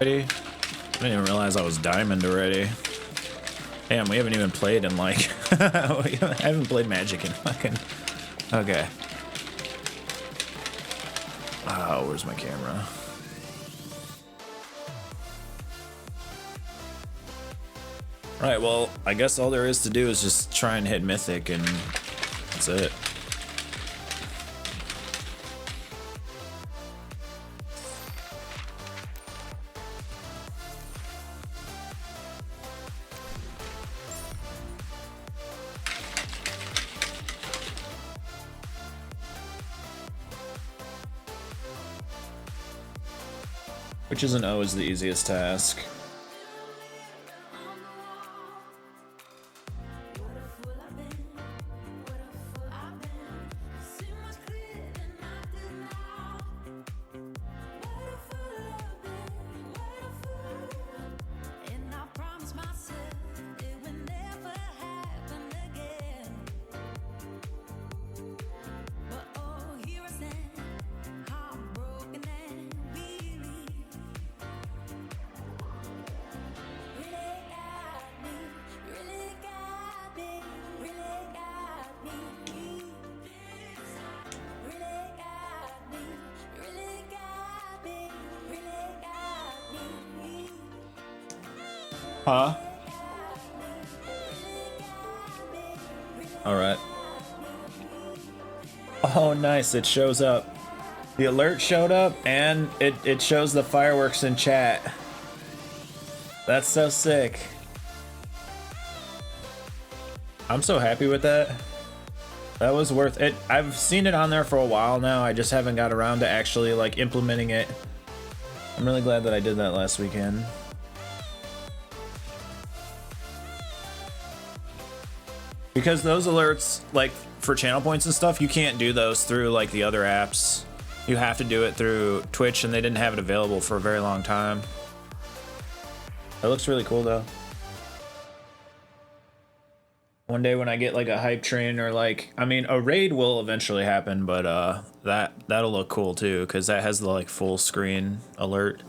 I didn't even realize I was diamond already. Damn, we haven't even played in like I haven't played Magic in fucking. Okay. Oh, where's my camera? Alright, well, I guess all there is to do is just try and hit Mythic, and that's it. Which isn't always the easiest task. Huh? All right. Oh, nice. It shows up. The alert showed up, and it shows the fireworks in chat. That's so sick. I'm so happy with that. That was worth it. I've seen it on there for a while now. I just haven't got around to actually like implementing it. I'm really glad that I did that last weekend. Because those alerts, like for channel points and stuff, you can't do those through like the other apps. You have to do it through Twitch, and they didn't have it available for a very long time. It looks really cool though. One day when I get like a hype train, or like, I mean, a raid will eventually happen, but that'll look cool too, because that has the like full screen alert.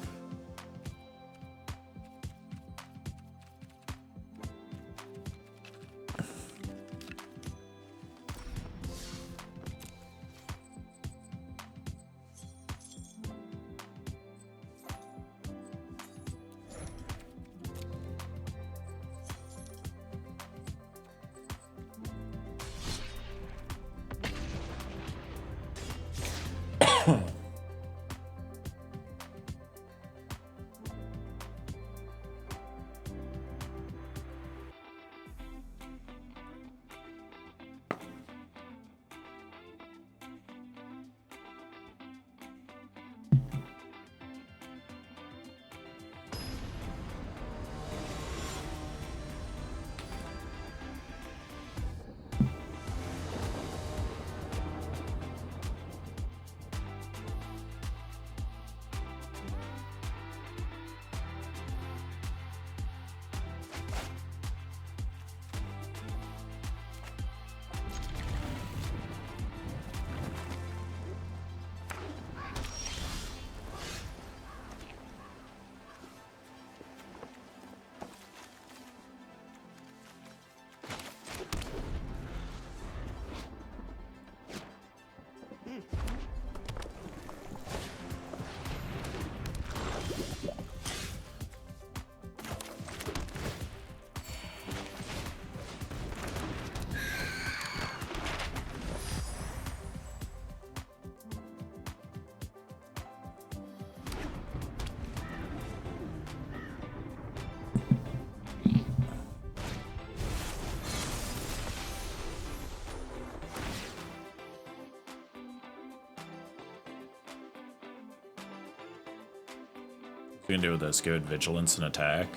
you can do with this? Give it vigilance and attack.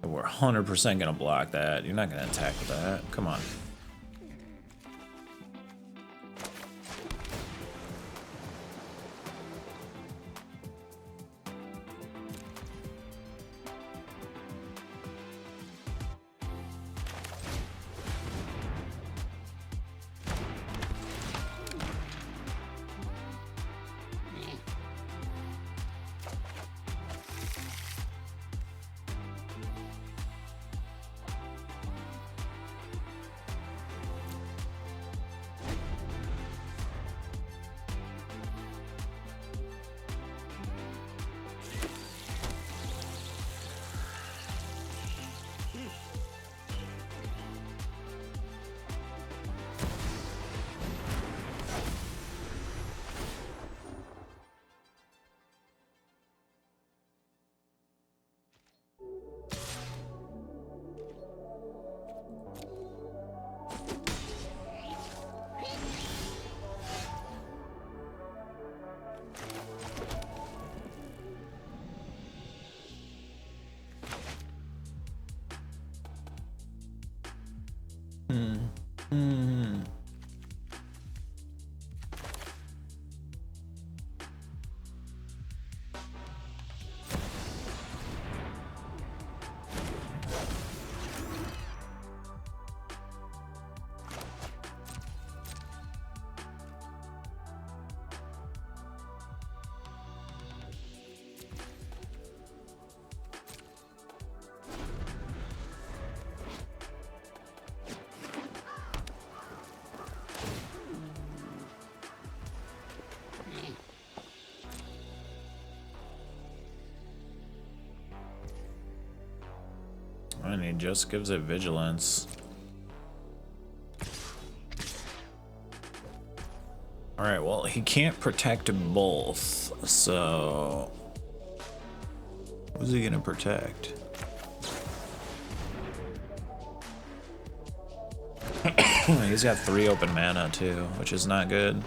We're 100% gonna block that. You're not gonna attack with that. Come on. And he just gives it vigilance. Alright, well, he can't protect both, so... who's he gonna protect? He's got 3 open mana, too, which is not good.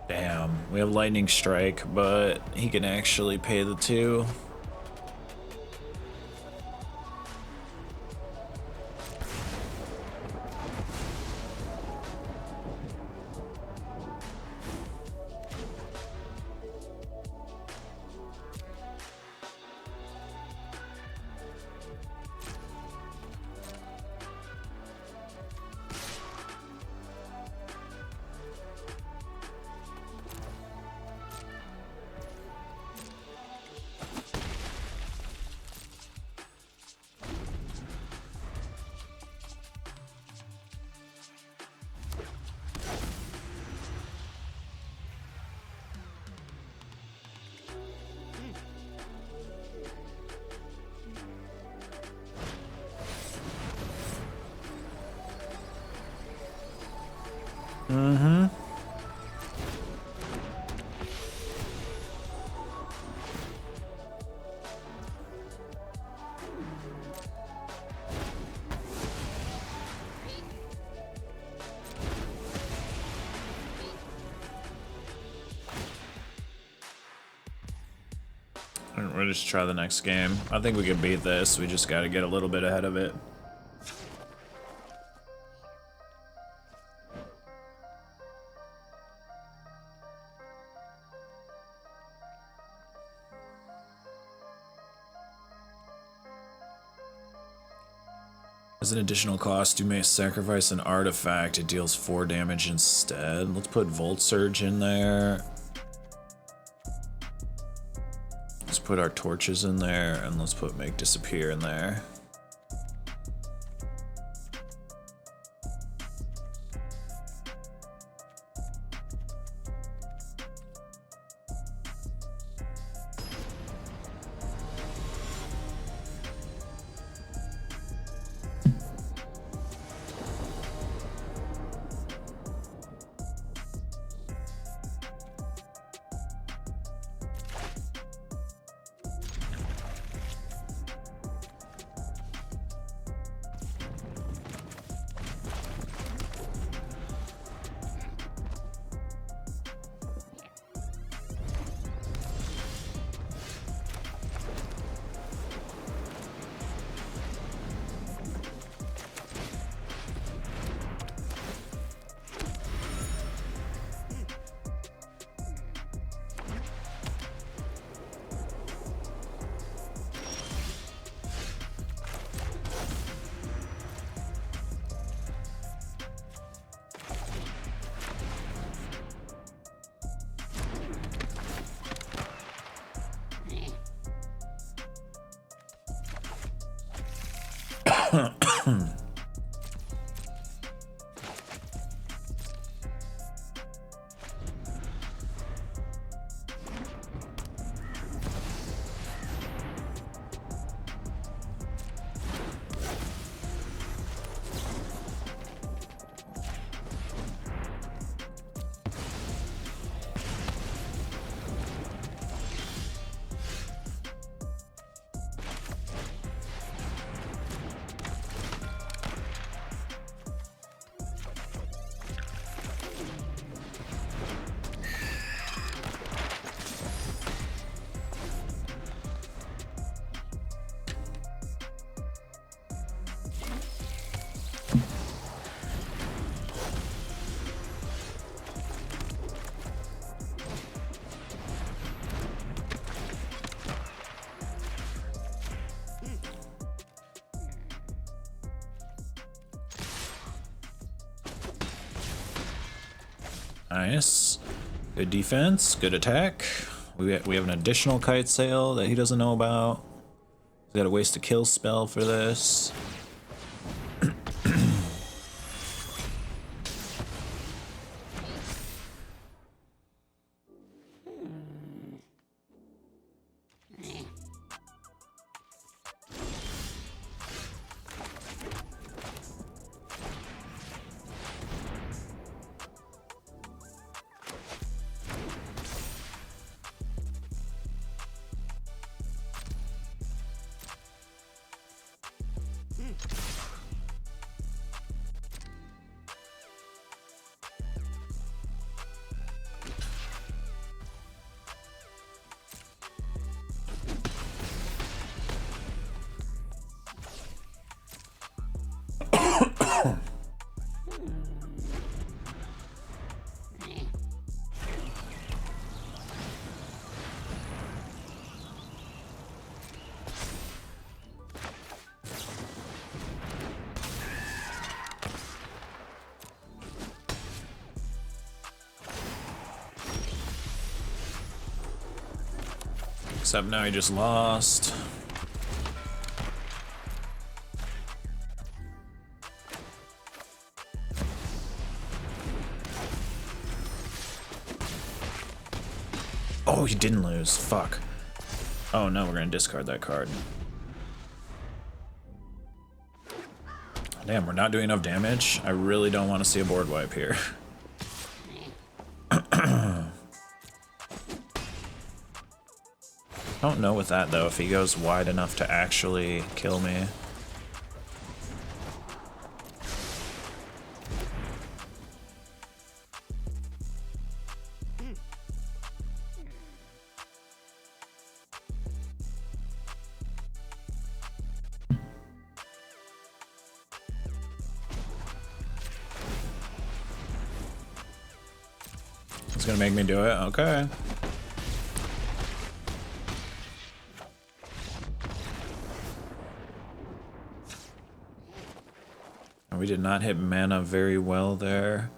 Damn, we have Lightning Strike, but he can actually pay the 2. Mm-hmm. We'll just try the next game. I think we can beat this. We just gotta get a little bit ahead of it. As an additional cost, you may sacrifice an artifact. It deals 4 damage instead. Let's put Volt Surge in there. Let's put our torches in there, and let's put Make Disappear in there. Nice. Good defense, good attack. We have an additional kite sail that he doesn't know about. He's got to waste a kill spell for this. Except now he just lost. Oh, he didn't lose. Fuck. Oh no, we're gonna discard that card. Damn, we're not doing enough damage. I really don't want to see a board wipe here. I don't know with that though, if he goes wide enough to actually kill me. It's gonna make me do it? Okay. We did not hit mana very well there.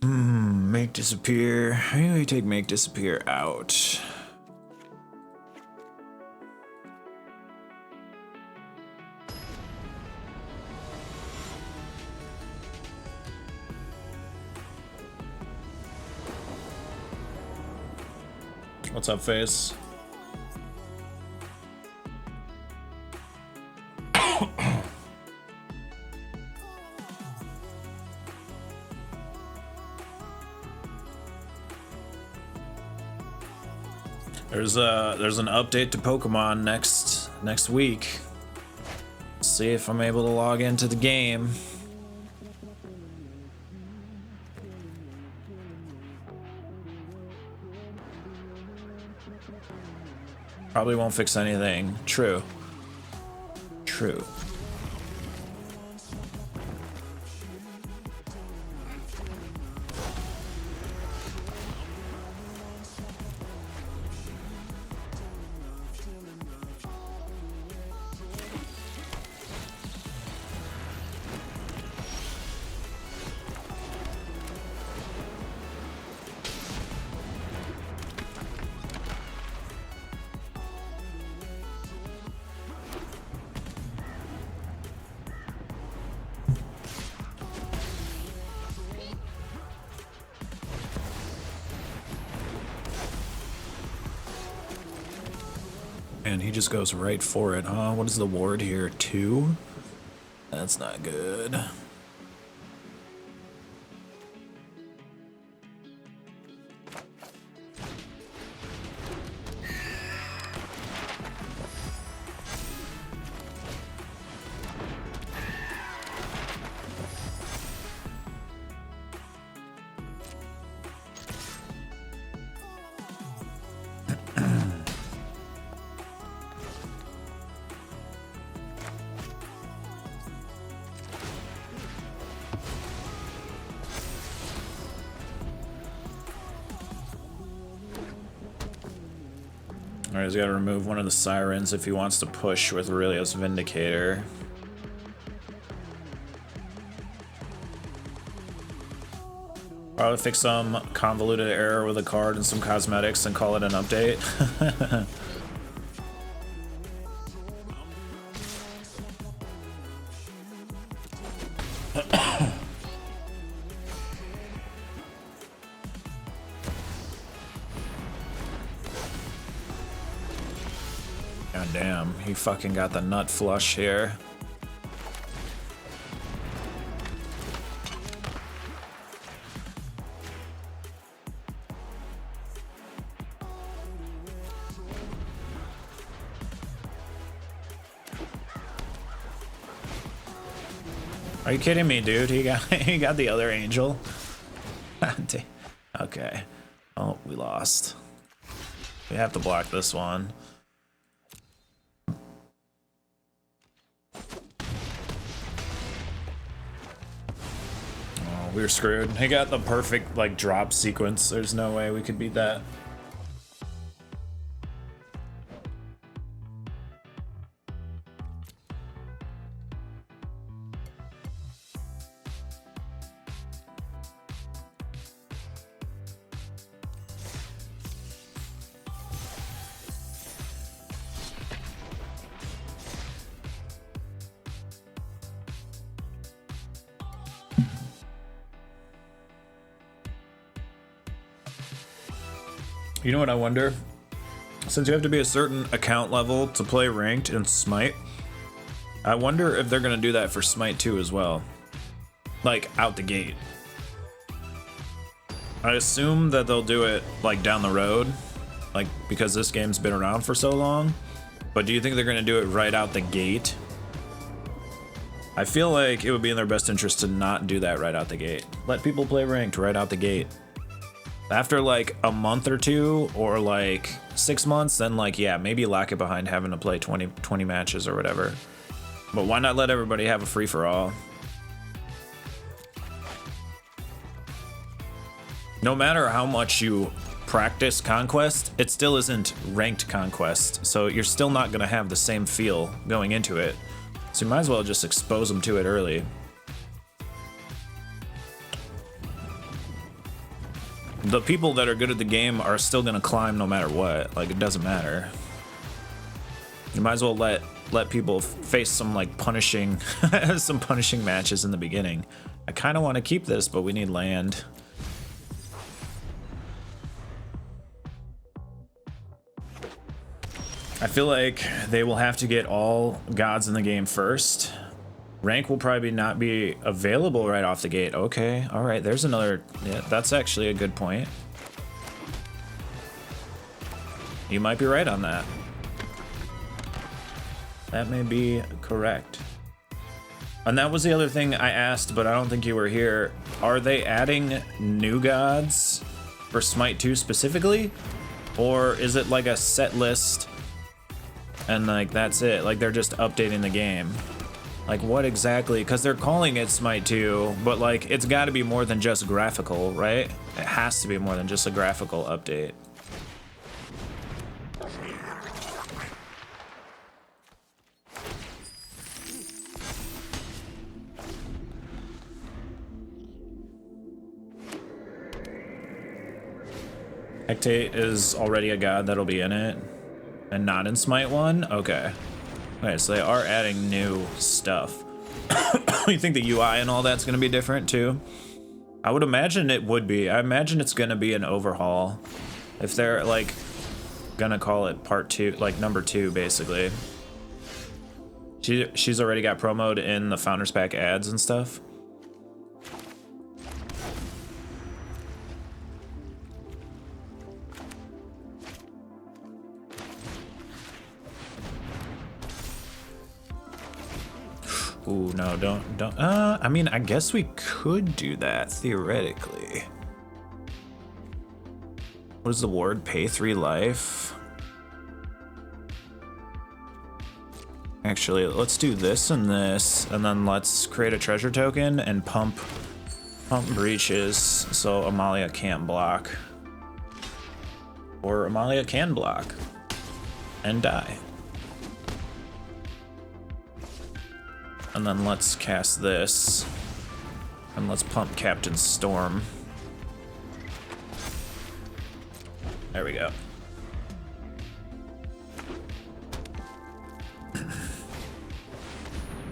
Make disappear. Maybe we take make disappear out. What's up, Face? There's an update to Pokemon next week. See if I'm able to log into the game. Probably won't fix anything. True. True. And he just goes right for it, huh? What is the ward here? 2? That's not good. Alright, he's gotta remove one of the sirens if he wants to push with Aurelios Vindicator. Probably fix some convoluted error with a card and some cosmetics and call it an update. God damn, he fucking got the nut flush here. Are you kidding me, dude? He got the other angel. Okay. Oh, we lost. We have to block this one. We were screwed. He got the perfect like drop sequence. There's no way we could beat that. You know what I wonder? Since you have to be a certain account level to play ranked in Smite, I wonder if they're gonna do that for Smite 2 as well. Like, out the gate. I assume that they'll do it, like, down the road, like, because this game's been around for so long. But do you think they're gonna do it right out the gate? I feel like it would be in their best interest to not do that right out the gate. Let people play ranked right out the gate. After like a month or two or like 6 months, then like, yeah, maybe lock it behind having to play 20 matches or whatever. But why not let everybody have a free-for-all? No matter how much you practice Conquest, it still isn't ranked Conquest. So you're still not gonna have the same feel going into it. So you might as well just expose them to it early. The people that are good at the game are still gonna climb no matter what. Like, it doesn't matter. You might as well let people face some like punishing some punishing matches in the beginning. I kind of want to keep this, but we need land. I feel like they will have to get all gods in the game first. Rank will probably not be available right off the gate. Okay, all right, there's another. Yeah, that's actually a good point. You might be right on that. That may be correct. And that was the other thing I asked, but I don't think you were here. Are they adding new gods for Smite 2 specifically? Or is it like a set list and like that's it? Like they're just updating the game? Like what exactly? Because they're calling it Smite 2, but like it's got to be more than just graphical, right? It has to be more than just a graphical update. Hectate is already a god that'll be in it, and not in Smite 1? Okay. Okay, so they are adding new stuff. You think the UI and all that's gonna be different too? I would imagine it would be. I imagine it's gonna be an overhaul. If they're like gonna call it part 2, like number 2 basically. She's already got promoted in the Founders Pack ads and stuff. Ooh, no, don't. I mean, I guess we could do that theoretically. What is the ward? Pay 3 life. Actually, let's do this and this, and then let's create a treasure token and pump breaches so Amalia can't block. Or Amalia can block and die. And then let's cast this. And let's pump Captain Storm. There we go.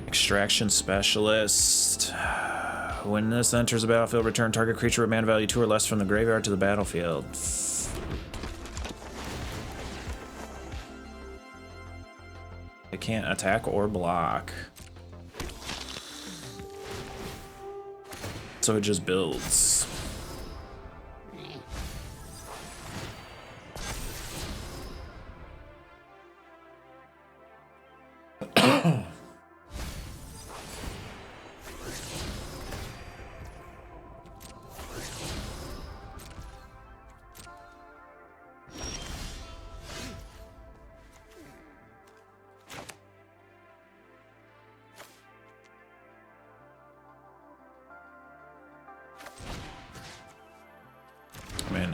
Extraction Specialist. When this enters the battlefield, return target creature with mana value 2 or less from the graveyard to the battlefield. It can't attack or block. So it just builds.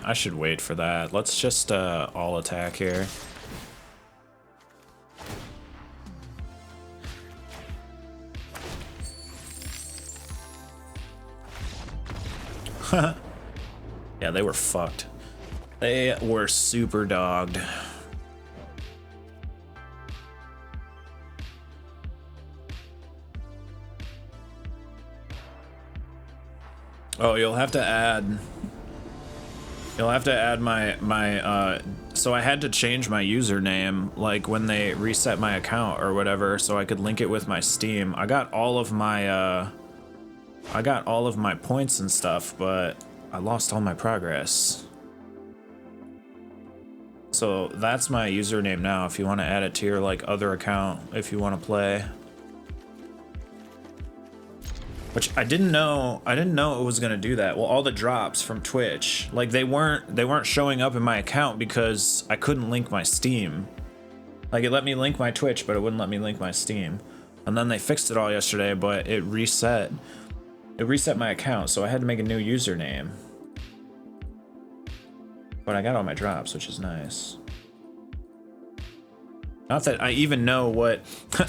I should wait for that. Let's just all attack here. Yeah, they were fucked. They were super dogged. Oh, you'll have to add my so I had to change my username like when they reset my account or whatever so I could link it with my Steam. I got all of my points and stuff, but I lost all my progress. So that's my username now if you want to add it to your like other account if you want to play. Which I didn't know it was gonna do that. Well, all the drops from Twitch, like they weren't showing up in my account because I couldn't link my Steam. Like it let me link my Twitch, but it wouldn't let me link my Steam. And then they fixed it all yesterday, but it reset my account, so I had to make a new username. But I got all my drops, which is nice. Not that I even know what,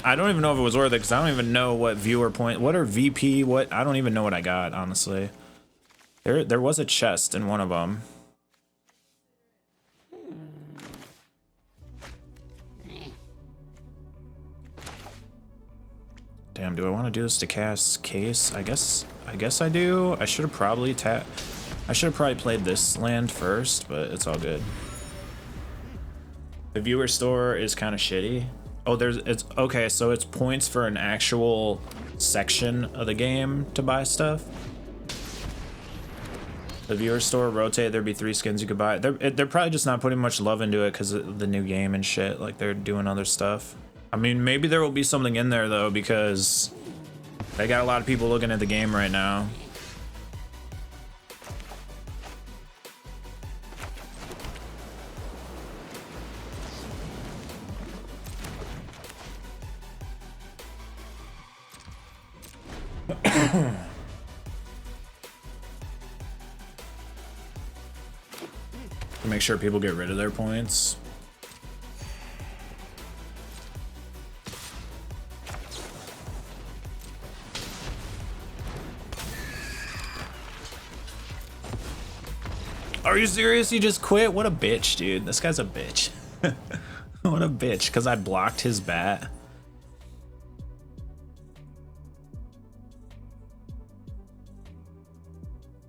I don't even know if it was worth it, because I don't even know what viewer point, what are VP, what, I don't even know what I got, honestly. There was a chest in one of them. Damn, do I want to do this to cast Case? I guess I do. I should have probably played this land first, but it's all good. The viewer store is kind of shitty. Oh, it's okay, so it's points for an actual section of the game to buy stuff. The viewer store, rotate, there'd be 3 skins you could buy. They're probably just not putting much love into it because of the new game and shit. Like, they're doing other stuff. I mean, maybe there will be something in there, though, because they got a lot of people looking at the game right now. To make sure people get rid of their points. Are you serious? You just quit? What a bitch, dude. This guy's a bitch. What a bitch, because I blocked his bat.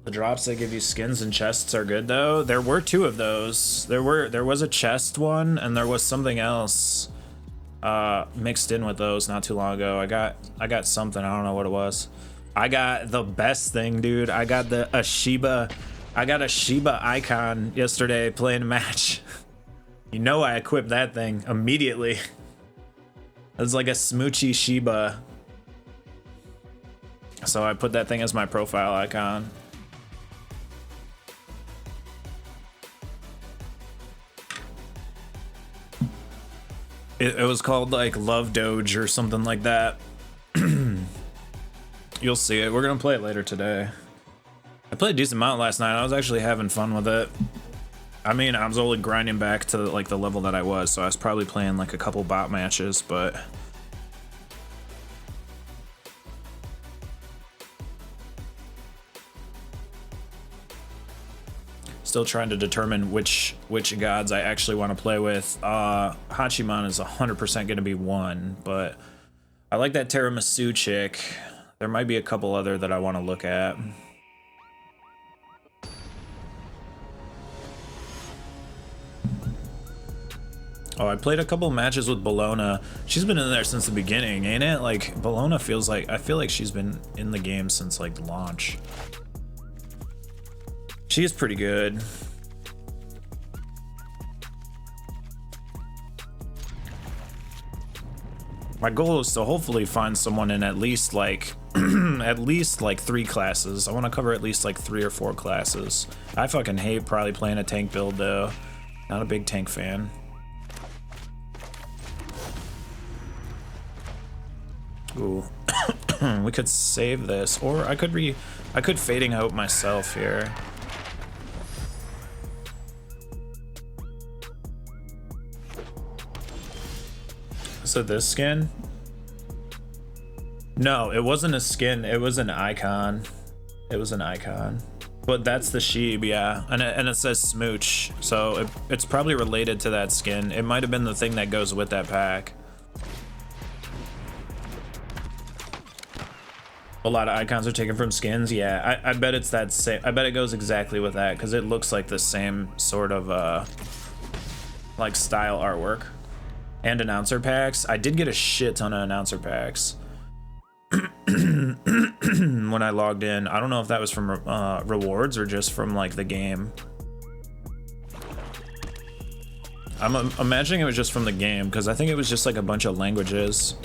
The drops that give you skins and chests are good though. There were 2 of those. There was a chest one and there was something else mixed in with those not too long ago. I got something, I don't know what it was. I got the best thing, dude. I got a Shiba icon yesterday playing a match. You know I equipped that thing immediately. It's like a smoochy Shiba. So I put that thing as my profile icon. It was called like Love Doge or something like that. You'll see it. We're gonna play it later today. I played a decent amount last night. I was actually having fun with it. I mean, I was only grinding back to like the level that I was, so I was probably playing like a couple bot matches, but still trying to determine which gods I actually want to play with. Hachiman is 100% going to be one, but I like that Tiramisu chick. There might be a couple other that I want to look at. Oh, I played a couple matches with Bologna. She's been in there since the beginning, ain't it? Like, Bologna feels like, I feel like she's been in the game since like launch. She is pretty good. My goal is to hopefully find someone in at least like at least like 3 classes. I want to cover at least like 3 or 4 classes. I fucking hate probably playing a tank build though. Not a big tank fan. Ooh. We could save this, or I could fading out myself here. So this skin? No, it wasn't a skin, it was an icon. It was an icon. But that's the Sheeb, yeah. And it says Smooch, so it's probably related to that skin. It might have been the thing that goes with that pack. A lot of icons are taken from skins. Yeah, I bet it's that same. I bet it goes exactly with that because it looks like the same sort of like style artwork. And announcer packs. I did get a shit ton of announcer packs when I logged in. I don't know if that was from rewards or just from like the game. I'm imagining it was just from the game because I think it was just like a bunch of languages.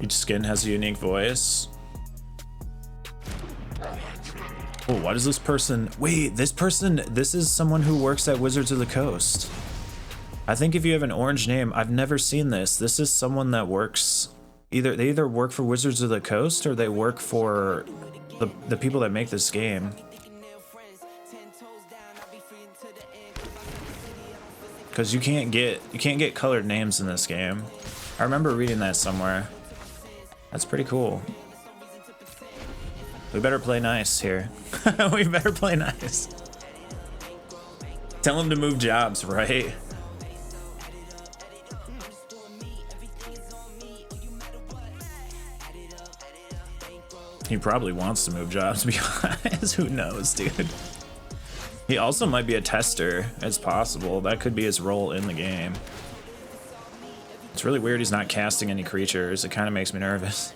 Each skin has a unique voice. Oh, why does this person... Wait, this is someone who works at Wizards of the Coast. I think if you have an orange name, I've never seen this. This is someone that works... They either work for Wizards of the Coast or they work for the people that make this game. Because you can't get colored names in this game. I remember reading that somewhere. That's pretty cool. We better play nice here. We better play nice. Tell him to move jobs, right? He probably wants to move jobs, to be honest. Who knows, dude? He also might be a tester. It's possible. That could be his role in the game. It's really weird he's not casting any creatures. It kind of makes me nervous.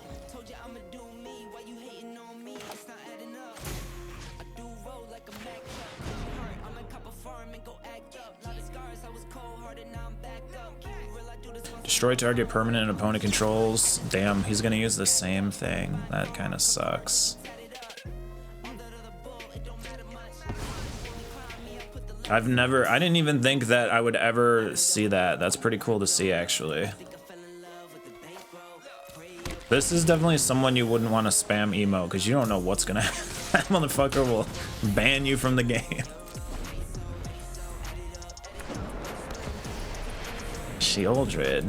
Destroy target permanent opponent controls. Damn, he's gonna use the same thing. That kind of sucks. I didn't even think that I would ever see that. That's pretty cool to see, actually. This is definitely someone you wouldn't want to spam emo, because you don't know what's gonna happen. That motherfucker will ban you from the game. Sheoldred.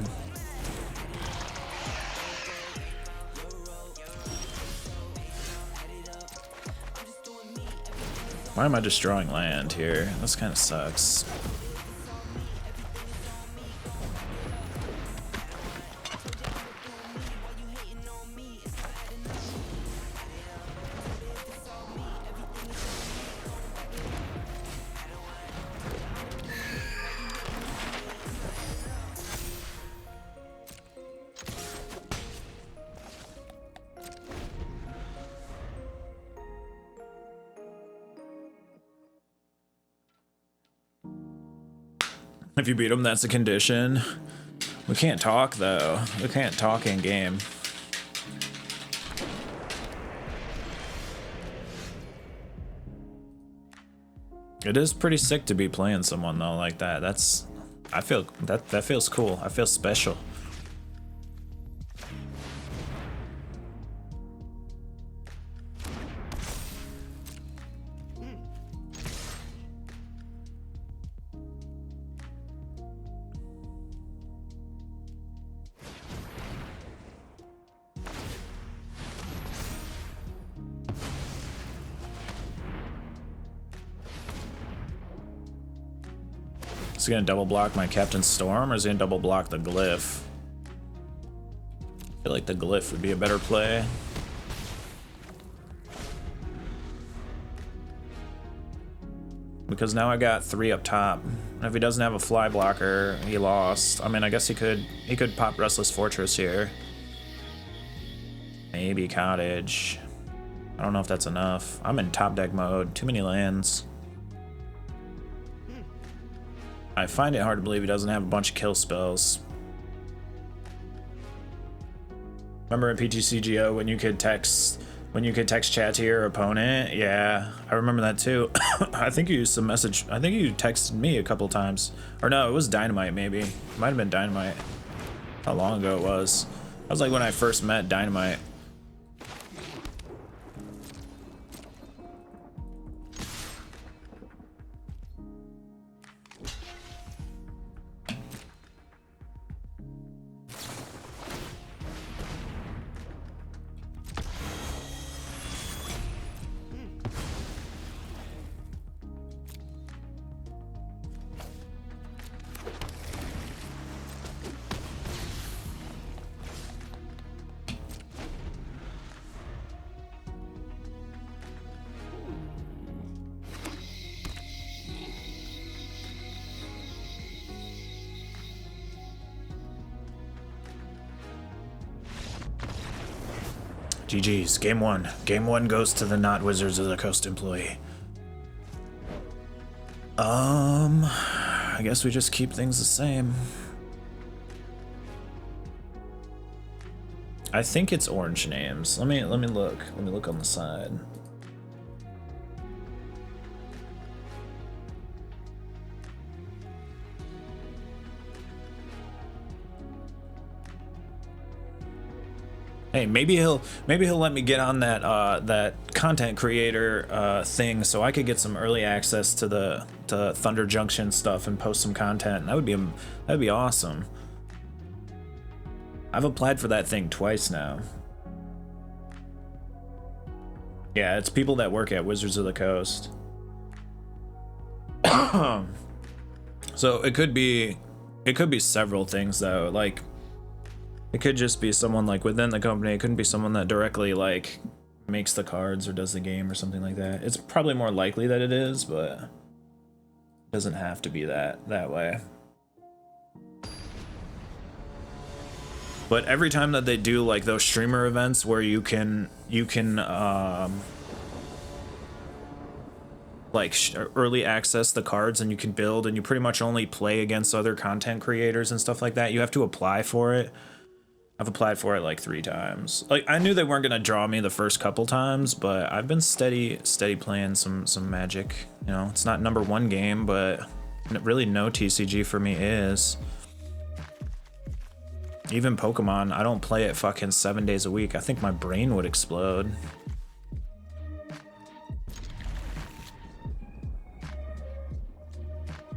Why am I destroying land here? This kind of sucks. If you beat him, that's a condition. We can't talk, though. We can't talk in game. It is pretty sick to be playing someone, though, like that. I feel that feels cool. I feel special. Is he gonna double block my Captain Storm, or is he gonna double block the Glyph? I feel like the Glyph would be a better play. Because now I got 3 up top. And if he doesn't have a fly blocker, he lost. I mean, I guess he could pop Restless Fortress here. Maybe Cottage. I don't know if that's enough. I'm in top deck mode. Too many lands. I find it hard to believe he doesn't have a bunch of kill spells. Remember in PTCGO when you could text chat to your opponent? Yeah, I remember that too. I think you used some message. I think you texted me a couple times. Or no, it was Dynamite maybe. It might have been Dynamite. How long ago it was. That was like when I first met Dynamite. GG's, game 1. Game 1 goes to the not Wizards of the Coast employee. I guess we just keep things the same. I think it's orange names. Let me look. Let me look on the side. Hey, maybe he'll let me get on that that content creator thing, so I could get some early access to the Thunder Junction stuff and post some content. That'd be awesome. I've applied for that thing twice now. Yeah, it's people that work at Wizards of the Coast. So it could be several things though. Like, it could just be someone like within the company. It couldn't be someone that directly like makes the cards or does the game or something like that. It's probably more likely that it is, but it doesn't have to be that way. But every time that they do like those streamer events where you can like early access the cards and you can build, and you pretty much only play against other content creators and stuff like that, you have to apply for it. I've applied for it like 3 times. Like, I knew they weren't gonna draw me the first couple times, but I've been steady playing some Magic. You know, it's not #1 game, but really no TCG for me is. Even Pokemon, I don't play it fucking 7 days a week. I think my brain would explode.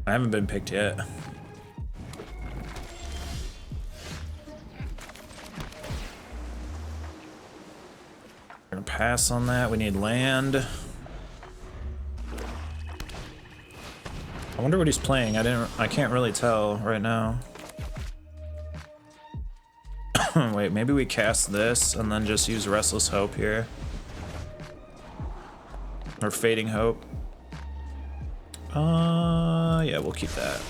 I haven't been picked yet. We're gonna pass on that. We need land. I wonder what he's playing. I can't really tell right now. Wait, maybe we cast this and then just use Restless Hope here. Or Fading Hope. Yeah, we'll keep that.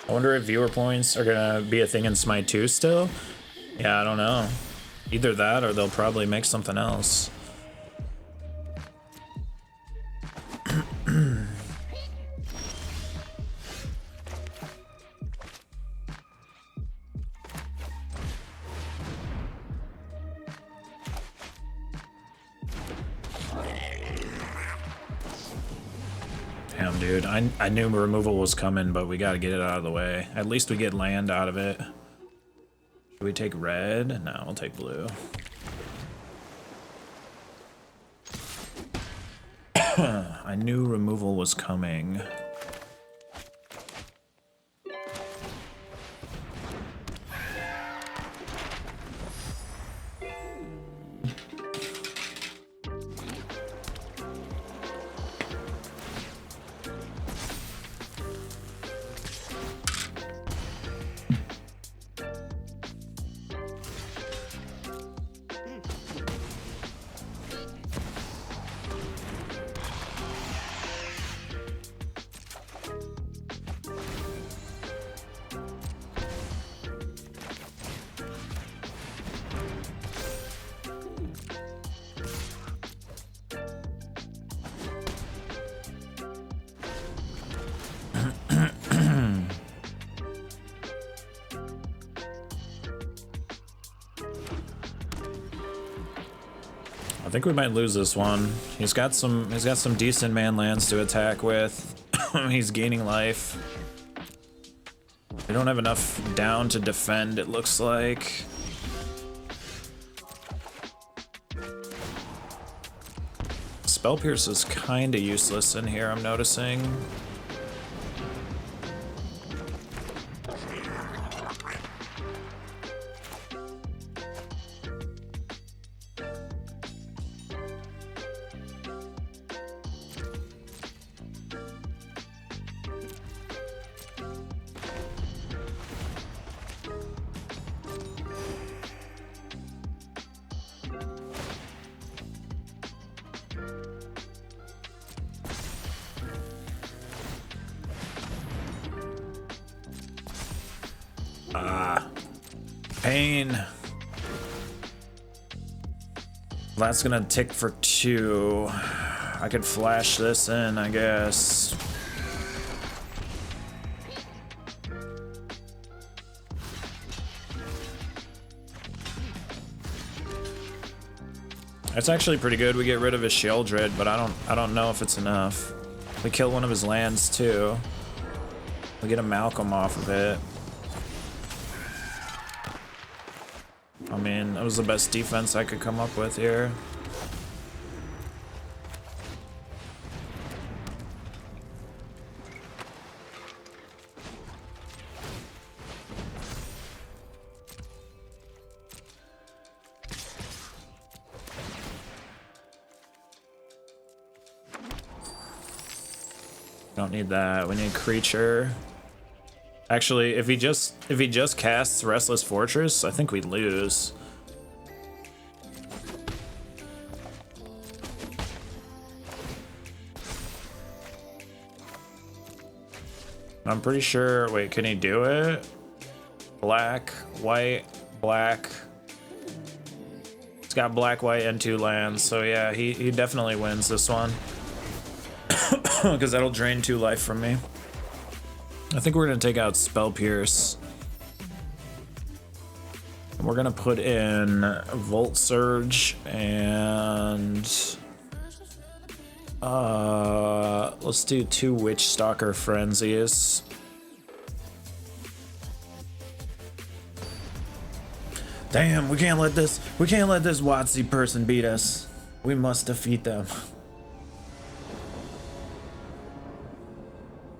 I wonder if viewer points are gonna be a thing in Smite 2 still? Yeah, I don't know. Either that or they'll probably make something else. Damn, dude, I knew removal was coming, but we gotta get it out of the way. At least we get land out of it. Should we take red? No, we'll take blue. I knew removal was coming. I think we might lose this one. He's got some decent man lands to attack with. He's gaining life. We don't have enough down to defend, it looks like. Spell Pierce is kinda useless in here, I'm noticing. Pain. That's gonna tick for 2. I could flash this in, I guess. That's actually pretty good. We get rid of his Sheoldred, but I don't know if it's enough. We kill one of his lands too. We get a Malcolm off of it. I mean, that was the best defense I could come up with here. Don't need that. We need creature. Actually, if he just casts Restless Fortress, I think we lose. I'm pretty sure. Wait, can he do it? Black, white, black. It's got black, white, and 2 lands. So yeah, he definitely wins this one. Because that'll drain 2 life from me. I think we're gonna take out Spell Pierce. We're gonna put in Volt Surge and let's do 2 Witch Stalker Frenzies. Damn, we can't let this WotC person beat us. We must defeat them.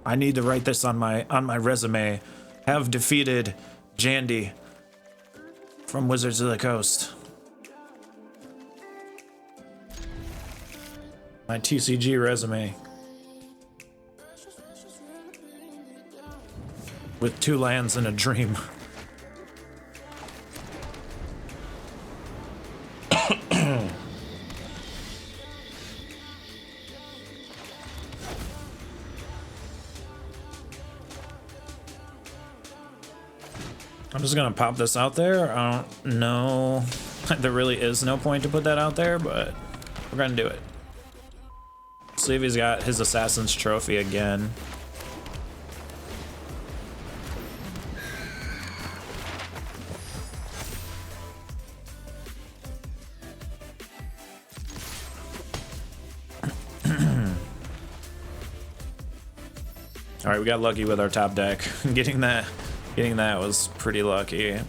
I need to write this on my resume. Have defeated Jandy from Wizards of the Coast. My TCG resume. With 2 lands and a dream. I'm just gonna pop this out there. I don't know. There really is no point to put that out there, but we're gonna do it. See if he's got his Assassin's Trophy again. All right, we got lucky with our top deck. Getting that was pretty lucky.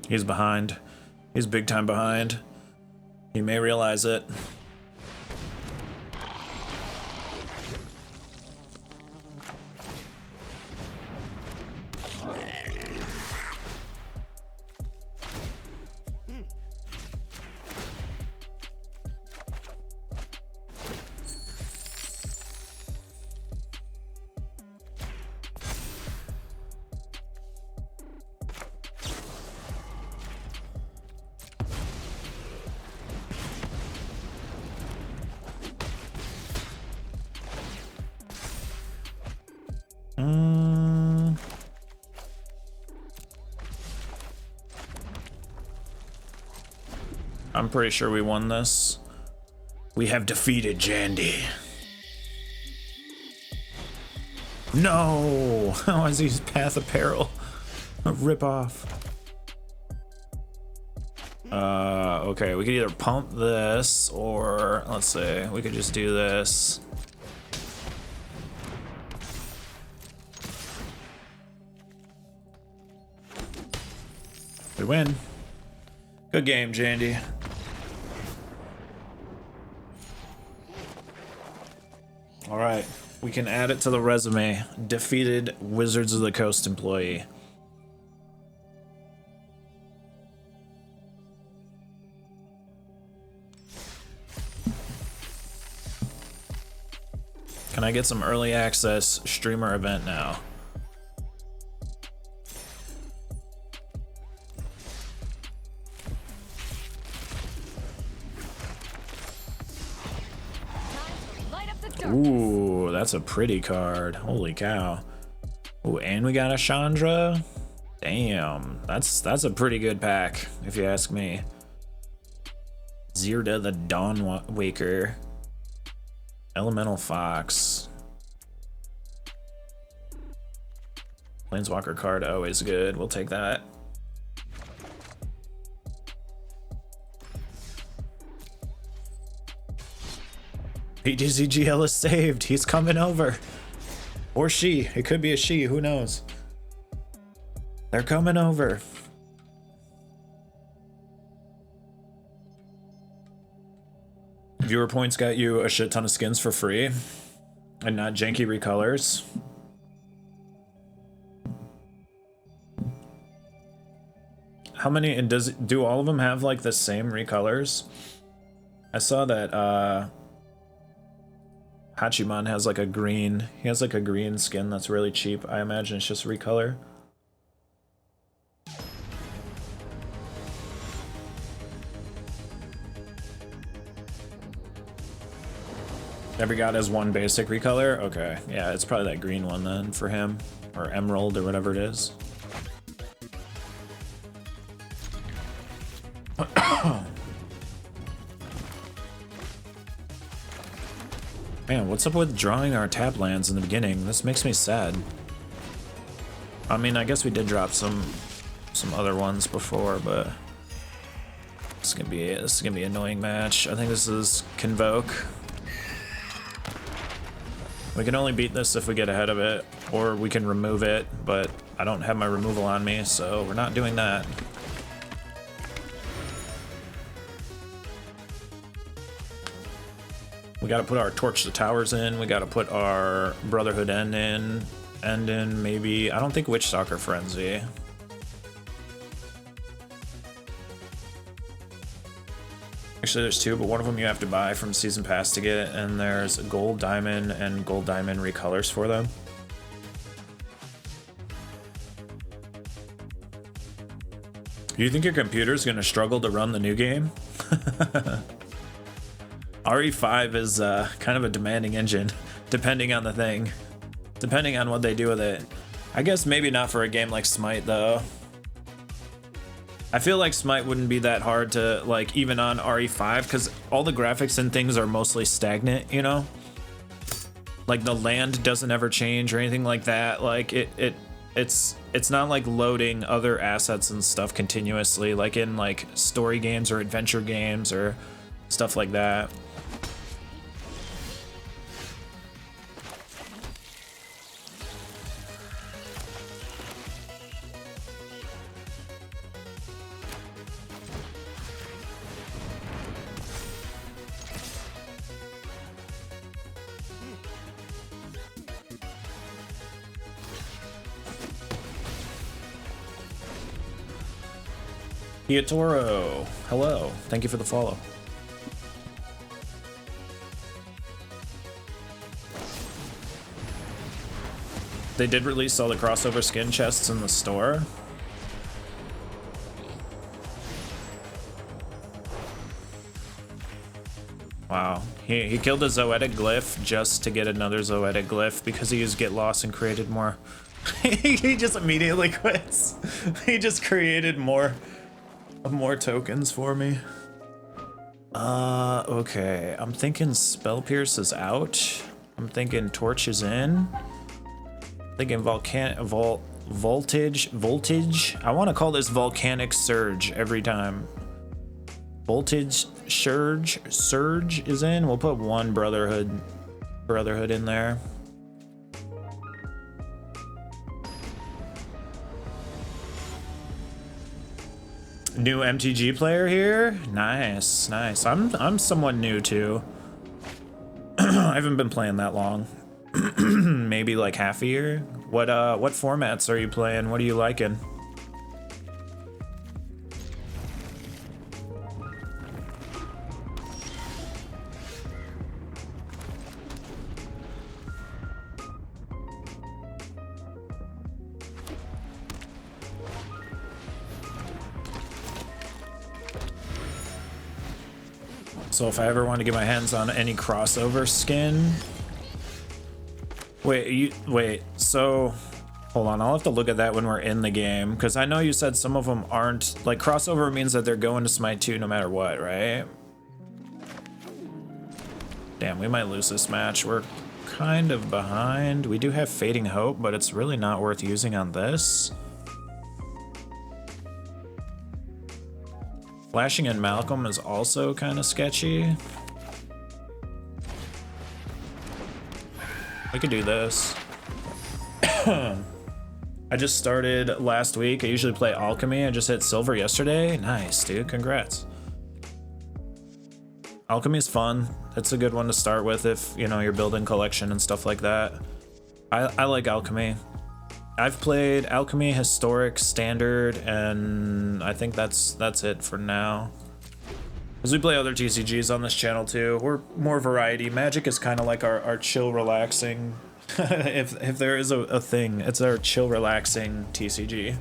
He's behind. He's big time behind. He may realize it. I'm pretty sure we won this. We have defeated Jandy. No! How is he Path of Peril? A ripoff. Okay, we could either pump this or let's see, we could just do this. We win. Good game, Jandy. All right, we can add it to the resume. Defeated Wizards of the Coast employee. Can I get some early access streamer event now? Ooh, that's a pretty card. Holy cow. Ooh, and we got a Chandra. Damn, that's a pretty good pack, if you ask me. Zirda the Dawn Waker. Elemental Fox. Planeswalker card, always good. We'll take that. PTCGL is saved. He's coming over. Or she. It could be a she. Who knows? They're coming over. Viewer points got you a shit ton of skins for free and not janky recolors. How many, and do all of them have like the same recolors? I saw that Hachiman has like a green, he has like a green skin that's really cheap. I imagine it's just recolor. Every god has one basic recolor? Okay, yeah, it's probably that green one then for him, or emerald or whatever it is. Man, what's up with drawing our tap lands in the beginning? This makes me sad. I mean, I guess we did drop some other ones before, but this is gonna be an annoying match. I think this is Convoke. We can only beat this if we get ahead of it, or we can remove it, but I don't have my removal on me, so we're not doing that. We gotta put our Torch the Towers in, we gotta put our Brotherhood End in, maybe, I don't think Witchstalker Frenzy. Actually, there's two, but one of them you have to buy from Season Pass to get it, and there's Gold Diamond and Gold Diamond recolors for them. You think your computer's gonna struggle to run the new game? RE5 is kind of a demanding engine, depending on the thing. Depending on what they do with it. I guess maybe not for a game like Smite, though. I feel like Smite wouldn't be that hard to, like, even on RE5, because all the graphics and things are mostly stagnant, you know? Like, the land doesn't ever change or anything like that. Like, it's not like loading other assets and stuff continuously, like in, like, story games or adventure games or stuff like that. Pietoro, hello. Thank you for the follow. They did release all the crossover skin chests in the store. Wow. He killed a Zoetic Glyph just to get another Zoetic Glyph because he used Get Lost and created more. He just immediately quits. He just created more tokens for me. Okay. I'm thinking Spell Pierce is out. I'm thinking Torch is in. I'm thinking Voltage. I want to call this Volcanic Surge every time. Voltage Surge is in. We'll put one Brotherhood in there. New MTG player here? Nice, nice. I'm somewhat new too. I haven't been playing that long. Maybe like half a year. What formats are you playing? What are you liking? So if I ever want to get my hands on any crossover skin, wait, so hold on, I'll have to look at that when we're in the game, because I know you said some of them aren't, like crossover means that they're going to Smite 2 no matter what, right? Damn, we might lose this match. We're kind of behind. We do have Fading Hope, but it's really not worth using on this. Flashing in Malcolm is also kind of sketchy. We could do this. I just started last week. I usually play Alchemy. I just hit silver yesterday. Nice, dude. Congrats. Alchemy is fun. It's a good one to start with if, you know, you're building collection and stuff like that. I like Alchemy. I've played Alchemy, Historic, Standard, and I think that's it for now. As we play other TCGs on this channel too, we're more variety. Magic is kind of like our chill, relaxing. if there is a thing, it's our chill, relaxing TCG.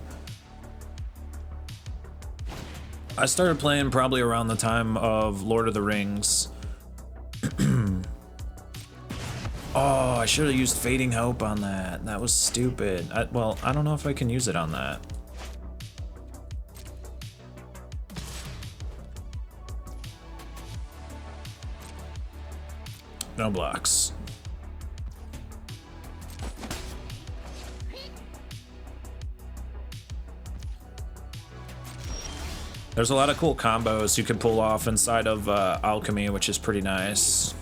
I started playing probably around the time of Lord of the Rings. Oh, I should have used Fading Hope on that. That was stupid. Well, I don't know if I can use it on that. No blocks. There's a lot of cool combos you can pull off inside of Alchemy, which is pretty nice.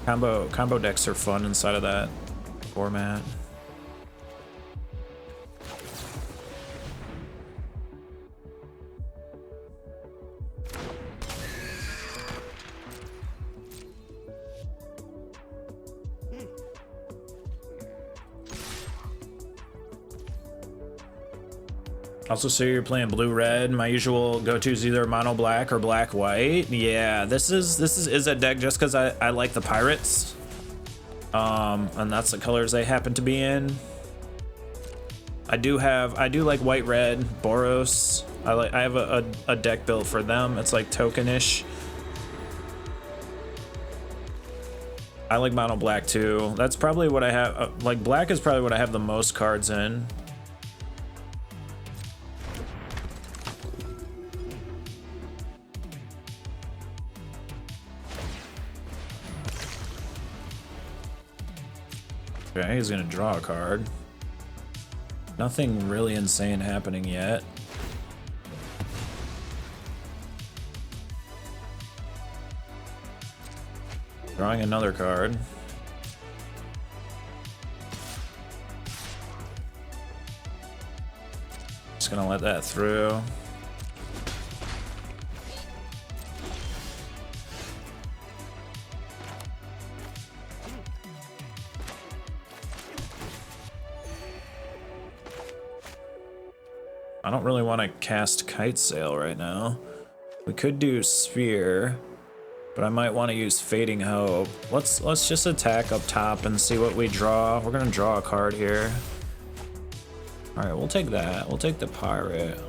Combo decks are fun inside of that format. Also, so you're playing blue-red. My usual go-to is either mono-black or black-white. Yeah, this is a deck just because I like the pirates, and that's the colors they happen to be in. I do like white-red Boros. I have a deck built for them. It's like tokenish. I like mono-black too. That's probably what I have. Like black is probably what I have the most cards in. Okay, he's gonna draw a card. Nothing really insane happening yet. Drawing another card. Just gonna let that through. I don't really want to cast Kite Sail right now. We could do Sphere, but I might want to use Fading Hope. Let's just attack up top and see what we draw. We're gonna draw a card here. All right, we'll take that. We'll take the pirate.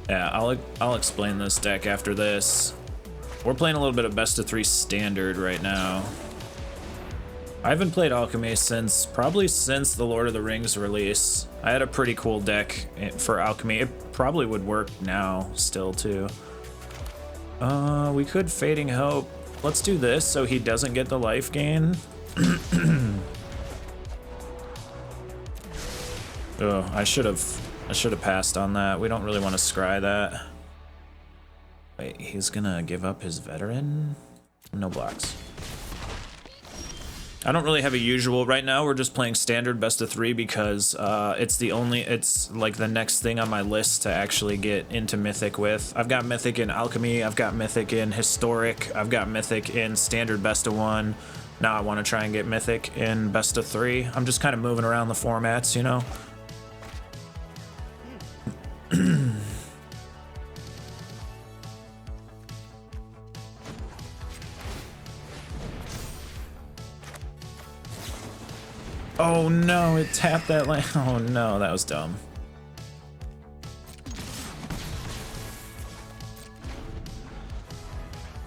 Yeah, I'll explain this deck after this. We're playing a little bit of best of 3 standard right now. I haven't played Alchemy probably since the Lord of the Rings release. I had a pretty cool deck for Alchemy. It probably would work now still too. We could Fading Hope. Let's do this so he doesn't get the life gain. Oh, I should have passed on that. We don't really want to scry that. Wait, he's gonna give up his veteran? No blocks. I don't really have a usual right now. We're just playing standard best of 3 because it's like the next thing on my list to actually get into Mythic with. I've got Mythic in Alchemy, I've got Mythic in Historic, I've got Mythic in standard best of 1. Now I want to try and get Mythic in best of 3. I'm just kind of moving around the formats, you know? Oh no, it tapped that land. Oh no, that was dumb.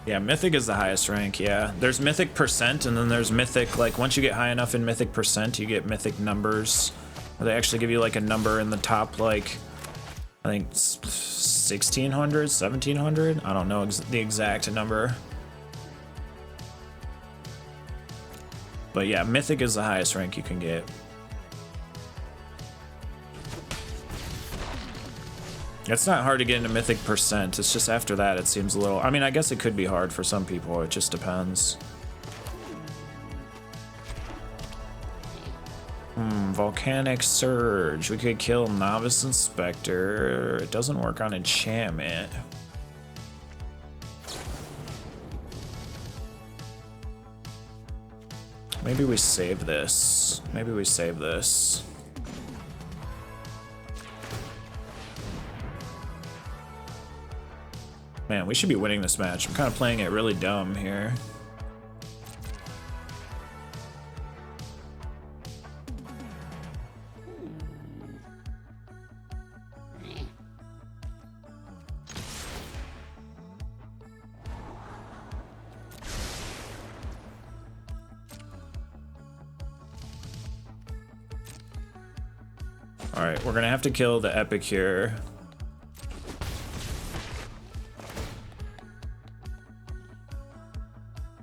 Yeah, Mythic is the highest rank, yeah. There's Mythic percent, and then there's Mythic, like, once you get high enough in Mythic percent, you get Mythic numbers. Where they actually give you, like, a number in the top, like, I think 1600, 1700? I don't know the exact number. But yeah, Mythic is the highest rank you can get. It's not hard to get into Mythic percent, it's just after that it seems a little... I mean, I guess it could be hard for some people, it just depends. Volcanic Surge. We could kill Novice Inspector. It doesn't work on enchantment. Maybe we save this. Maybe we save this. Man, we should be winning this match. I'm kind of playing it really dumb here. All right, we're gonna have to kill the Epic here.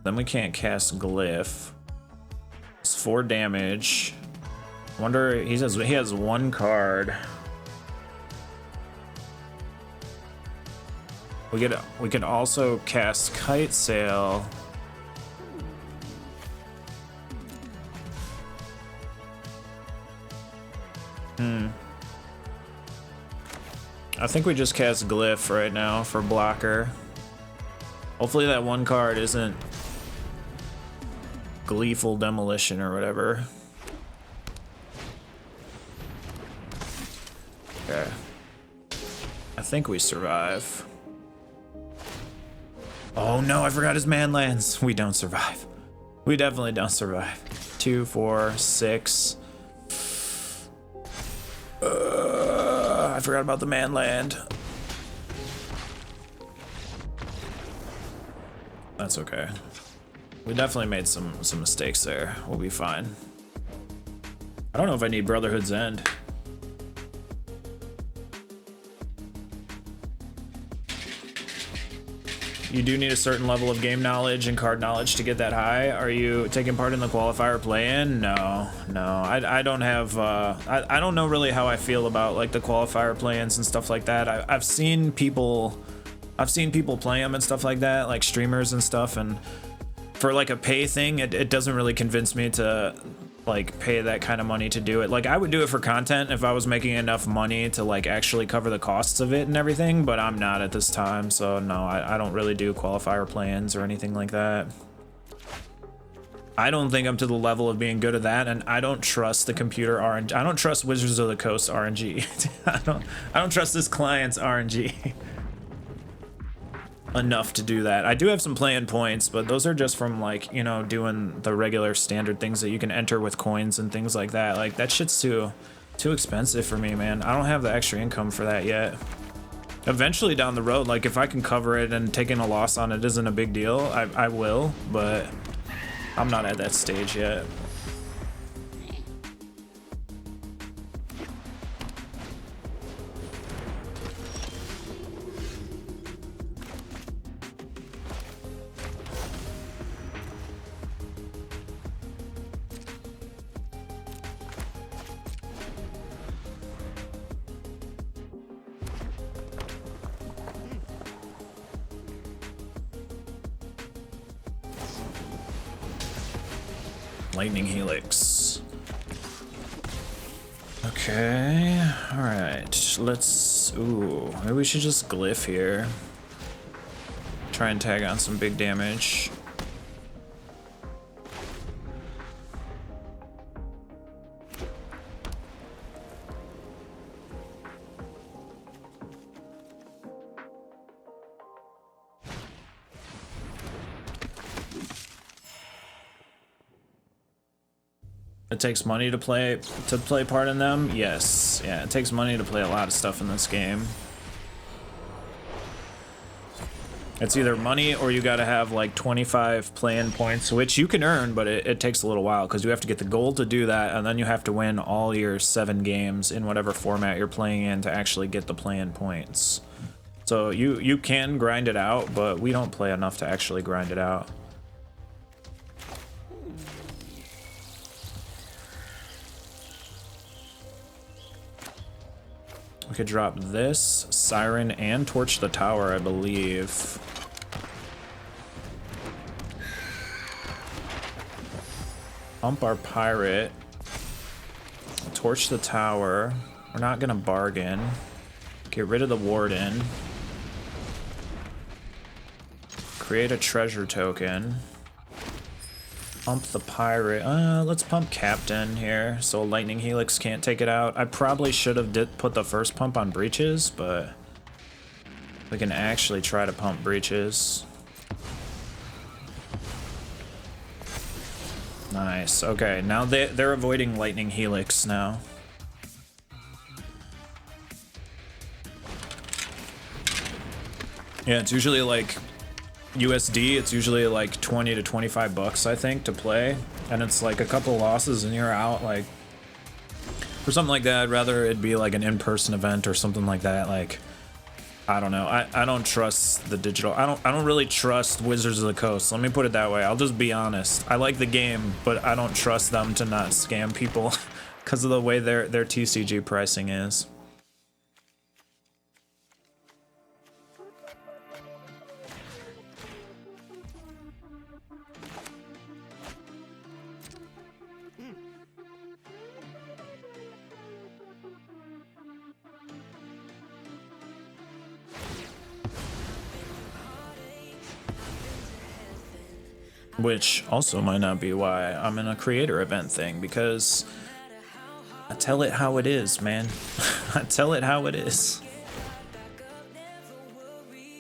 Then we can't cast Glyph. It's 4 damage. Wonder he has 1 card. We could also cast Kite Sail. I think we just cast Glyph right now for blocker. Hopefully that 1 card isn't Gleeful Demolition or whatever. Okay. I think we survive. Oh no, I forgot his man lands. We don't survive. We definitely don't survive. 2, 4, 6. I forgot about the man land. That's okay. We definitely made some mistakes there. We'll be fine. I don't know if I need Brotherhood's End. You do need a certain level of game knowledge and card knowledge to get that high. Are you taking part in the qualifier play-in? No. I don't have. I don't know really how I feel about like the qualifier play-ins and stuff like that. I've seen people play them and stuff like that, like streamers and stuff, and for like a pay thing, it doesn't really convince me to like pay that kind of money to do it. Like I would do it for content if I was making enough money to like actually cover the costs of it and everything, but I'm not at this time, so no, I don't really do qualifier plans or anything like that. I don't think I'm to the level of being good at that, and I don't trust the computer RNG. I don't trust Wizards of the Coast RNG. I don't trust this client's RNG enough to do that. I do have some play-in points, but those are just from like, you know, doing the regular standard things that you can enter with coins and things like that. Like that shit's too expensive for me, man. I don't have the extra income for that yet. Eventually down the road, like if I can cover it and taking a loss on it isn't a big deal, I will, but I'm not at that stage yet. Lightning Helix. Okay, all right, let's, ooh, maybe we should just Glyph here. Try and tag on some big damage. It takes money to play part in them. Yes, yeah, it takes money to play a lot of stuff in this game. It's either money or you gotta have like 25 play-in points, which you can earn, but it takes a little while because you have to get the gold to do that, and then you have to win all your 7 games in whatever format you're playing in to actually get the play-in points. So you can grind it out, but we don't play enough to actually grind it out. We could drop this, Siren, and Torch the Tower, I believe. Pump our Pirate. Torch the Tower. We're not gonna bargain. Get rid of the Warden. Create a treasure token. Pump the Pirate. Let's pump Captain here so Lightning Helix can't take it out. I probably should have put the first pump on Breaches, but we can actually try to pump Breaches. Nice. Okay, now they're avoiding Lightning Helix now. Yeah, it's usually like USD, it's usually like 20 to 25 bucks, I think, to play, and it's like a couple losses and you're out. Like for something like that, I'd rather it be like an in-person event or something like that. Like I don't know, I don't trust the digital. I don't really trust Wizards of the Coast, let me put it that way. I'll just be honest. I like the game, but I don't trust them to not scam people because of the way their TCG pricing is. Which also might not be why I'm in a creator event thing, because I tell it how it is, man. I tell it how it is.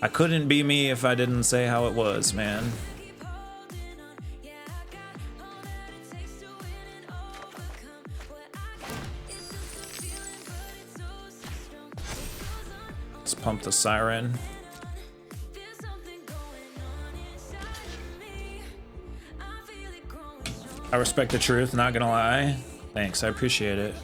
I couldn't be me if I didn't say how it was, man. Let's pump the Siren. I respect the truth, not gonna lie. Thanks, I appreciate it.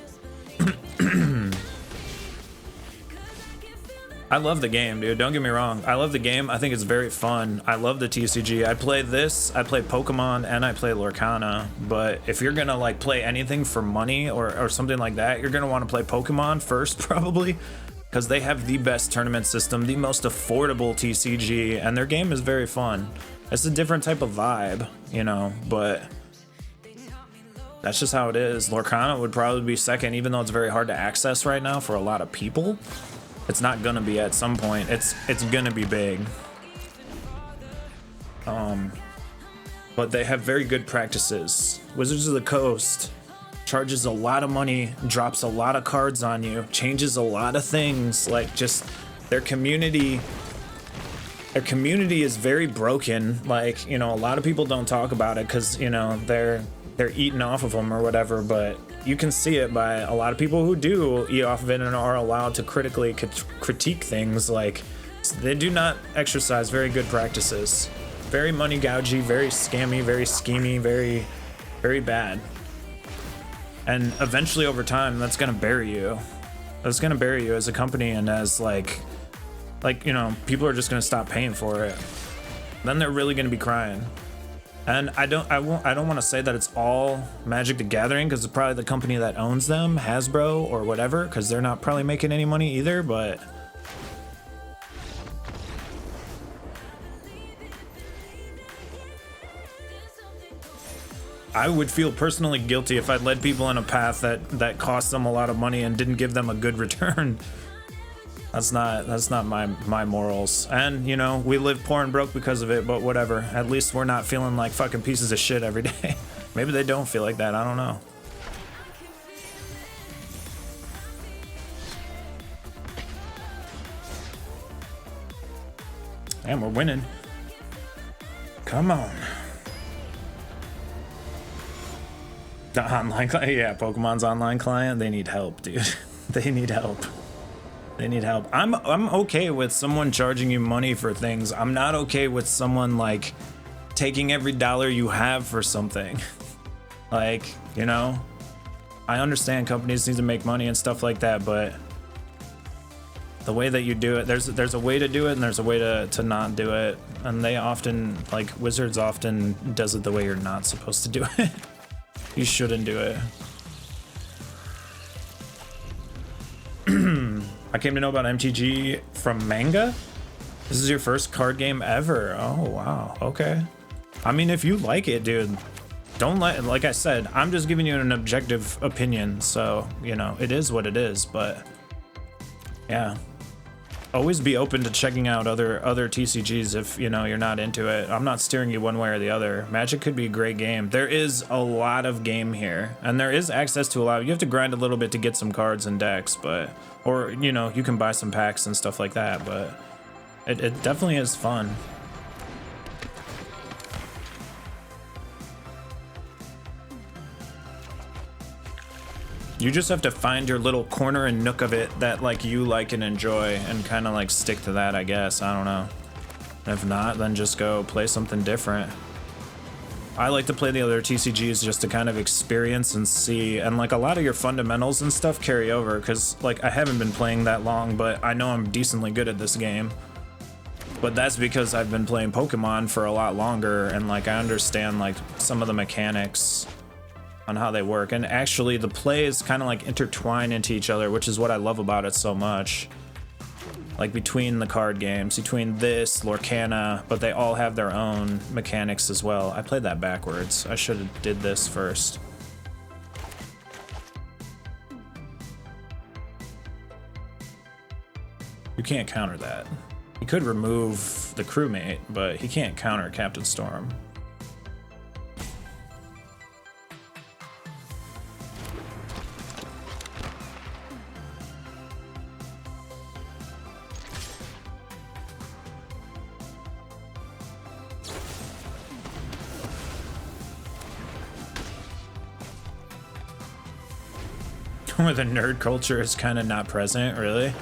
I love the game, dude. Don't get me wrong. I love the game. I think it's very fun. I love the TCG. I play this, I play Pokemon, and I play Lorcana. But if you're gonna like play anything for money or something like that, you're gonna want to play Pokemon first, probably, because they have the best tournament system, the most affordable TCG, and their game is very fun. It's a different type of vibe, you know, but that's just how it is. Lorcana would probably be second, even though it's very hard to access right now for a lot of people. It's not gonna be at some point. It's gonna be big. But they have very good practices. Wizards of the Coast charges a lot of money, drops a lot of cards on you, changes a lot of things. Like, just their community is very broken. Like, you know, a lot of people don't talk about it because, you know, they're eating off of them or whatever, but you can see it by a lot of people who do eat off of it and are allowed to critically critique things. Like, they do not exercise very good practices. Very money gougey, very scammy, very schemy, very, very bad. And eventually over time, that's gonna bury you. That's gonna bury you as a company, and as like, you know, people are just gonna stop paying for it. Then they're really gonna be crying. And I don't want to say that it's all Magic the Gathering, because it's probably the company that owns them, Hasbro or whatever, because they're not probably making any money either, but I would feel personally guilty if I'd led people in a path that cost them a lot of money and didn't give them a good return. That's not my morals. And, you know, we live poor and broke because of it, but whatever. At least we're not feeling like fucking pieces of shit every day. Maybe they don't feel like that, I don't know. And we're winning. Come on. The online client, yeah, Pokemon's online client, they need help, dude. They need help. They need help. I'm okay with someone charging you money for things. I'm not okay with someone like taking every dollar you have for something. Like, you know, I understand companies need to make money and stuff like that, but the way that you do it, there's a way to do it and there's a way to not do it. And they often, like Wizards often does it the way you're not supposed to do it. You shouldn't do it. I came to know about MTG from manga. This is your first card game ever. Oh, wow. Okay. I mean, if you like it, dude, don't like I said, I'm just giving you an objective opinion. So, you know, it is what it is, but yeah. Always be open to checking out other TCGs if, you know, you're not into it. I'm not steering you one way or the other. Magic could be a great game. There is a lot of game here, and there is access to a lot. You have to grind a little bit to get some cards and decks, but, or, you know, you can buy some packs and stuff like that, but it definitely is fun. You just have to find your little corner and nook of it that like you like and enjoy and kind of like stick to that, I guess. I don't know. If not, then just go play something different. I like to play the other TCGs just to kind of experience and see, and like a lot of your fundamentals and stuff carry over because like I haven't been playing that long, but I know I'm decently good at this game. But that's because I've been playing Pokemon for a lot longer and like I understand like some of the mechanics on how they work, and actually the plays kind of like intertwine into each other, which is what I love about it so much. Like between the card games, between this, Lorcana, but they all have their own mechanics as well. I played that backwards. I should have did this first. You can't counter that. He could remove the crewmate, but he can't counter Captain Storm. Where the nerd culture is kind of not present, really. Happy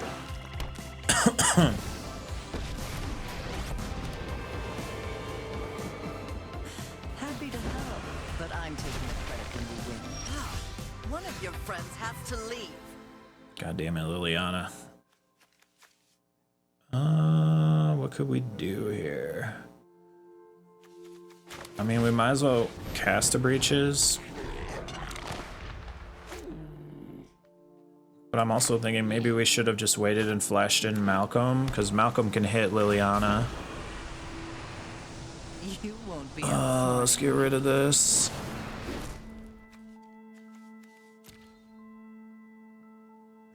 to help, but I'm taking the credit when we win. One of your friends has to leave. God damn it, Liliana. What could we do here? I mean, we might as well cast a Breaches. But I'm also thinking maybe we should have just waited and flashed in Malcolm, because Malcolm can hit Liliana. You won't be Let's get rid of this.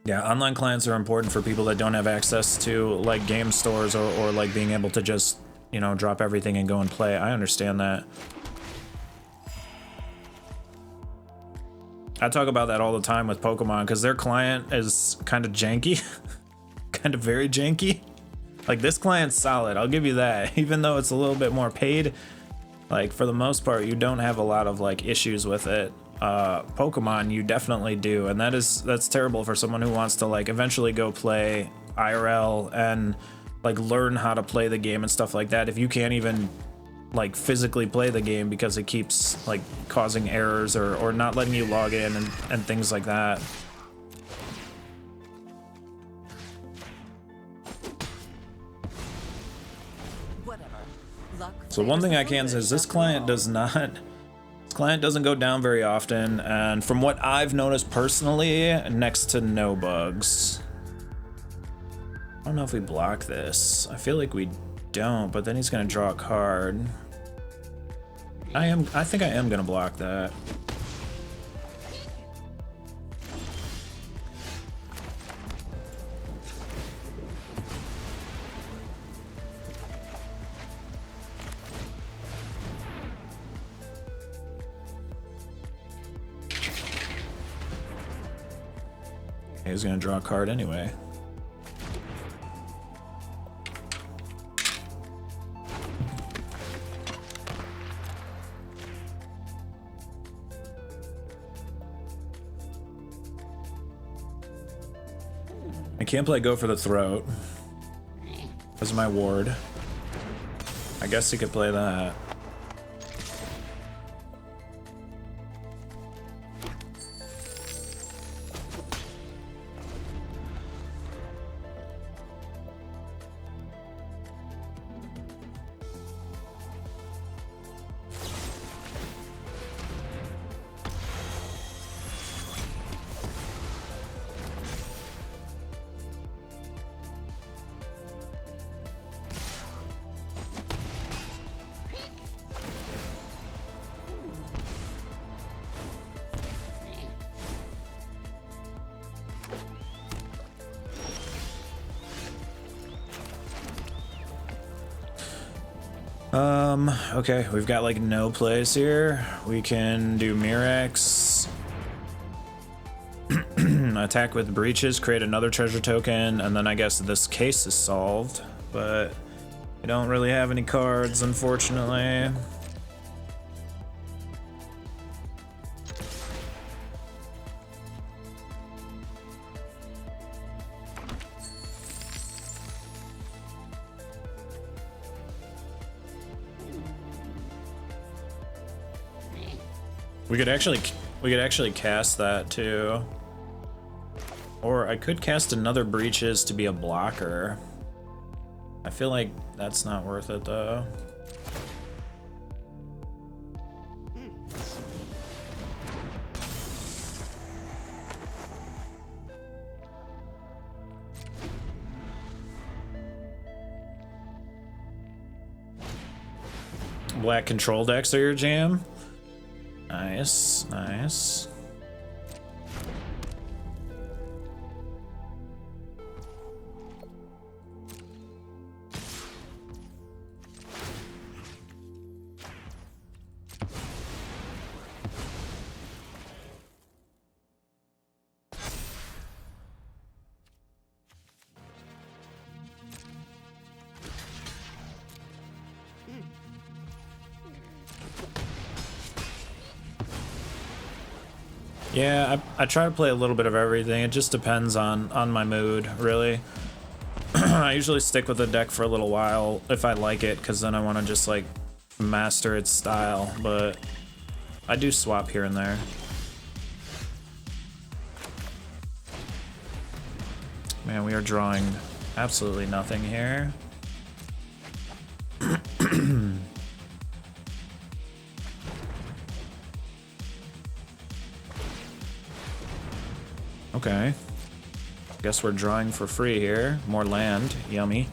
Yeah, online clients are important for people that don't have access to like game stores or like being able to just, you know, drop everything and go and play. I understand that. I talk about that all the time with Pokemon because their client is kind of janky, kind of very janky. Like this client's solid, I'll give you that. Even though it's a little bit more paid, like for the most part, you don't have a lot of like issues with it. Pokemon, you definitely do, and that's terrible for someone who wants to like eventually go play IRL and like learn how to play the game and stuff like that. If you can't even like physically play the game because it keeps like causing errors or not letting you log in and things like that. Whatever. Luck. So one thing I can say is this client doesn't go down very often, and from what I've noticed personally, next to no bugs. I don't know if we block this. I feel like we don't, but then he's gonna draw a card. I think I am gonna block that. He's gonna draw a card anyway. I can't play Go for the Throat because of my ward. I guess he could play that. Okay, we've got like no plays here. We can do Mirex. Attack with breaches, create another treasure token, and then I guess this case is solved, but I don't really have any cards, unfortunately. We could actually cast that too. Or I could cast another breaches to be a blocker. I feel like that's not worth it though. Black control decks are your jam? Nice, nice. Yeah, I try to play a little bit of everything. It just depends on my mood, really. I usually stick with the deck for a little while if I like it, because then I want to just like master its style, but I do swap here and there. Man, we are drawing absolutely nothing here. Okay. Guess we're drawing for free here. More land. Yummy.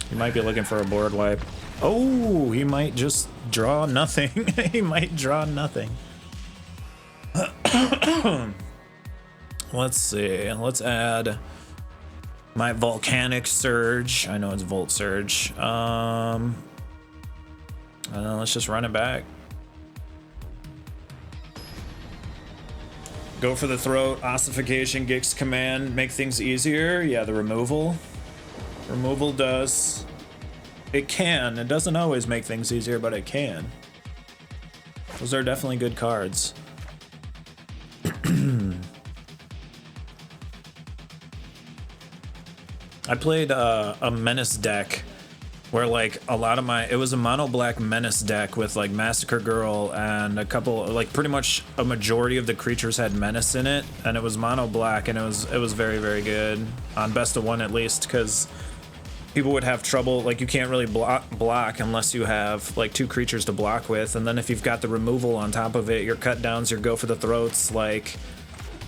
He might be looking for a board wipe. Oh, he might just draw nothing. He might draw nothing. Let's see. Let's add my Volcanic Surge. I know it's Volt Surge. Let's just run it back. Go for the Throat, Ossification, Gix Command, make things easier. Yeah, the removal. Removal does. It can. It doesn't always make things easier, but it can. Those are definitely good cards. I played a Menace deck where like a lot of it was a mono black Menace deck with like Massacre Girl and a couple, like pretty much a majority of the creatures had Menace in it, and it was mono black, and it was very, very good on best of one at least, because people would have trouble, like you can't really block unless you have like two creatures to block with, and then if you've got the removal on top of it, your cut downs, your Go for the Throats, like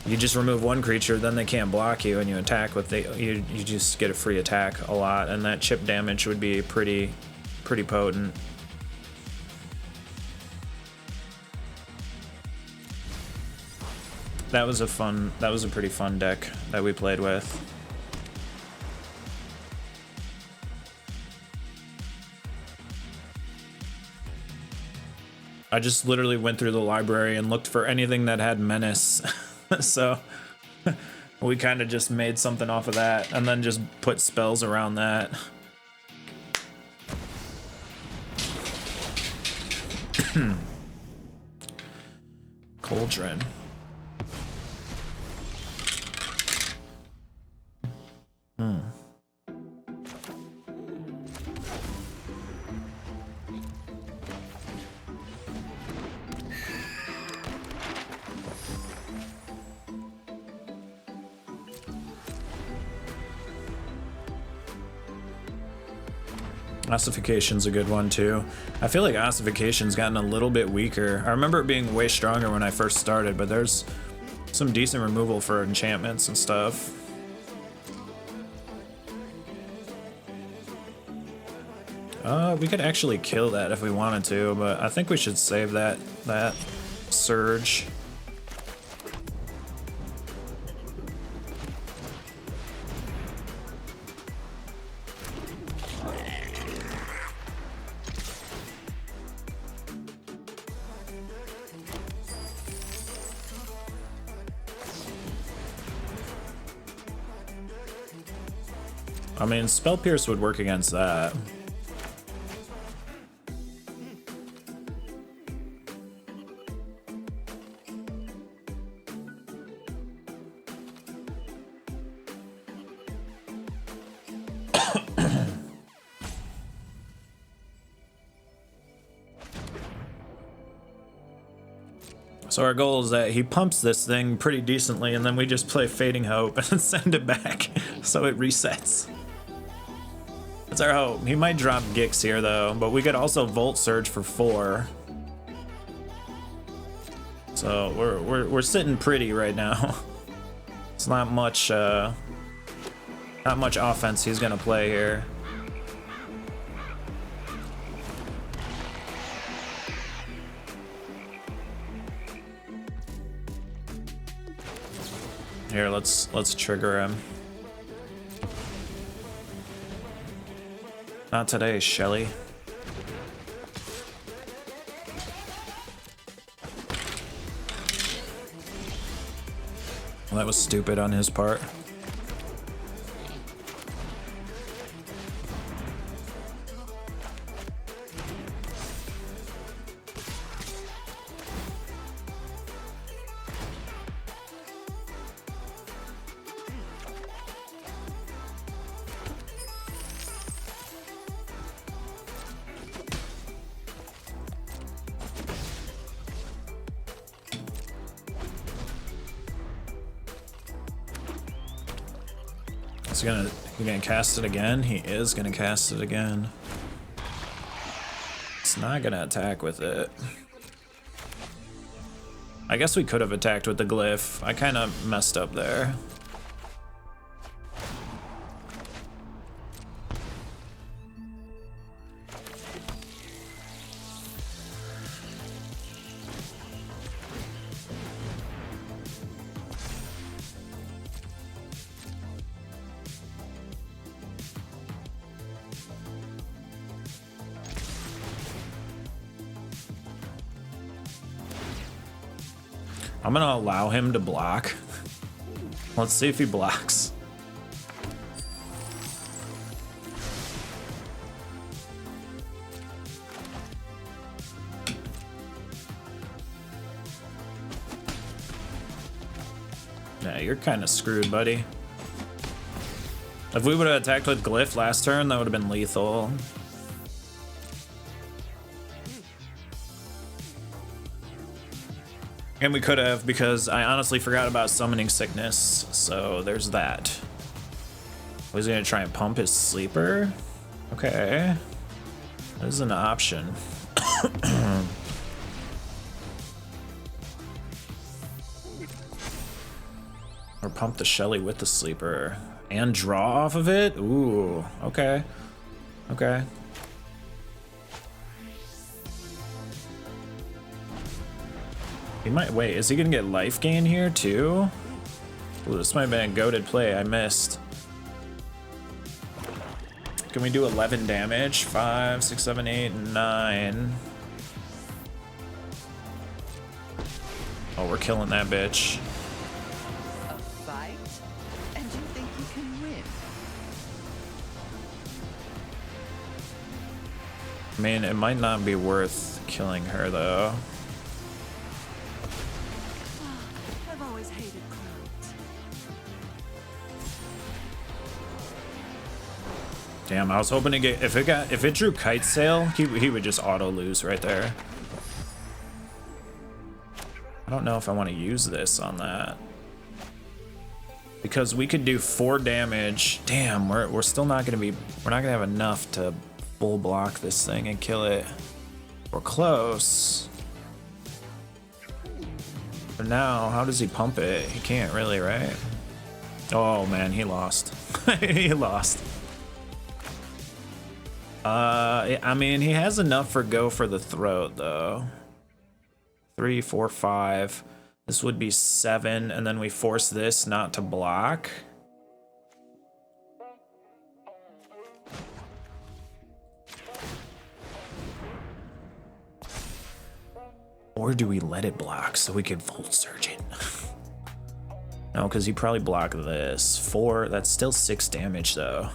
you just remove one creature, then they can't block you, and you attack with you just get a free attack a lot, and that chip damage would be pretty potent. That was a pretty fun deck that we played with. I just literally went through the library and looked for anything that had Menace. So we kind of just made something off of that and then just put spells around that. Cauldron. Ossification's a good one too. I feel like Ossification's gotten a little bit weaker. I remember it being way stronger when I first started, but there's some decent removal for enchantments and stuff. We could actually kill that if we wanted to, but I think we should save that surge. I mean, Spell Pierce would work against that. So our goal is that he pumps this thing pretty decently, and then we just play Fading Hope and send it back so it resets. That's our hope. He might drop Gix here though, but we could also Volt Surge for 4. So we're sitting pretty right now. It's not much offense he's gonna play here. Here, let's trigger him. Not today, Shelly. Well, that was stupid on his part. Is he gonna cast it again? He is gonna cast it again. It's not gonna attack with it. I guess we could have attacked with the glyph. I kind of messed up there. I'm gonna allow him to block. Let's see if he blocks. Yeah, you're kind of screwed, buddy. If we would have attacked with Glyph last turn, that would have been lethal. And we could have, because I honestly forgot about Summoning Sickness, so there's that. He's gonna try and pump his sleeper? Okay. That is an option. Or pump the Shelly with the sleeper. And draw off of it? Ooh, okay. Okay. He might, wait, is he gonna get life gain here too? Ooh, this might have been a goated play, I missed. Can we do 11 damage? 5, 6, 7, 8, 9. Oh, we're killing that bitch. A fight? And you think you can win? I mean, it might not be worth killing her though. I've always hated clowns. Damn, I was hoping to get, if it drew Kite Sail, he would just auto lose right there. I don't know if I want to use this on that. Because we could do 4 damage. Damn, we're still not gonna be, we're not gonna have enough to bull block this thing and kill it. We're close. But now, how does he pump it? He can't really, right? Oh man, he lost. He lost. I mean, he has enough for go for the throat though. 3, 4, 5. This would be 7, and then we force this not to block. Or do we let it block so we could Volt Surge it? No, because he probably blocked this. 4, that's still 6 damage though.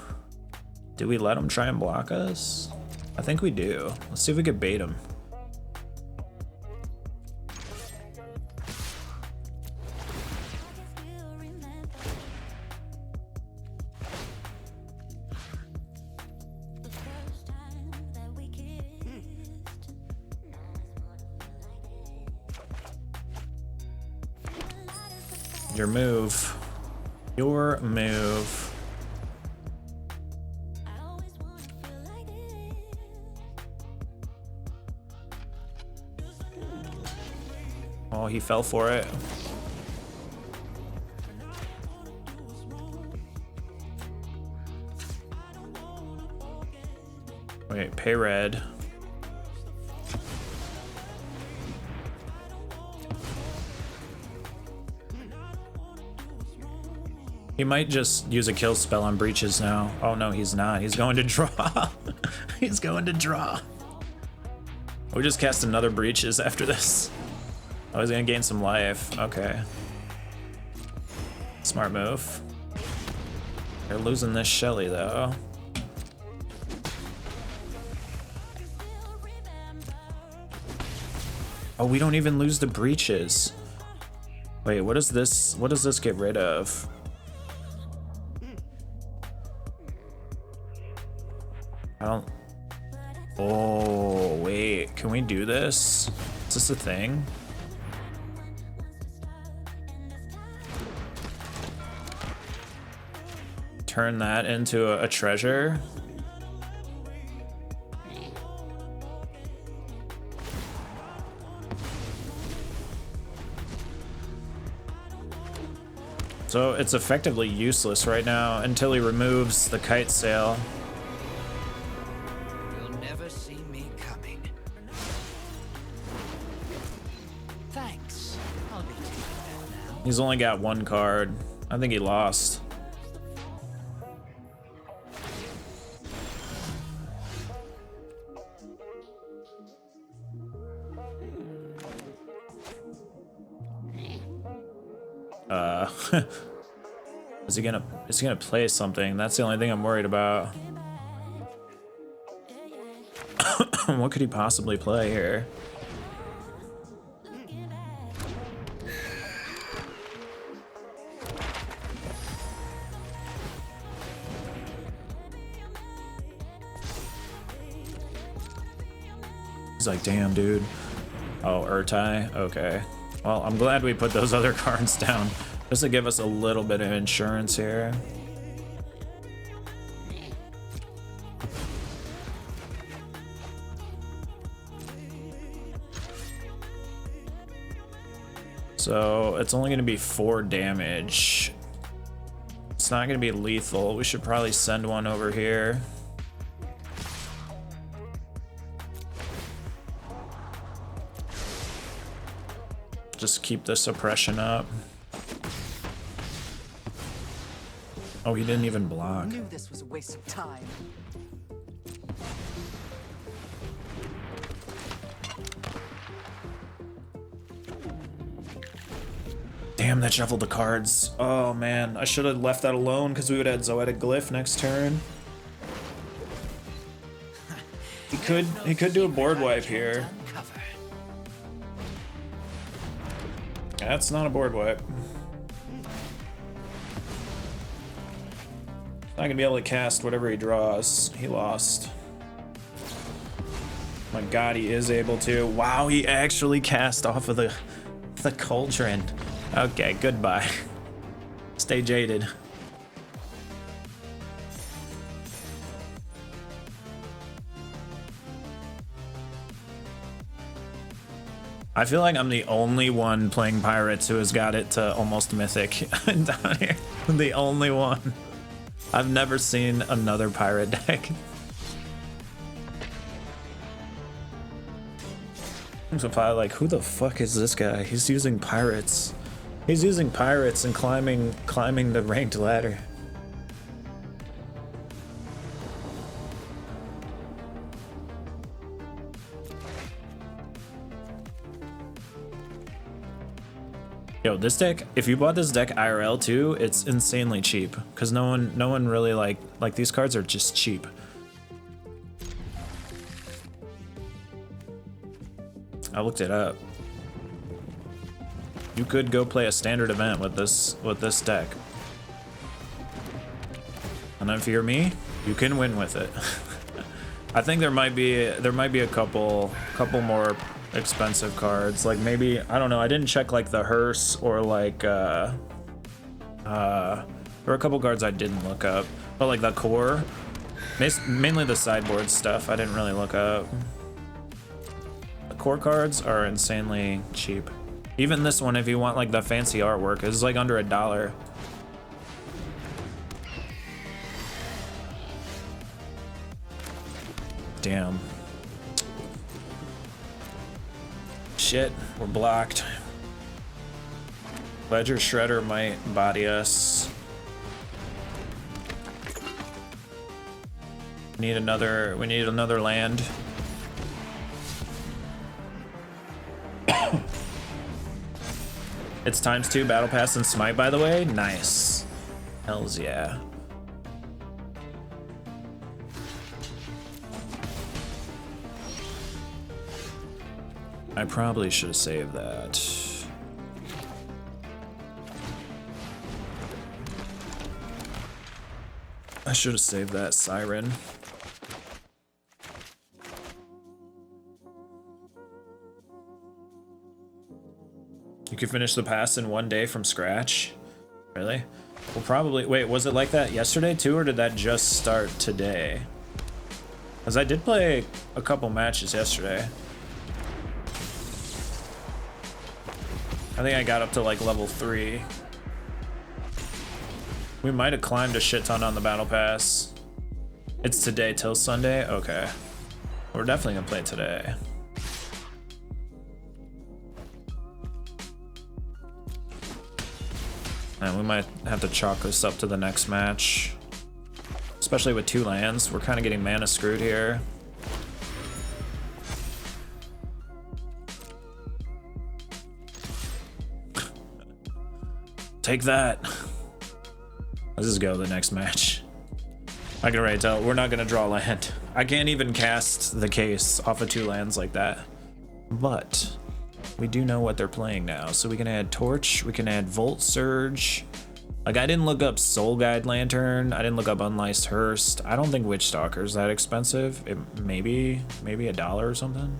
Do we let him try and block us? I think we do. Let's see if we can bait him. Your move. Your move. Oh, he fell for it. Wait, pay red. He might just use a kill spell on breaches now. Oh no, he's not. He's going to draw. He's going to draw. We just cast another breaches after this. Oh, he's gonna gain some life. Okay. Smart move. They're losing this Shelly though. Oh, we don't even lose the breaches. Wait, what is this? What does this get rid of? I don't. Oh, wait. Can we do this? Is this a thing? Turn that into a treasure. So it's effectively useless right now until he removes the kite sail. You'll never see me coming. Thanks. I'll be taking that now. He's only got 1 card. I think he lost. Is he gonna play something? That's the only thing I'm worried about. What could he possibly play here? He's like, damn, dude. Oh, Urtai? Okay. Well, I'm glad we put those other cards down just to give us a little bit of insurance here. So it's only going to be 4 damage. It's not going to be lethal. We should probably send one over here. Just keep the suppression up. Oh, he didn't even block. I knew this was a waste of time. Damn, that shuffled the cards. Oh man, I should have left that alone because we would have had Zoetic Glyph next turn. He could do a board wipe here. That's not a board wipe. Not gonna be able to cast whatever he draws. He lost. My god, he is able to. Wow, he actually cast off of the cauldron. Okay, goodbye. Stay jaded. I feel like I'm the only one playing pirates who has got it to almost mythic down here. The only one. I've never seen another pirate deck. So probably like, who the fuck is this guy? He's using pirates. He's using pirates and climbing the ranked ladder. Yo, this deck, if you bought this deck IRL too, it's insanely cheap because no one really like these cards are just cheap. I looked it up. You could go play a standard event with this deck. And if you're me, you can win with it. I think there might be a couple more expensive cards, like maybe, I don't know, I didn't check like the hearse or like there were a couple cards I didn't look up, but like the core, mainly the sideboard stuff I didn't really look up. The core cards are insanely cheap. Even this one, if you want like the fancy artwork, is like under $1. Damn. Shit, we're blocked. Ledger Shredder might body us. We need another land. It's ×2 battle pass and smite, by the way. Nice. Hells yeah. I probably should have saved that. I should have saved that siren. You could finish the pass in 1 day from scratch? Really? Well, probably. Wait, was it like that yesterday too, or did that just start today? Because I did play a couple matches yesterday. I think I got up to like level 3. We might have climbed a shit ton on the battle pass. It's today till Sunday? Okay. We're definitely gonna play today. And we might have to chalk this up to the next match. Especially with 2 lands. We're kind of getting mana screwed here. Take that. Let's just go to the next match. I can already tell we're not gonna draw land. I can't even cast the case off of 2 lands like that. But we do know what they're playing now. So we can add Torch, we can add Volt Surge. Like, I didn't look up Soul Guide Lantern, I didn't look up Unlicensed Hearst. I don't think Witch Stalker's that expensive. It maybe $1 or something.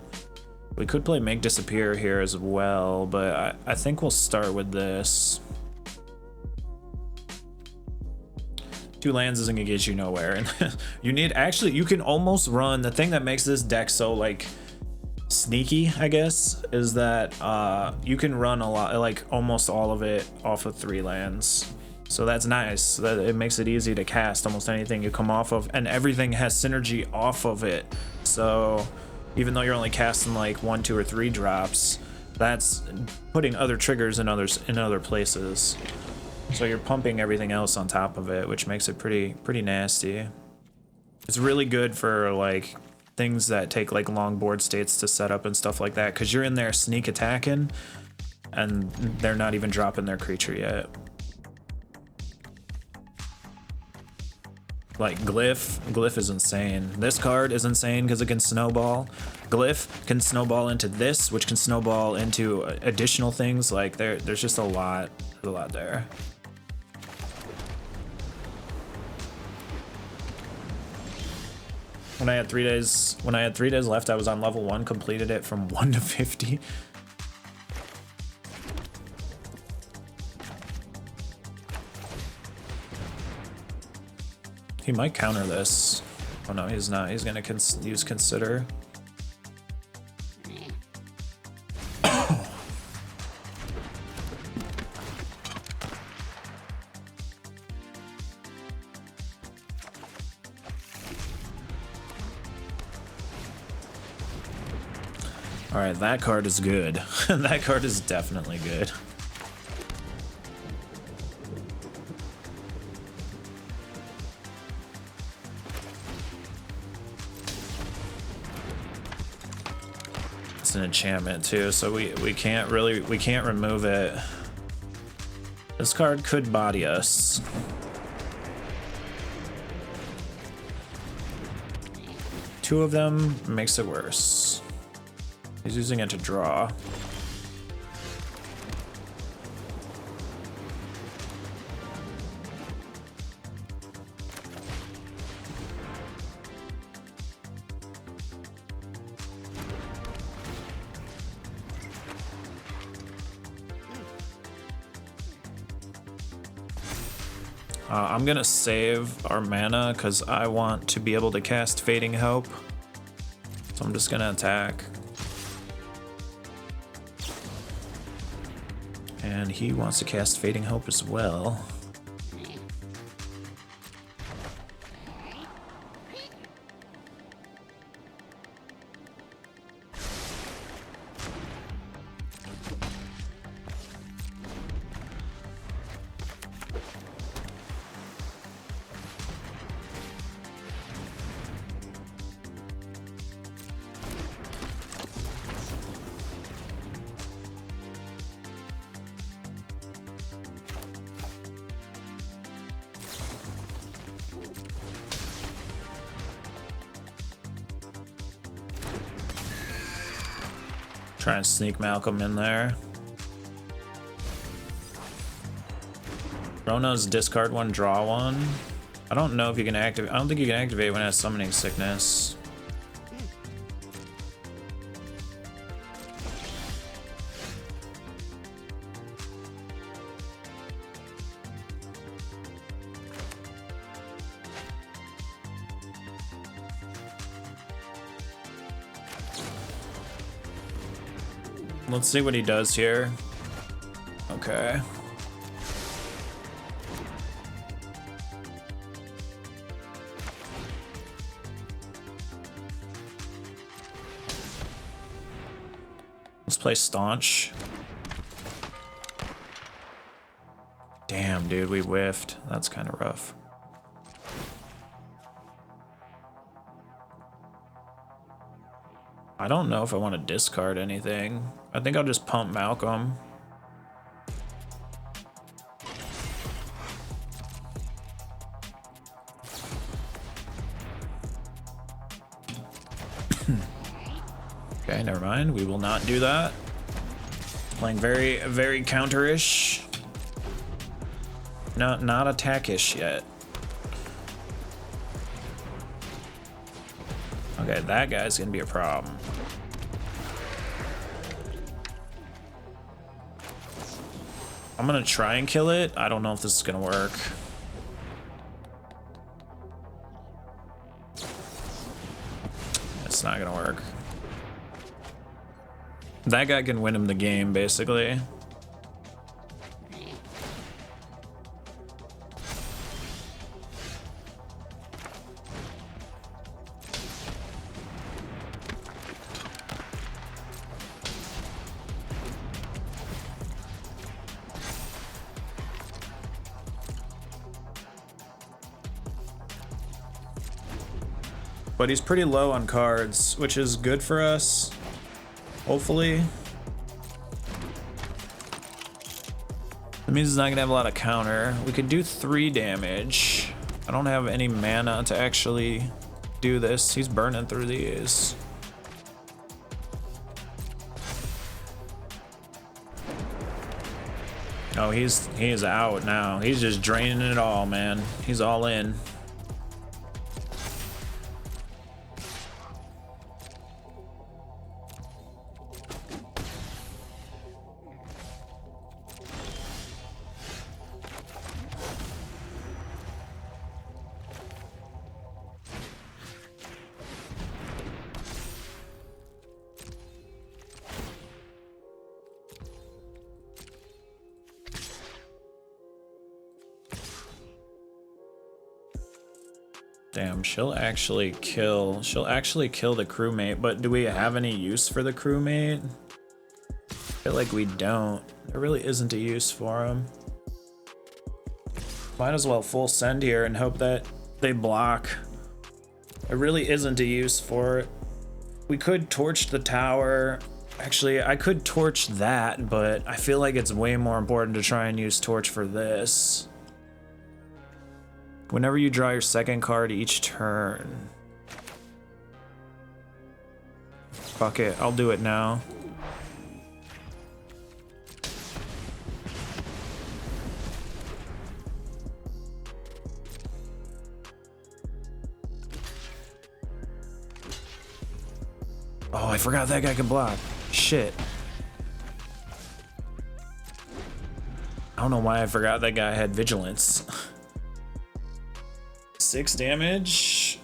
We could play Make Disappear here as well, but I think we'll start with this. 2 lands isn't gonna get you nowhere, and you need, actually, you can almost run, the thing that makes this deck so like sneaky, I guess, is that you can run a lot, like almost all of it off of 3 lands. So that's nice, that it makes it easy to cast almost anything you come off of, and everything has synergy off of it. So even though you're only casting like 1, 2, or 3 drops, that's putting other triggers in other places. So you're pumping everything else on top of it, which makes it pretty nasty. It's really good for like things that take like long board states to set up and stuff like that, because you're in there sneak attacking and they're not even dropping their creature yet. Like Glyph is insane. This card is insane because it can snowball. Glyph can snowball into this, which can snowball into additional things. Like there's just a lot there. When I had 3 days left, I was on level 1, completed it from 1 to 50. He might counter this. Oh no, he's not. He's gonna use Consider. Alright, that card is good. That card is definitely good. It's an enchantment too, so we can't remove it. This card could body us. Two of them makes it worse. He's using it to draw. I'm gonna save our mana because I want to be able to cast Fading Hope. So I'm just gonna attack. And he wants to cast Fading Hope as well. Try and sneak Malcolm in there. Rona's discard one, draw one. I don't know if you can activate. I don't think you can activate when it has Summoning Sickness. Let's see what he does here. Okay. Let's play Staunch. Damn, dude, we whiffed. That's kind of rough. I don't know if I want to discard anything. I think I'll just pump Malcolm. Okay, never mind. We will not do that. Playing very, very counter-ish. Not attack-ish yet. Okay, that guy's gonna be a problem. I'm gonna try and kill it. I don't know if this is gonna work. It's not gonna work. That guy can win him the game, basically. But he's pretty low on cards, which is good for us, hopefully. That means he's not gonna have a lot of counter. We could do 3 damage. I don't have any mana to actually do this. He's burning through these. Oh, he is out now. He's just draining it all, man. He's all in. Damn, she'll actually kill the crewmate, but do we have any use for the crewmate? I feel like we don't. There really isn't a use for him. Might as well full send here and hope that they block. There really isn't a use for it. We could torch the tower. Actually, I could torch that, but I feel like it's way more important to try and use torch for this. Whenever you draw your second card each turn. Fuck it, I'll do it now. Oh, I forgot that guy can block. Shit. I don't know why I forgot that guy had vigilance. 6 damage.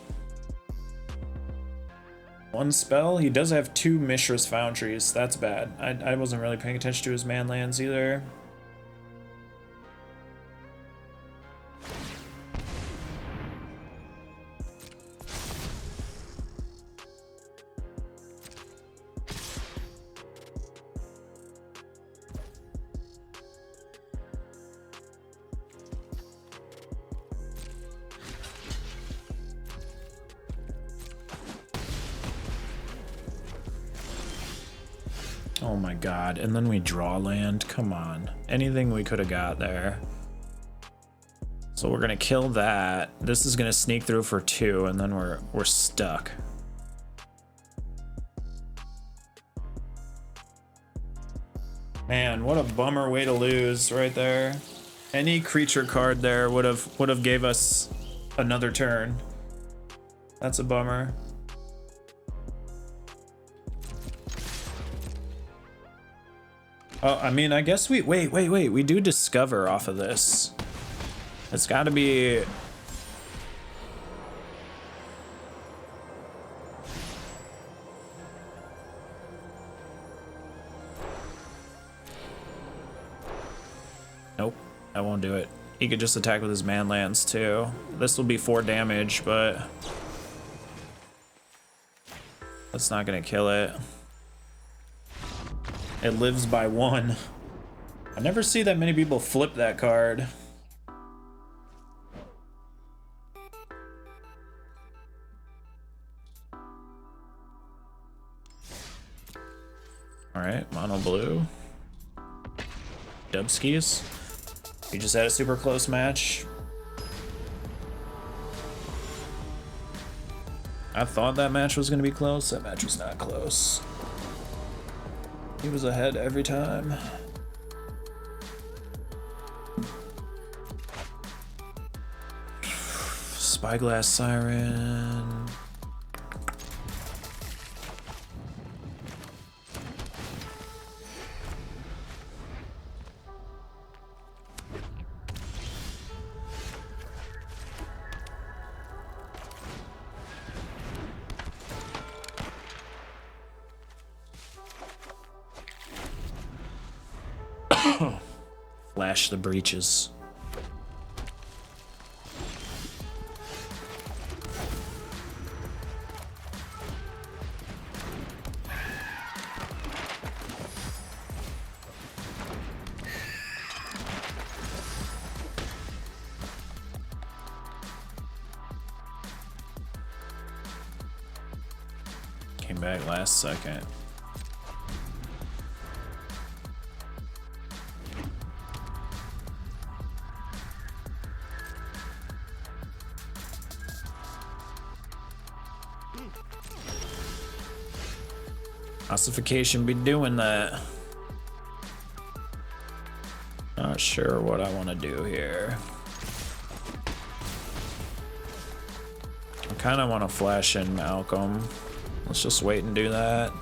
1 spell. He does have 2 Mishra's Foundries. That's bad. I wasn't really paying attention to his man lands either. Oh my god, and then we draw land? Come on. Anything we could have got there. So we're gonna kill that. This is gonna sneak through for 2, and then we're stuck. Man, what a bummer way to lose right there. Any creature card there would have gave us another turn. That's a bummer. Oh, I mean, I guess wait, we do discover off of this. It's gotta be... Nope, I won't do it. He could just attack with his man lands too. This will be 4 damage, but... that's not gonna kill it. It lives by 1. I never see that many people flip that card. Alright, mono blue. Dubskis. We just had a super close match. I thought that match was gonna be close. That match was not close. He was ahead every time. Spyglass Siren. Flash the breaches. Came back last second. Ossification be doing that. Not sure what I want to do here. I kind of want to flash in Malcolm. Let's just wait and do that.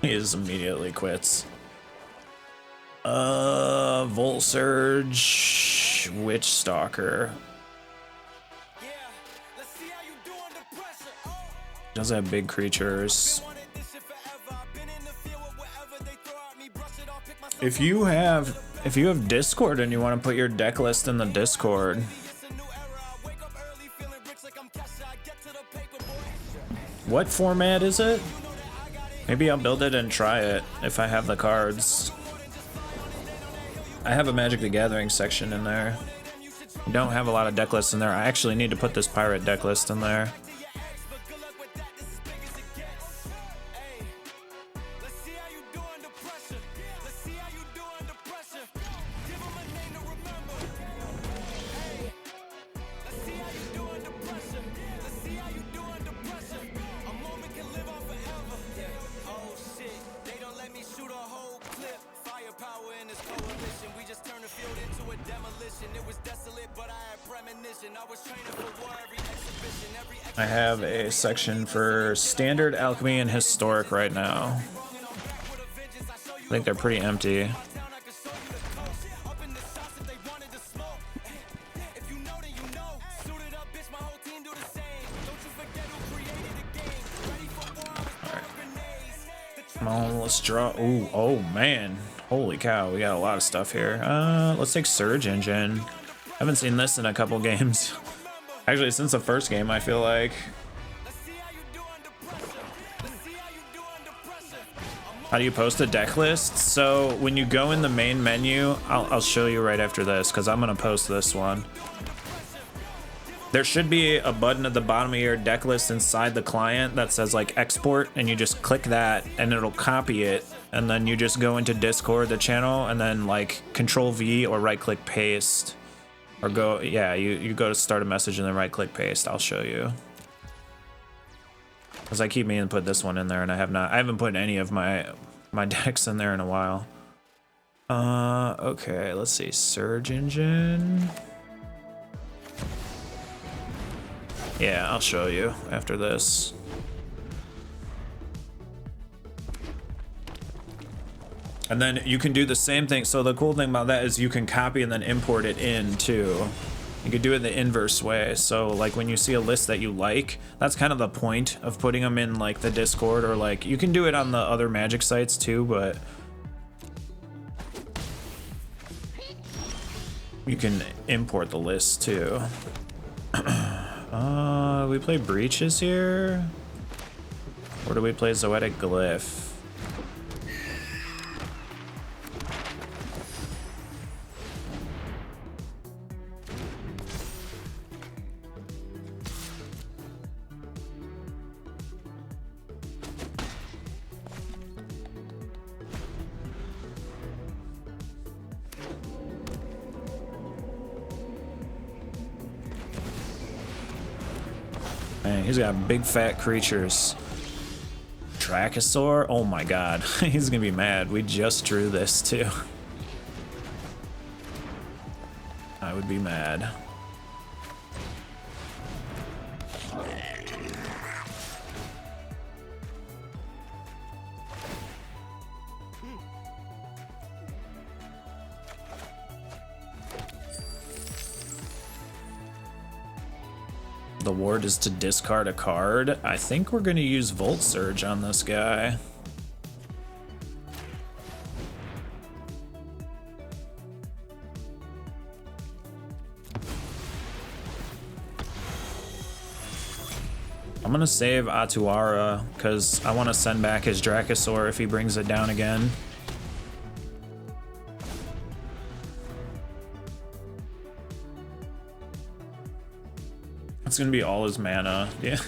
He just immediately quits. Volt Surge, Witch Stalker. Does have big creatures. If you have Discord and you want to put your deck list in the Discord, what format is it? Maybe I'll build it and try it if I have the cards. I have a Magic the Gathering section in there. I don't have a lot of deck lists in there. I actually need to put this pirate deck list in there. I have a section for Standard, Alchemy, and Historic right now. I think they're pretty empty. Alright. Come on, let's draw. Ooh, oh man. Holy cow, we got a lot of stuff here. Let's take Surge Engine. Haven't seen this in a couple games. Actually, since the first game, I feel like. How do you post a deck list? So when you go in the main menu, I'll show you right after this because I'm gonna post this one. There should be a button at the bottom of your deck list inside the client that says like export, and you just click that and it'll copy it, and then you just go into Discord, the channel, and then like Control V or right click paste. Or go, yeah, you go to start a message and then right click paste. I'll show you. Because I keep meaning to put this one in there and I haven't put any of my decks in there in a while. Okay, let's see, Surge Engine. Yeah, I'll show you after this. And then you can do the same thing. So the cool thing about that is you can copy and then import it in too. You could do it the inverse way. So like when you see a list that you like, that's kind of the point of putting them in like the Discord, or like you can do it on the other Magic sites too, but you can import the list too. We play Breaches here. Or do we play Zoetic Glyph? Man, he's got big fat creatures. Dracosaur? Oh my god. He's gonna be mad. We just drew this too. I would be mad. The ward is to discard a card. I think we're going to use Volt Surge on this guy. I'm going to save Atuara because I want to send back his Dracosaur if he brings it down again. It's gonna be all his mana. Yeah.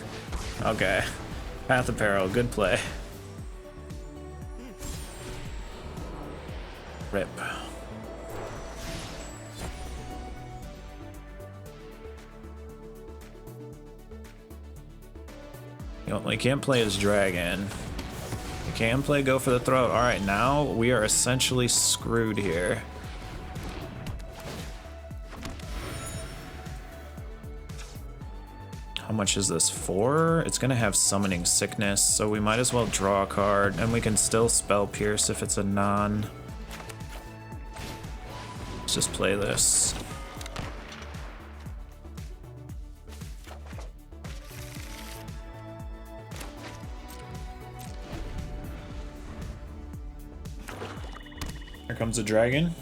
Okay. Path of Peril, good play. Rip. You can't play his dragon. You can play Go for the Throat. Alright, now we are essentially screwed here. How much is this? 4? It's gonna have Summoning Sickness, so we might as well draw a card, and we can still Spell Pierce if it's a non. Let's just play this. Here comes a dragon.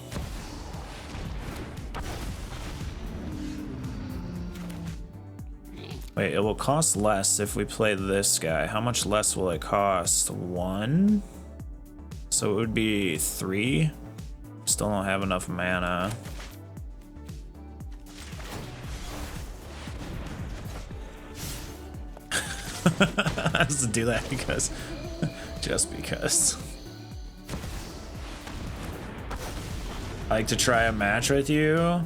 Wait, it will cost less if we play this guy. How much less will it cost? 1? So it would be 3. Still don't have enough mana. I just do that because, just because. I like to try a match with you.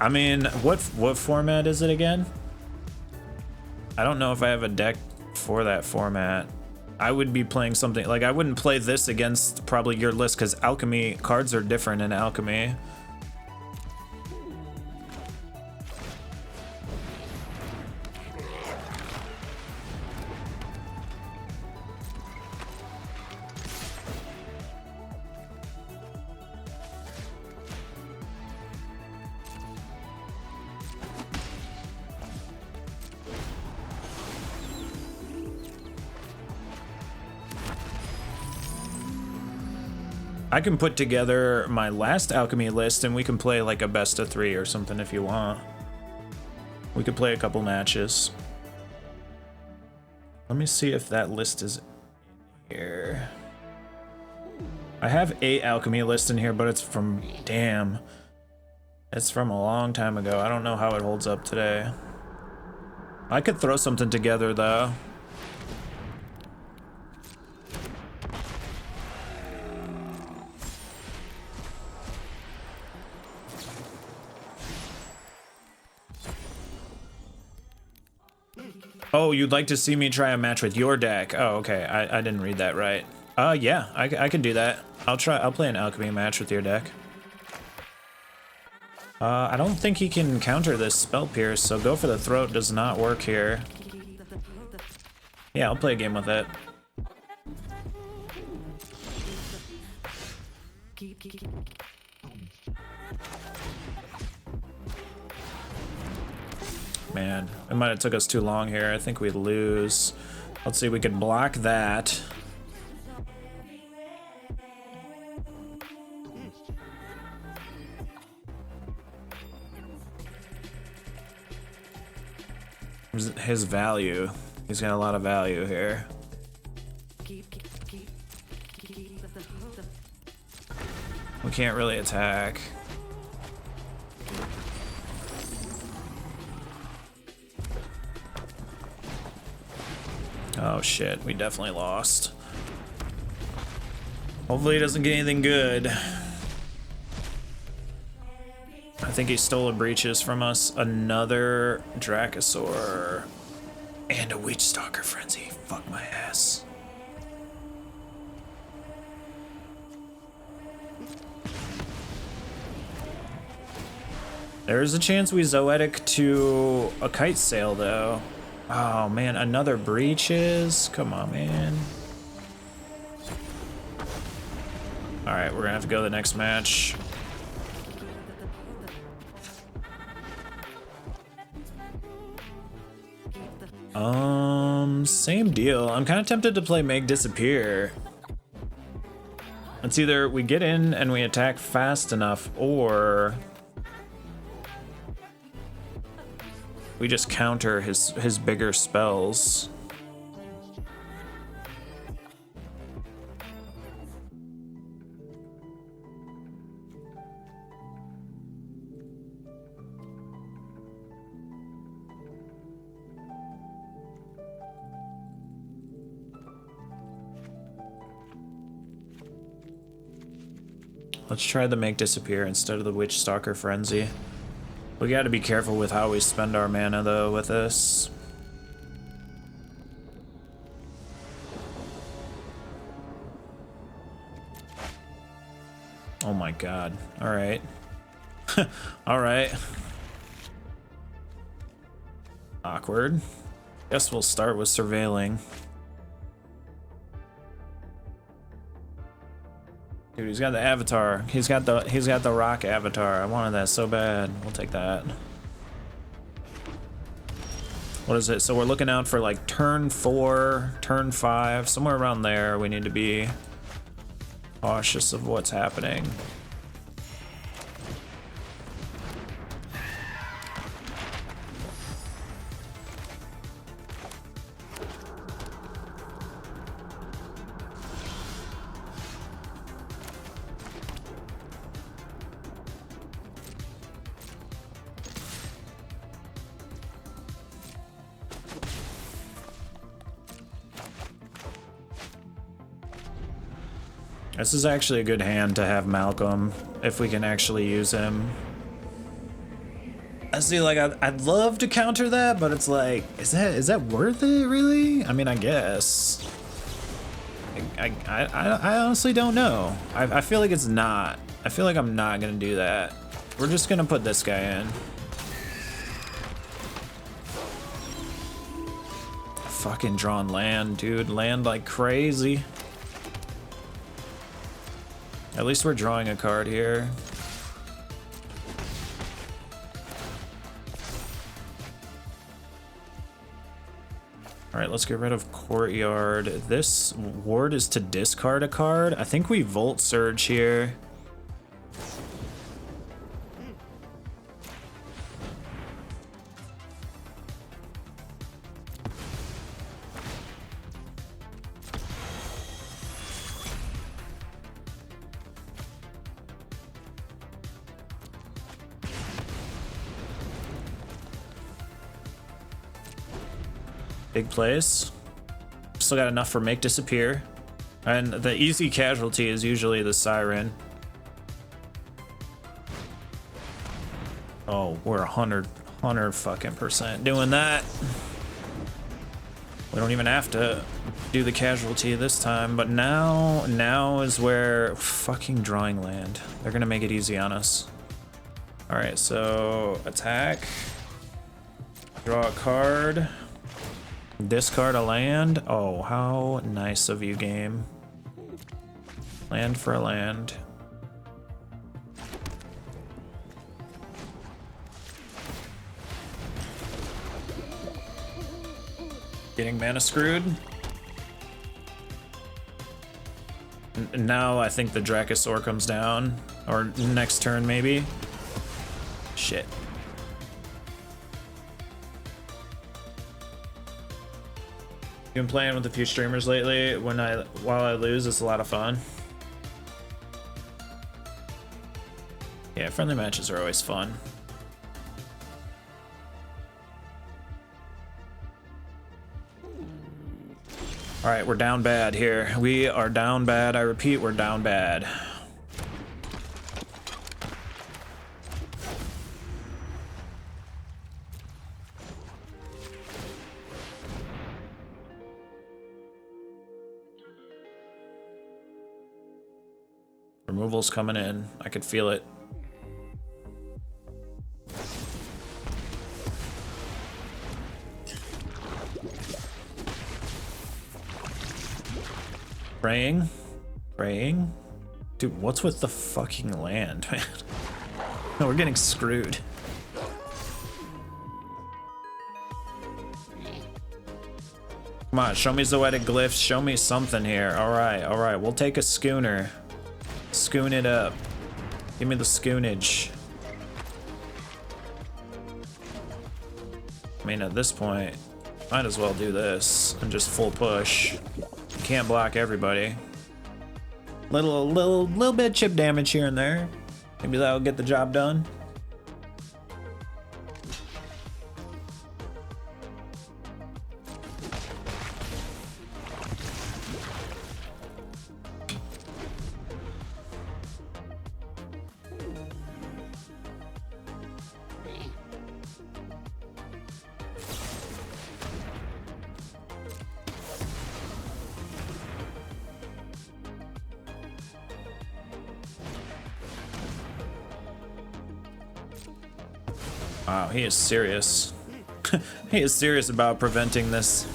I mean, what format is it again? I don't know if I have a deck for that format. I would be playing something like, I wouldn't play this against probably your list because alchemy cards are different in alchemy. I can put together my last alchemy list and we can play like a best of 3 or something if you want. We could play a couple matches. Let me see if that list is in here. I have a alchemy list in here, but it's from, damn. It's from a long time ago. I don't know how it holds up today. I could throw something together though. Oh, you'd like to see me try a match with your deck? Oh, okay. I didn't read that right. Yeah, I can do that. I'll play an alchemy match with your deck. I don't think he can counter this Spell Pierce, so Go for the Throat does not work here. Yeah, I'll play a game with it. Man, it might have took us too long here. I think we lose. Let's see, we could block that. His value. He's got a lot of value here. We can't really attack. Oh shit, we definitely lost. Hopefully he doesn't get anything good. I think he stole a Breaches from us. Another Dracosaur. And a Witch Stalker Frenzy. Fuck my ass. There's a chance we Zoetic to a Kite Sail though. Oh man, another Breaches? Come on, man. Alright, we're gonna have to go to the next match. Same deal. I'm kind of tempted to play Make Disappear. It's either we get in and we attack fast enough, or we just counter his bigger spells. Let's try the Make Disappear instead of the Witch Stalker Frenzy. We gotta be careful with how we spend our mana though with this. Oh my god. Alright. Alright. Awkward. Guess we'll start with surveilling. Dude, he's got the avatar. He's got the rock avatar. I wanted that so bad. We'll take that. What is it? So we're looking out for like turn 4, turn 5, somewhere around there. We need to be cautious of what's happening. This is actually a good hand to have Malcolm, if we can actually use him. I see, like, I'd love to counter that, but it's like, is that worth it, really? I mean, I guess. I honestly don't know. I feel like it's not. I feel like I'm not gonna do that. We're just gonna put this guy in. Fucking drawing land, dude. Land like crazy. At least we're drawing a card here. All right, let's get rid of Courtyard. This ward is to discard a card. I think we Volt Surge here. Big plays. Still got enough for Make Disappear. And the easy casualty is usually the Siren. Oh, we're 100 fucking percent doing that. We don't even have to do the casualty this time, but now is where fucking drawing land. They're gonna make it easy on us. All right, so attack. Draw a card. Discard a land. Oh, how nice of you, game. Land for a land. Getting mana screwed. Now I think the Dracosaur comes down. Or next turn, maybe. Shit. Been playing with a few streamers lately. While I lose, it's a lot of fun. Yeah, friendly matches are always fun. All right, we're down bad here. We are down bad. I repeat, we're down bad. Removal's coming in. I could feel it. Praying? Praying? Dude, what's with the fucking land, man? No, we're getting screwed. Come on, show me Zoetic Glyphs. Show me something here. All right. We'll take a schooner. Schoon it up. Give me the schoonage. I mean, at this point, might as well do this and just full push. You can't block everybody. Little bit of chip damage here and there. Maybe that'll get the job done. Wow, he is serious. He is serious about preventing this.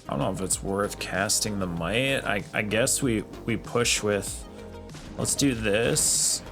I don't know if it's worth casting the might. I guess we push with, let's do this.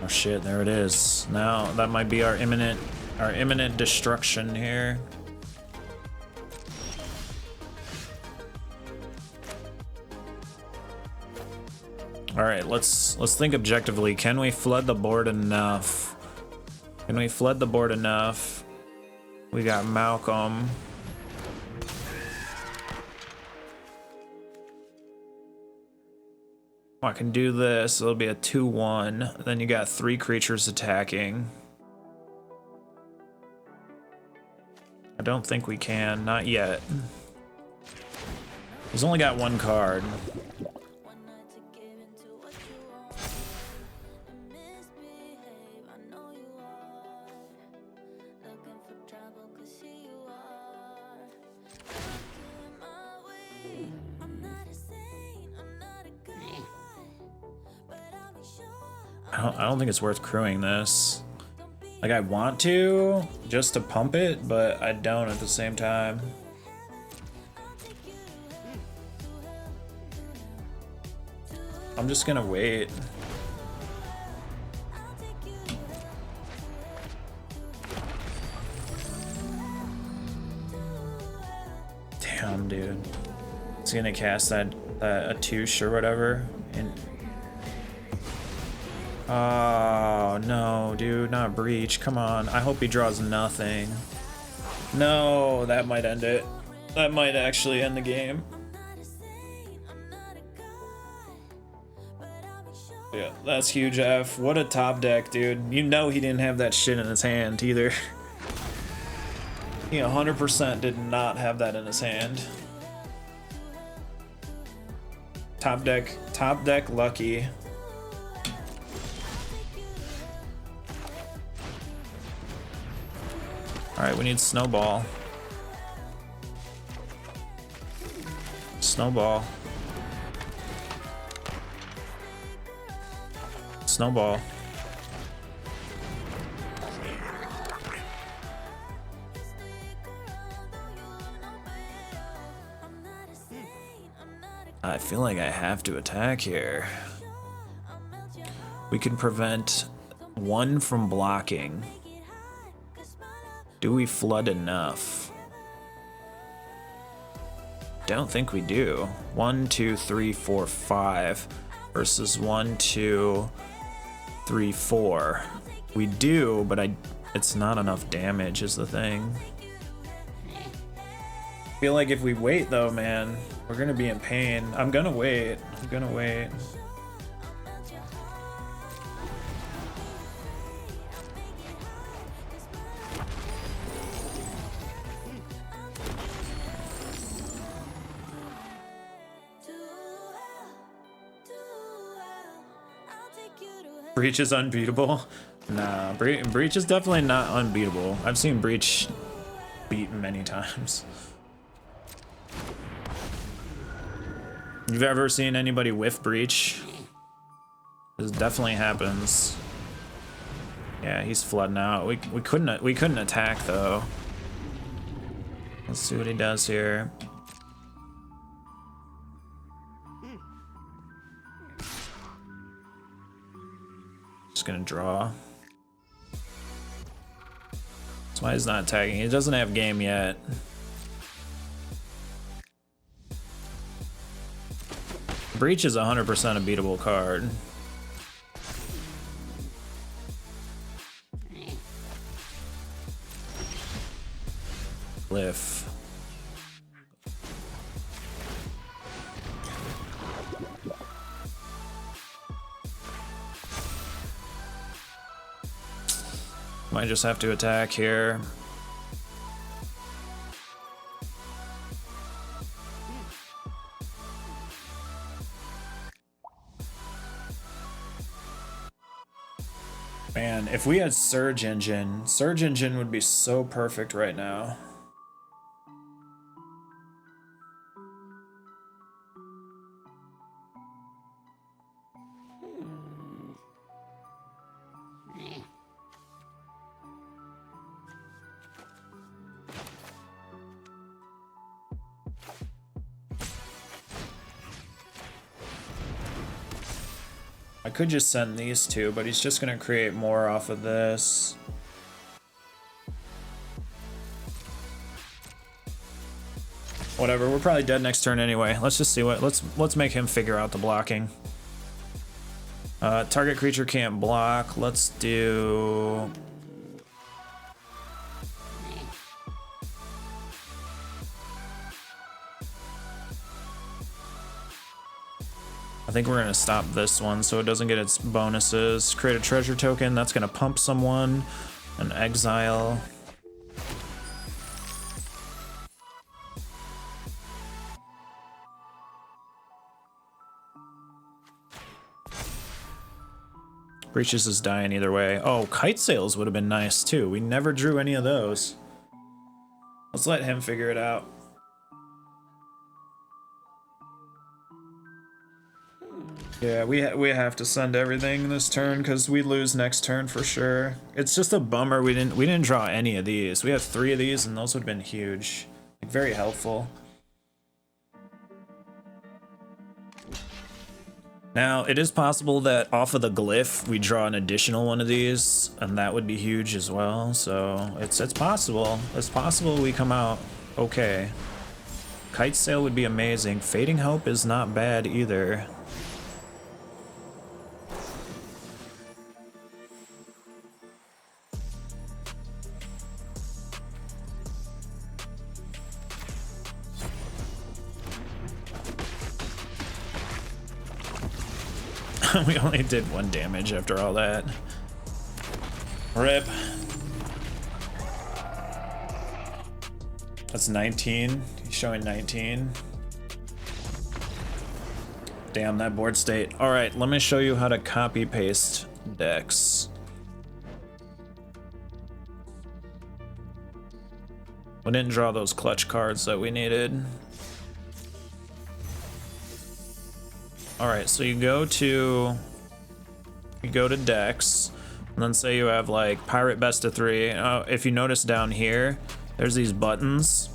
Oh shit, there it is. Now that might be our imminent destruction here. All right, let's think objectively. Can we flood the board enough? Can we flood the board enough? We got Malcolm. I can do this. It'll be a 2-1. Then you got 3 creatures attacking. I don't think we can. Not yet. He's only got 1 card. I don't think it's worth crewing this. Like, I want to, just to pump it, but I don't at the same time. I'm just gonna wait. Damn, dude. It's gonna cast that a Touche or whatever. And oh no, dude, not Breach. Come on. I hope he draws nothing. No, that might end it. That might actually end the game. Yeah, that's huge F. What a top deck, dude. You know he didn't have that shit in his hand either. He 100% did not have that in his hand. Top deck lucky. Alright, we need Snowball. Snowball. Snowball. I feel like I have to attack here. We can prevent 1 from blocking. Do we flood enough? Don't think we do. 1, 2, 3, 4, 5 versus 1, 2, 3, 4. We do, but it's not enough damage is the thing. I feel like if we wait though, man, we're gonna be in pain. I'm gonna wait. Breach is unbeatable. Nah, Breach is definitely not unbeatable. I've seen Breach beaten many times. You've ever seen anybody whiff Breach? This definitely happens. Yeah, he's flooding out. We couldn't attack though. Let's see what he does here. Just gonna draw. That's why he's not attacking. He doesn't have game yet. Breach is 100% a beatable card. Glyph. Might just have to attack here. Man, if we had Surge Engine would be so perfect right now. I could just send these two, but he's just gonna create more off of this. Whatever, we're probably dead next turn anyway. Let's just see what, let's make him figure out the blocking. Target creature can't block. Let's do... I think we're gonna stop this one so it doesn't get its bonuses. Create a treasure token, that's gonna pump someone. An exile. Breaches is dying either way. Oh, kite sails would have been nice too. We never drew any of those. Let's let him figure it out. Yeah, we have to send everything this turn because we lose next turn for sure. It's just a bummer we didn't draw any of these. We have 3 of these and those would have been huge. Like, very helpful. Now, it is possible that off of the glyph we draw an additional one of these and that would be huge as well. So it's possible. It's possible we come out okay. Kite sail would be amazing. Fading Hope is not bad either. We only did 1 damage after all that. Rip. That's 19. He's showing 19. Damn, that board state. All right, let me show you how to copy paste decks. We didn't draw those clutch cards that we needed. All right, so you go to decks, and then say you have like Pirate Best of 3. If you notice down here, there's these buttons.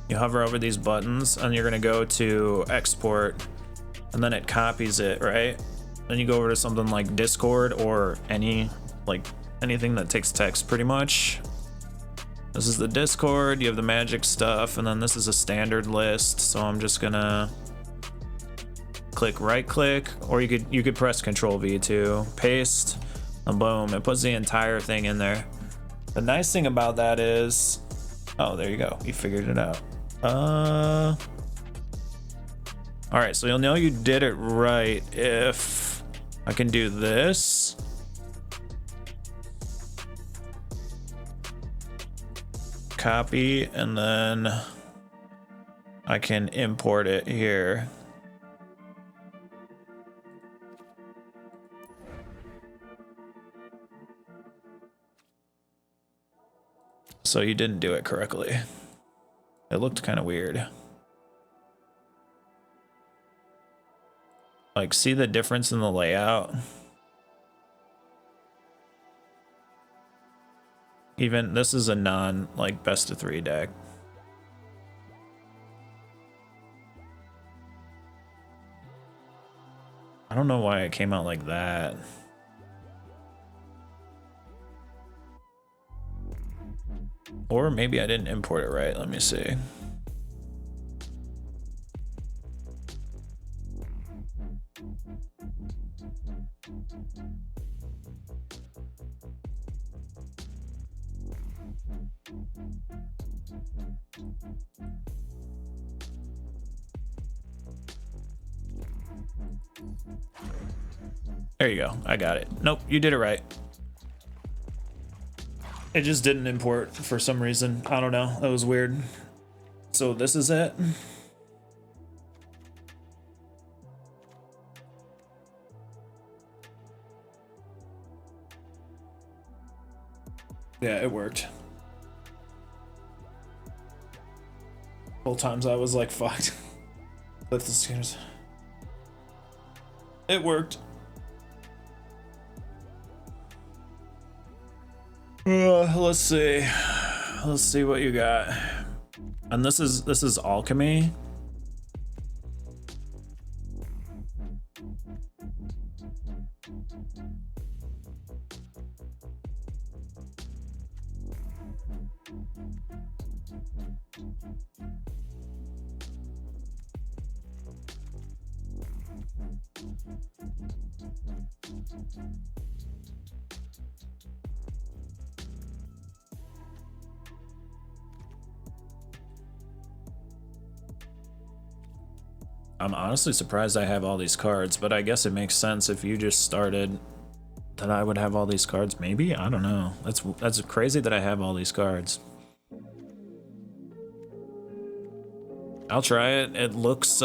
You hover over these buttons, and you're gonna go to export, and then it copies it, right? Then you go over to something like Discord or anything that takes text, pretty much. This is the Discord. You have the Magic stuff, and then this is a standard list. So I'm just gonna click right click, or you could press Control V too, paste, and boom, it puts the entire thing in there. The nice thing about that is, oh, there you go, you figured it out. All right, so you'll know you did it right if I can do this. Copy, and then I can import it here. So you didn't do it correctly. It looked kind of weird. Like, see the difference in the layout? Even this is a non, like, best of 3 deck. I don't know why it came out like that. Or maybe I didn't import it right. Let me see. There you go. I got it. Nope, you did it right. It just didn't import for some reason. I don't know. That was weird. So this is it. Yeah, it worked. Both times I was like, fucked. Lift the scooters. It worked. Let's see. Let's see what you got. And this is alchemy. I'm honestly surprised I have all these cards, but I guess it makes sense if you just started that I would have all these cards. Maybe? I don't know. That's crazy that I have all these cards. I'll try it. It looks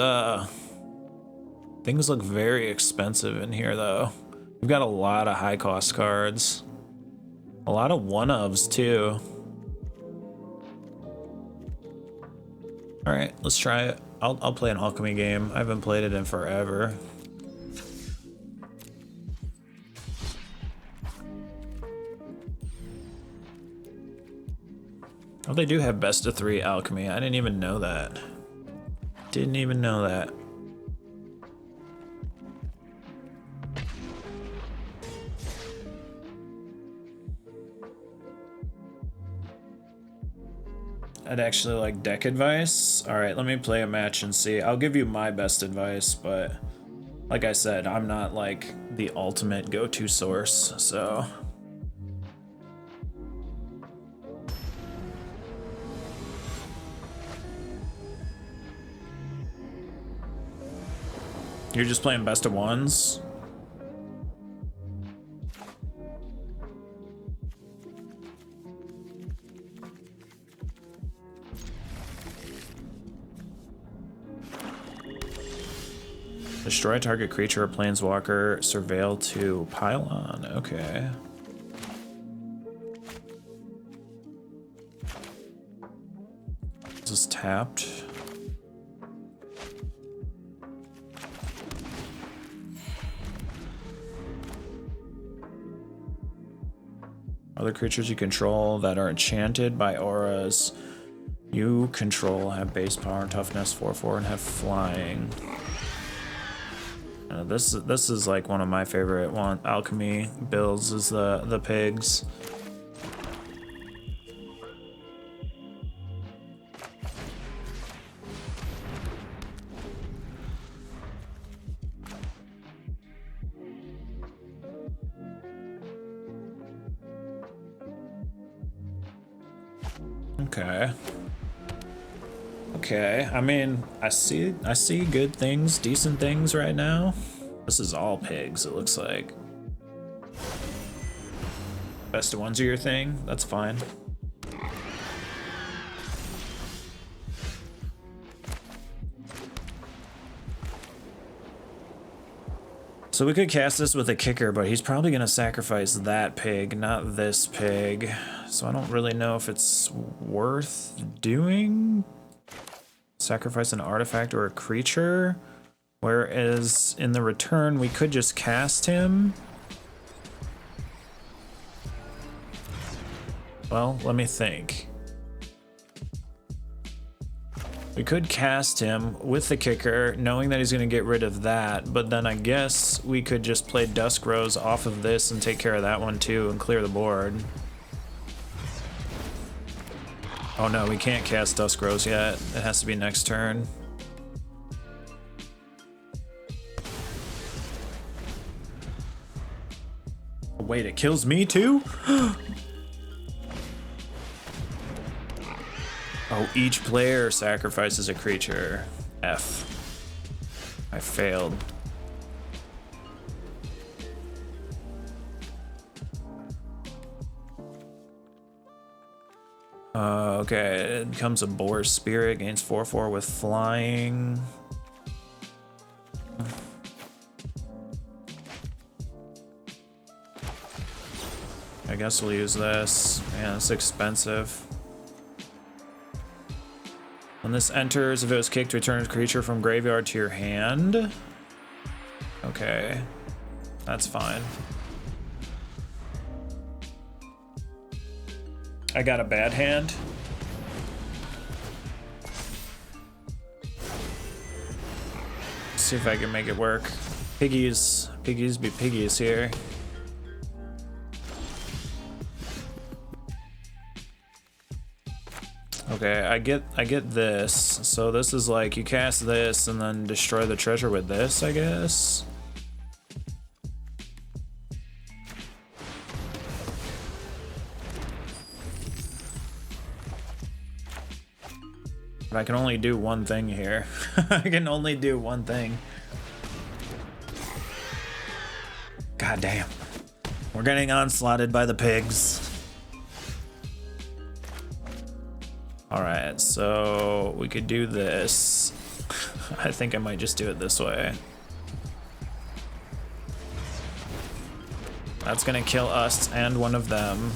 things look very expensive in here though. We've got a lot of high cost cards. A lot of one-ofs too. All right, let's try it. I'll play an alchemy game. I haven't played it in forever. Oh, they do have best of 3 alchemy. I didn't even know that. Didn't even know that. I'd actually like deck advice. All right, let me play a match and see. I'll give you my best advice, but like I said, I'm not like the ultimate go-to source, so. You're just playing best of ones? Destroy target creature or planeswalker, surveil to pylon. Okay. This is tapped. Other creatures you control that are enchanted by auras you control have base power and toughness 4/4 and have flying. This is like one of my favorite alchemy builds is the pigs. Okay. Okay, I mean, I see good things, decent things right now. This is all pigs, it looks like. Best of ones are your thing? That's fine. So we could cast this with a kicker, but he's probably gonna sacrifice that pig, not this pig. So I don't really know if it's worth doing. Sacrifice an artifact or a creature. Whereas in the return, we could just cast him. Well, let me think. We could cast him with the kicker, knowing that he's going to get rid of that, but then I guess we could just play Dusk Rose off of this and take care of that one too and clear the board. Oh no, we can't cast Dusk Rose yet. It has to be next turn. Wait, it kills me too? Oh, each player sacrifices a creature. F. I failed. Okay, it becomes a boar spirit, gains 4/4 with flying. I guess we'll use this. Man, it's expensive. When this enters, if it was kicked, return a creature from graveyard to your hand. Okay, that's fine. I got a bad hand. Let's see if I can make it work. Piggies be piggies here. Okay, I get this. So this is like you cast this and then destroy the treasure with this, I guess. But I can only do one thing here. I can only do one thing. God damn. We're getting onslaughted by the pigs. Alright, so we could do this. I think I might just do it this way. That's gonna kill us and one of them.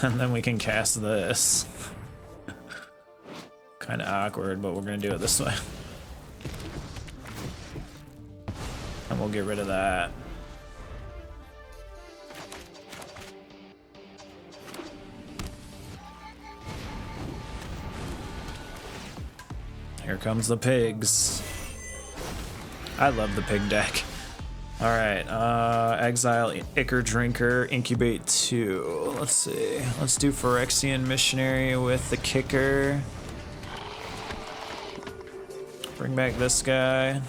And then we can cast this. Kinda awkward, but we're gonna do it this way. And we'll get rid of that. Here comes the pigs. I love the pig deck. All right, exile Ichor Drinker, incubate 2. Let's see. Let's do Phyrexian Missionary with the kicker. Bring back this guy.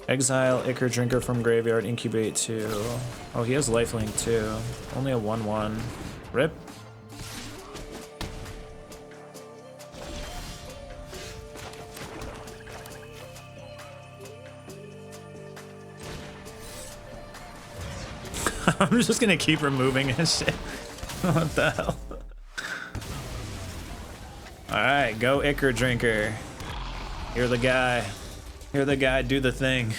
Exile Ichor Drinker from graveyard, incubate 2. Oh, he has lifelink too. Only a 1/1. Rip. I'm just gonna keep removing his shit. What the hell? Alright, go Ichor Drinker. You're the guy. You're the guy, do the thing.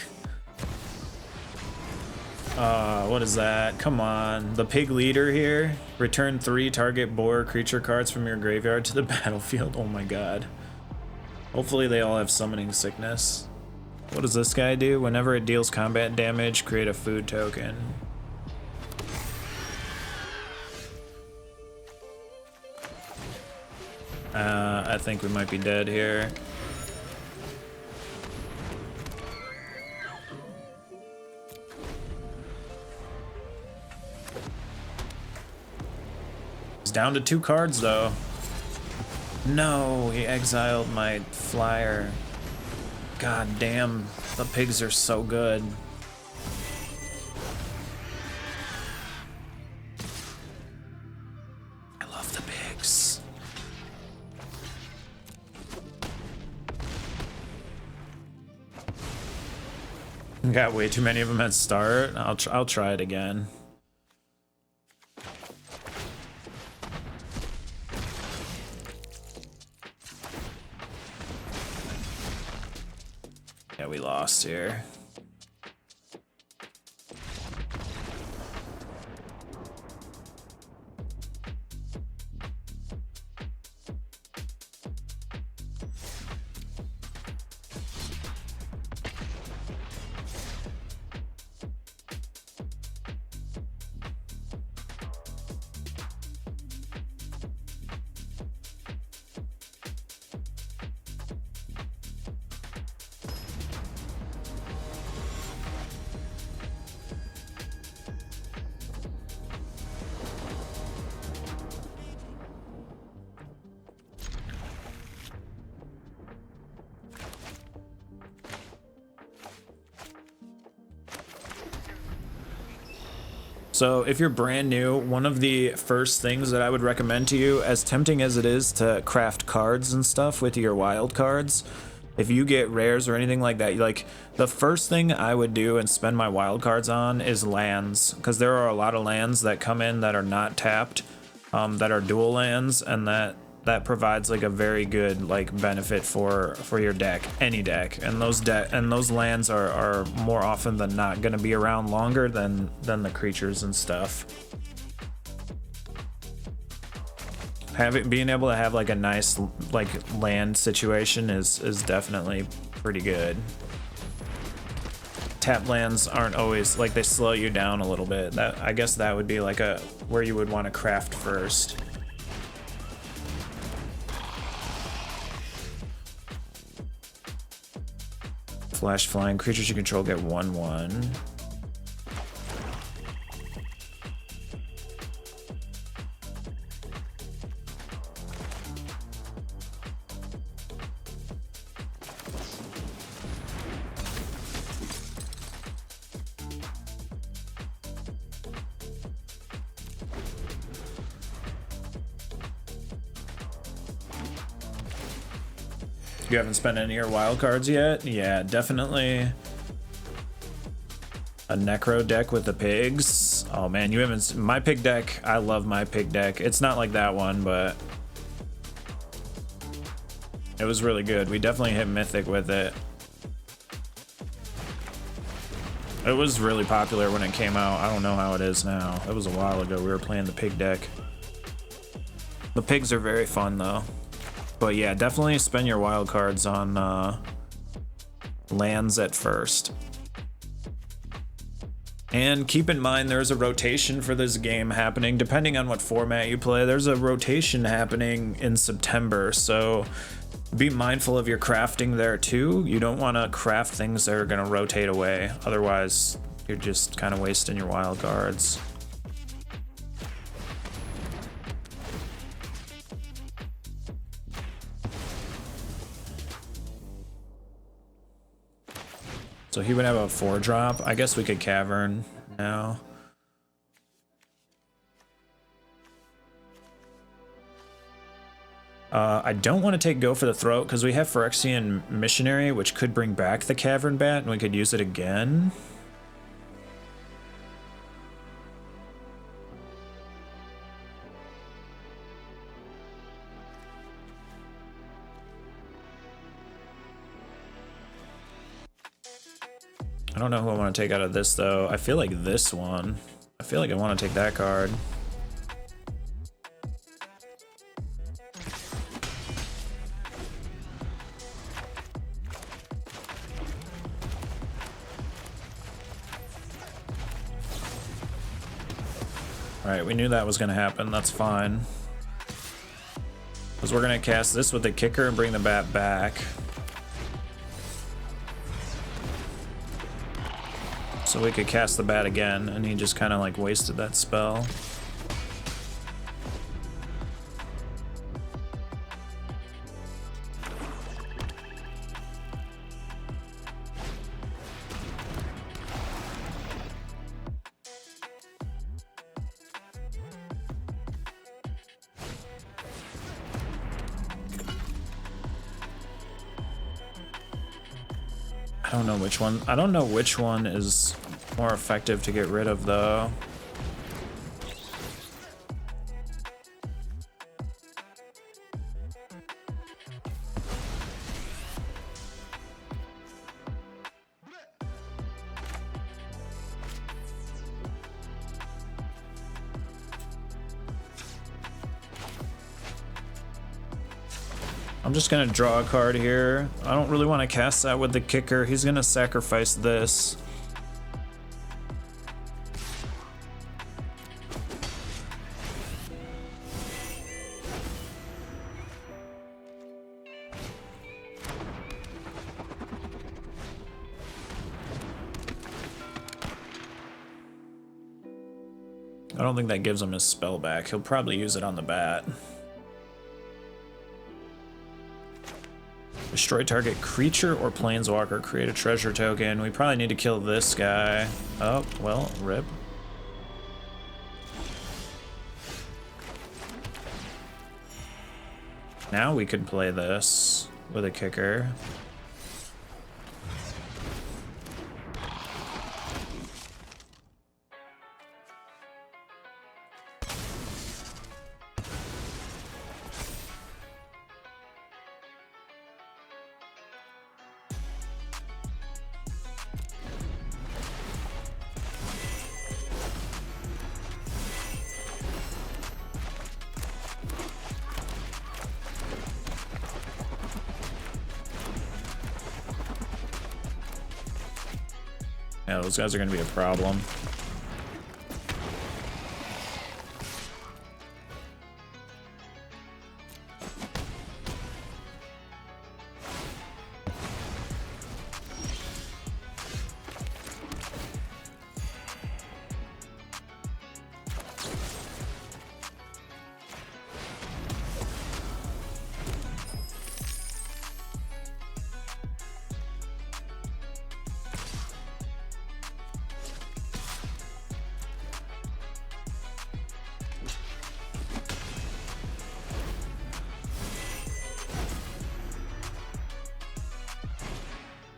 What is that? Come on. The pig leader here. Return 3 target boar creature cards from your graveyard to the battlefield. Oh my god. Hopefully they all have summoning sickness. What does this guy do? Whenever it deals combat damage, create a food token. I think we might be dead here. He's down to 2 cards though. No, he exiled my flyer. God damn, the pigs are so good. I love the pigs. Got way too many of them at start. I'll try it again. Yeah, we lost here. So if you're brand new, one of the first things that I would recommend to you, as tempting as it is to craft cards and stuff with your wild cards, If you get rares or anything like that, like the first thing I would do and spend my wild cards on is lands, because there are a lot of lands that come in that are not tapped, that are dual lands, and that provides like a very good like benefit for your deck, any deck. And those lands are more often than not going to be around longer than the creatures and stuff. Being able to have like a nice like land situation is definitely pretty good. Tap lands aren't always like, they slow you down a little bit. That, I guess that would be like a where you would want to craft first. Flash flying creatures you control get 1/1. You haven't spent any of your wild cards yet? Yeah, definitely a necro deck with the pigs. Oh man, you haven't. My pig deck, I love my pig deck. It's not like that one, but it was really good. We definitely hit mythic with it. It was really popular when it came out. I don't know how it is now. It was a while ago. We were playing the pig deck. The pigs are very fun though. But yeah, definitely spend your wild cards on lands at first. And keep in mind there's a rotation for this game happening. Depending on what format you play, there's a rotation happening in September. So be mindful of your crafting there too. You don't want to craft things that are going to rotate away. Otherwise, you're just kind of wasting your wild cards. So he would have a 4-drop. I guess we could Cavern now. I don't want to take Go for the Throat because we have Phyrexian Missionary, which could bring back the Cavern Bat, and we could use it again. I don't know who I want to take out of this though. I feel like this one. I feel like I want to take that card. Alright, we knew that was going to happen. That's fine. Because we're going to cast this with the kicker and bring the bat back. So we could cast the bat again, and he just kind of like wasted that spell. I don't know which one is more effective to get rid of though. I'm just gonna draw a card here. I don't really want to cast that with the kicker. He's gonna sacrifice this. I don't think that gives him his spell back. He'll probably use it on the bat. Destroy target creature or planeswalker. Create a treasure token. We probably need to kill this guy. Oh, well, rip. Now we could play this with a kicker. Yeah, those guys are gonna be a problem.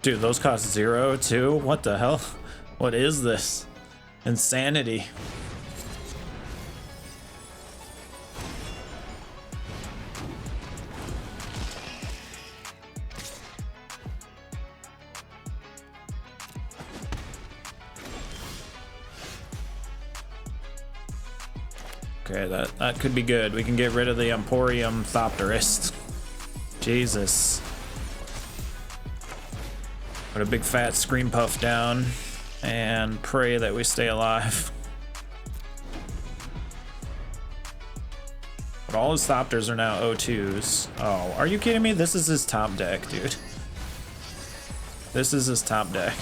Dude, those cost 0 too? What the hell? What is this? Insanity. Okay, that could be good. We can get rid of the Emporium Thopterist. Jesus. Put a big fat scream puff down and pray that we stay alive. But all his Thopters are now O2s. Oh, are you kidding me? This is his top deck, dude. This is his top deck.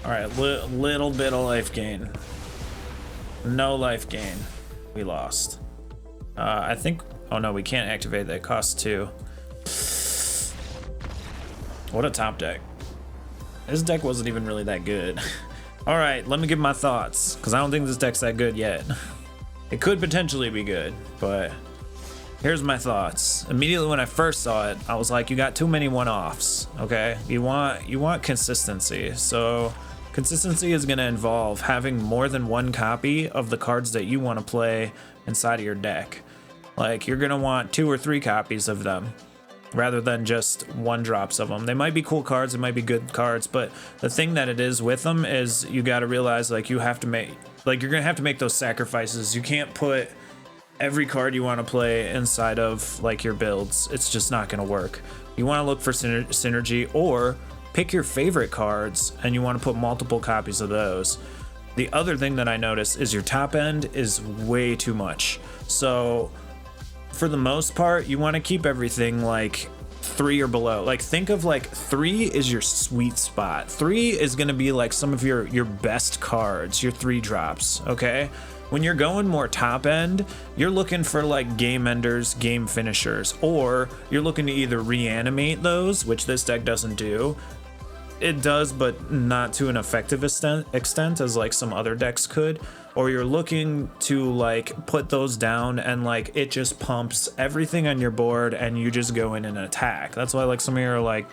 All right, little bit of life gain. No life gain. We lost. I think. Oh no, we can't activate that. It costs 2. What a top deck. This deck wasn't even really that good. All right, let me give my thoughts, because I don't think this deck's that good yet. It could potentially be good, but here's my thoughts. Immediately when I first saw it, I was like, you got too many one-offs. Okay, you want consistency. So consistency is going to involve having more than one copy of the cards that you want to play inside of your deck. Like, you're going to want 2 or 3 copies of them rather than just 1 drops of them. They might be cool cards, they might be good cards, but the thing that it is with them is you got to realize, like, you have to make, like, you're going to have to make those sacrifices. You can't put every card you want to play inside of, like, your builds. It's just not going to work. You want to look for synergy, or pick your favorite cards and you want to put multiple copies of those. The other thing that I noticed is your top end is way too much. So for the most part, you want to keep everything like 3 or below. Like, think of like 3 is your sweet spot. 3 is going to be like some of your best cards, your 3 drops. Okay, when you're going more top end, you're looking for like game enders, game finishers, or you're looking to either reanimate those, which this deck doesn't do. It does, but not to an effective extent as like some other decks could. Or you're looking to like put those down and like it just pumps everything on your board and you just go in and attack. That's why like some of your like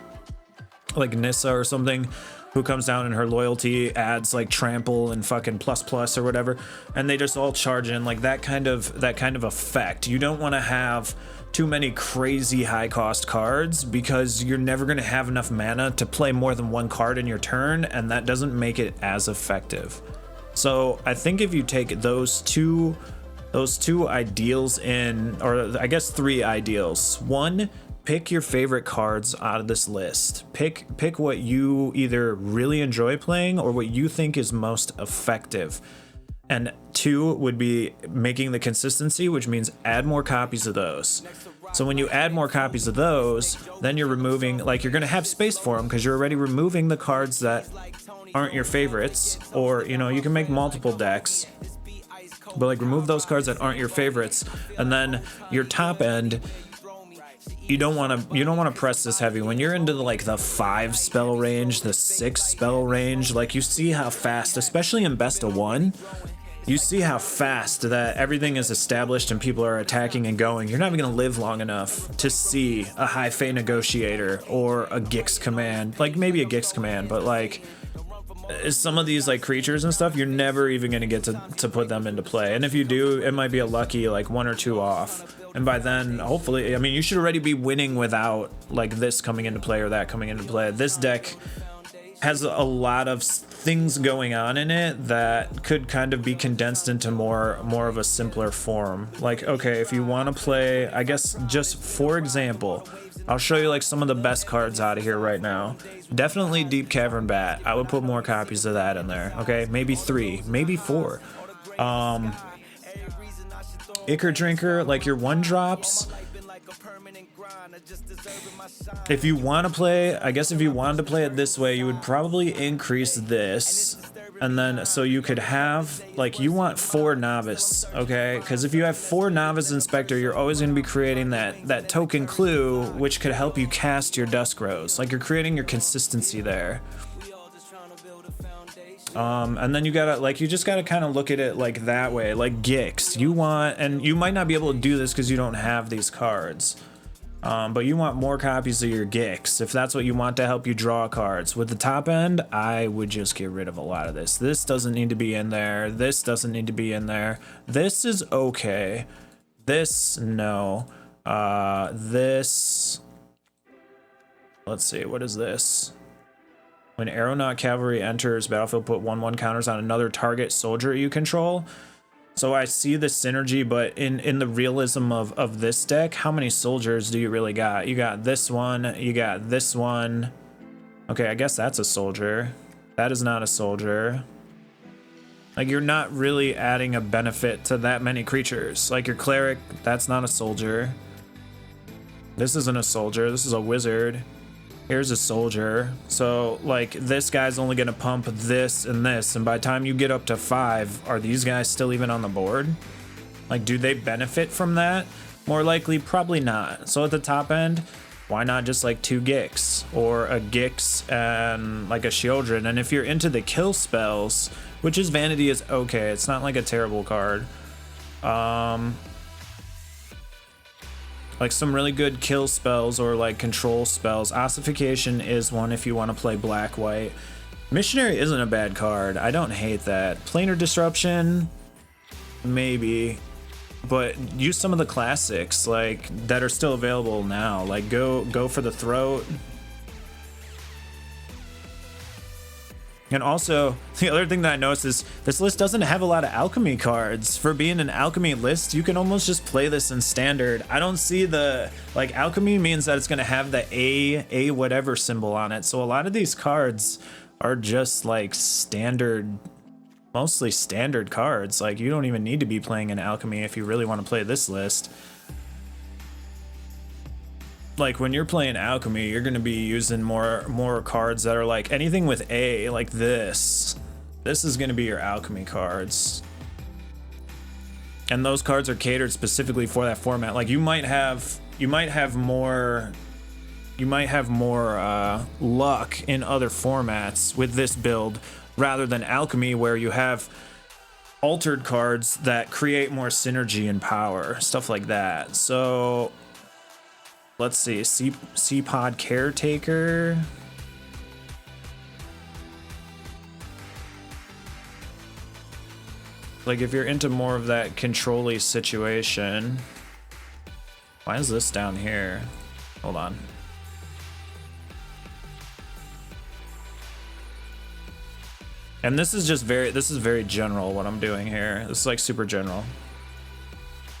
Nissa or something, who comes down and her loyalty adds like trample and fucking plus or whatever, and they just all charge in, like that kind of effect. You don't want to have too many crazy high cost cards, because you're never going to have enough mana to play more than 1 card in your turn, and that doesn't make it as effective. So I think if you take those two ideals in, or I guess 3 ideals. 1, pick your favorite cards out of this list. Pick what you either really enjoy playing or what you think is most effective. And 2 would be making the consistency, which means add more copies of those. So when you add more copies of those, then you're removing, like, you're going to have space for them because you're already removing the cards that aren't your favorites. Or, you know, you can make multiple decks, but like remove those cards that aren't your favorites. And then your top end, you don't want to press this heavy when you're into like the 5 spell range, the 6 spell range. Like, you see how fast, especially in best of 1, you see how fast that everything is established and people are attacking and going. You're not even gonna live long enough to see a High Fate Negotiator or a Gix command. Like, maybe a Gix command, but like some of these like creatures and stuff, you're never even gonna get to put them into play. And if you do, it might be a lucky like 1 or 2 off. And by then, hopefully, I mean, you should already be winning without like this coming into play or that coming into play. This deck has a lot of things going on in it that could kind of be condensed into more of a simpler form. Like, okay, if you want to play, I guess, just for example, I'll show you like some of the best cards out of here right now. Definitely Deep Cavern Bat. I would put more copies of that in there. Okay, maybe 3, maybe 4. Ichor Drinker, like your 1-drops. If you want to play, I guess if you wanted to play it this way, you would probably increase this. And then, so you could have, like, you want 4 Novice, okay? Because if you have 4 Novice Inspector, you're always going to be creating that token clue, which could help you cast your Dusk Rose. Like, you're creating your consistency there. And then you gotta, like, you just gotta kind of look at it like that way, like Gix. You want, and you might not be able to do this because you don't have these cards. But you want more copies of your Gix if that's what you want to help you draw cards. With the top end, I would just get rid of a lot of this. This doesn't need to be in there. This doesn't need to be in there. This is okay. This, no. This, let's see, what is this? When Aeronaut Cavalry enters battlefield, put 1/1 counters on another target soldier you control. So I see the synergy, but in the realism of this deck, how many soldiers do you really got? You got this one, you got this one. Okay, I guess that's a soldier. That is not a soldier. Like, you're not really adding a benefit to that many creatures. Like your Cleric, that's not a soldier. This isn't a soldier, this is a wizard. Here's a soldier. So like this guy's only gonna pump this and this, and by the time you get up to 5, are these guys still even on the board? Like, do they benefit from that? More likely, probably not. So at the top end, why not just like 2 Gix or a Gix and like a Shieldred? And if you're into the kill spells, which is Vanity, is okay. It's not like a terrible card. Like some really good kill spells or like control spells. Ossification is one if you want to play black-white. Missionary isn't a bad card. I don't hate that. Planar Disruption, maybe. But use some of the classics like that are still available now. Like go for the Throat. And also, the other thing that I noticed is this list doesn't have a lot of alchemy cards. For being an alchemy list, you can almost just play this in standard. I don't see the, like, alchemy means that it's going to have the A whatever symbol on it. So a lot of these cards are just like standard, mostly standard cards. Like, you don't even need to be playing an alchemy if you really want to play this list. Like, when you're playing alchemy, you're going to be using more cards that are like anything with A, like this. This is going to be your alchemy cards. And those cards are catered specifically for that format. Like, you might have more luck in other formats with this build rather than alchemy, where you have altered cards that create more synergy and power, stuff like that. So let's see, C-Pod Caretaker. Like, if you're into more of that control-y situation. Why is this down here? Hold on. And this is just very general what I'm doing here. This is like super general.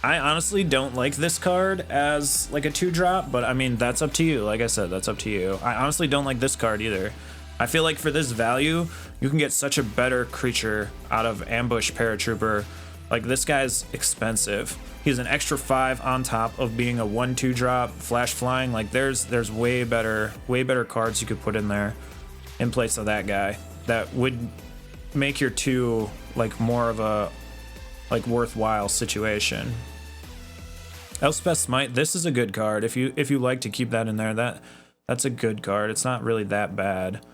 I honestly don't like this card as like a 2-drop, but I mean, that's up to you. Like I said, that's up to you. I honestly don't like this card either. I feel like for this value, you can get such a better creature out of Ambush Paratrooper. Like, this guy's expensive. He's an extra 5 on top of being a 1/2 drop, flash flying. Like, there's way better cards you could put in there in place of that guy that would make your 2 like more of a like worthwhile situation. Elspeth Smite, this is a good card. If you like to keep that in there, that's a good card. It's not really that bad.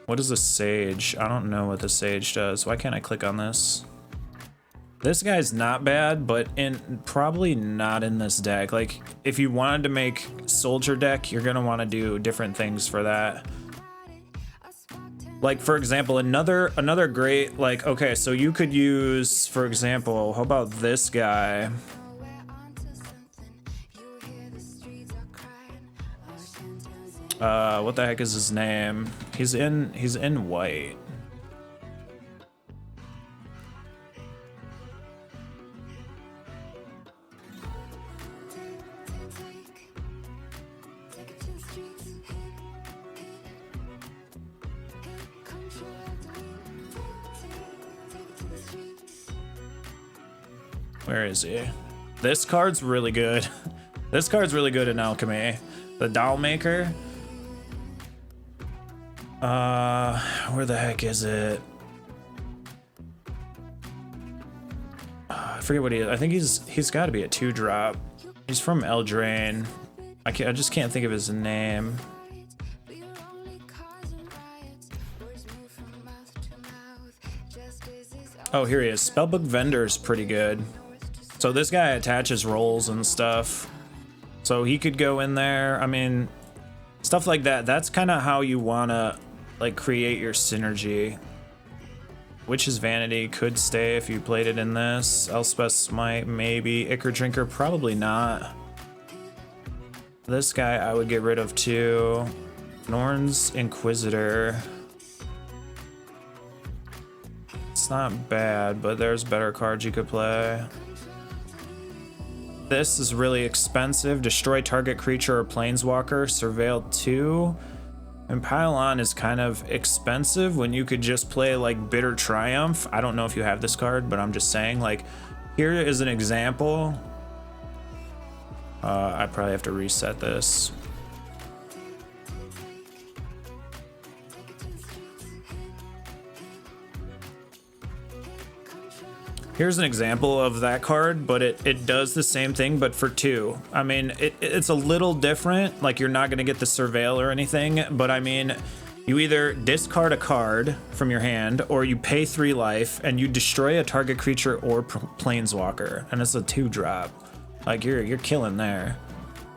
What is a Sage? I don't know what the Sage does. Why can't I click on this? This guy's not bad, but probably not in this deck. Like, if you wanted to make Soldier deck, you're gonna want to do different things for that. Like, for example, another great, like, okay, so you could use, for example, how about this guy? What the heck is his name? He's in white. Where is he? This card's really good. This card's really good in Alchemy. The Doll Maker. Where the heck is it? I forget what he is. I think he's got to be a 2-drop. He's from Eldraine. I just can't think of his name. Oh, here he is. Spellbook Vendor's pretty good. So this guy attaches rolls and stuff. So he could go in there. I mean, stuff like that. That's kind of how you want to, like, create your synergy. Witch's Vanity could stay if you played it in this. Elspeth Smite, maybe. Ichor Drinker, probably not. This guy I would get rid of too. Norn's Inquisitor. It's not bad, but there's better cards you could play. This is really expensive. Destroy target creature or planeswalker. Surveil 2. And Pylon is kind of expensive when you could just play like Bitter Triumph. I don't know if you have this card, but I'm just saying, like, here is an example. I probably have to reset this. Here's an example of that card, but it does the same thing, but for 2. I mean, it's a little different. Like, you're not going to get the Surveil or anything, but I mean, you either discard a card from your hand, or you pay 3 life, and you destroy a target creature or planeswalker, and it's a 2-drop. Like, you're killing there.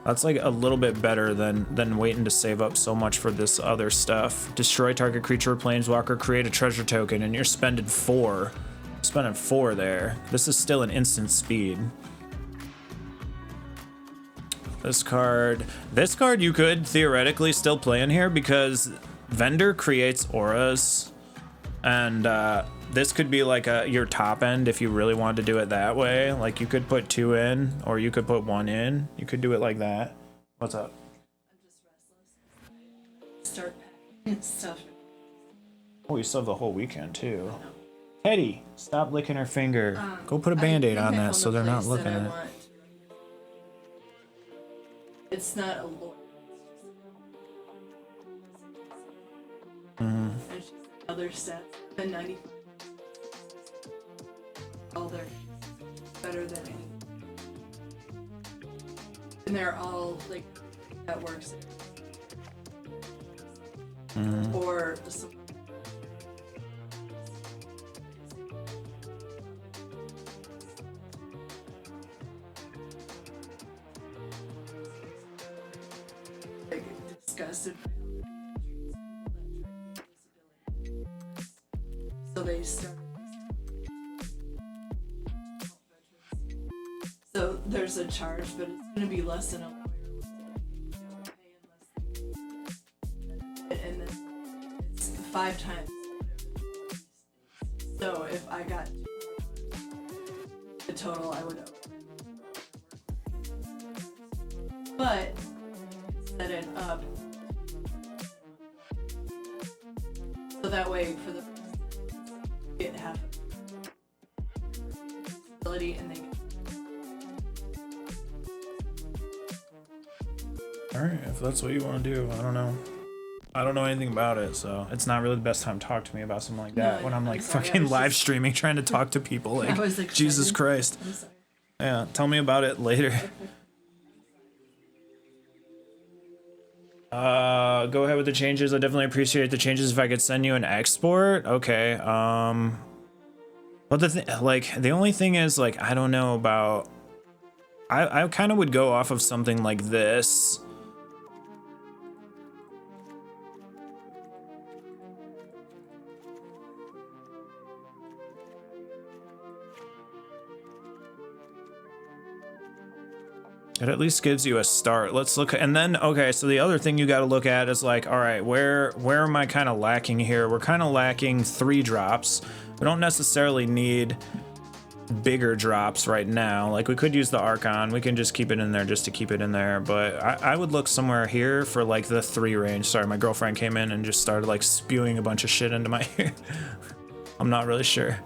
That's like a little bit better than waiting to save up so much for this other stuff. Destroy target creature or planeswalker, create a treasure token, and you're spending 4. Spending 4 there. This is still an instant speed. This card you could theoretically still play in here because Vendor creates auras, and this could be like your top end if you really wanted to do it that way. Like, you could put 2 in, or you could put 1 in. You could do it like that. What's up? I'm just restless. Start packing and stuff. Oh, you still have the whole weekend too. Teddy, stop licking her finger. Go put a Band-Aid on that so they're not looking at it. It's not a lawyer. Mm-hmm. And she's other stats than 95. All they're better than any. And they're all like that works. Mm-hmm. Or some. Disgusted. So they start. So there's a charge, but it's going to be less than a lawyer. And then it's 5 times. So if I got the total, I would owe. But set it up so that way for the get half ability and they get. All right, if that's what you want to do, I don't know. I don't know anything about it, so it's not really the best time to talk to me about something like that No, when I'm I'm like sorry, I fucking was live just- streaming trying to talk to people. Like, was excited. Jesus Christ. I'm sorry. Yeah, tell me about it later. Go ahead with the changes. I definitely appreciate the changes. If I could send you an export, okay. But the only thing is, like, I don't know about. I kind of would go off of something like this. It at least gives you a start. Let's look, and then, okay, so the other thing you got to look at is like, all right, where am I kind of lacking here? We're kind of lacking 3 drops. We don't necessarily need bigger drops right now. Like, we could use the Archon. We can just keep it in there just to keep it in there. But I would look somewhere here for like the 3 range. Sorry, my girlfriend came in and just started like spewing a bunch of shit into my ear. I'm not really sure.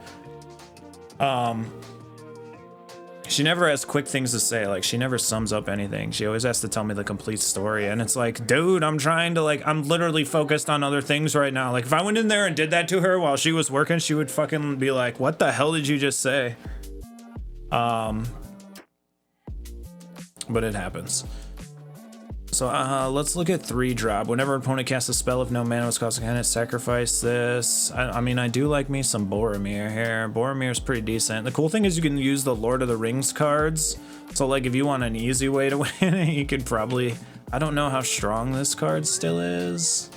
She never has quick things to say. Like, she never sums up anything. She always has to tell me the complete story. And it's like, dude, I'm trying to, like, I'm literally focused on other things right now. Like, if I went in there and did that to her while she was working, she would fucking be like, what the hell did you just say? But it happens. So let's look at 3 drop. Whenever an opponent casts a spell, if no mana was cost, can it sacrifice this? I mean, I do like me some Boromir here. Boromir's pretty decent. The cool thing is you can use the Lord of the Rings cards. So like if you want an easy way to win it, you could probably, I don't know how strong this card still is.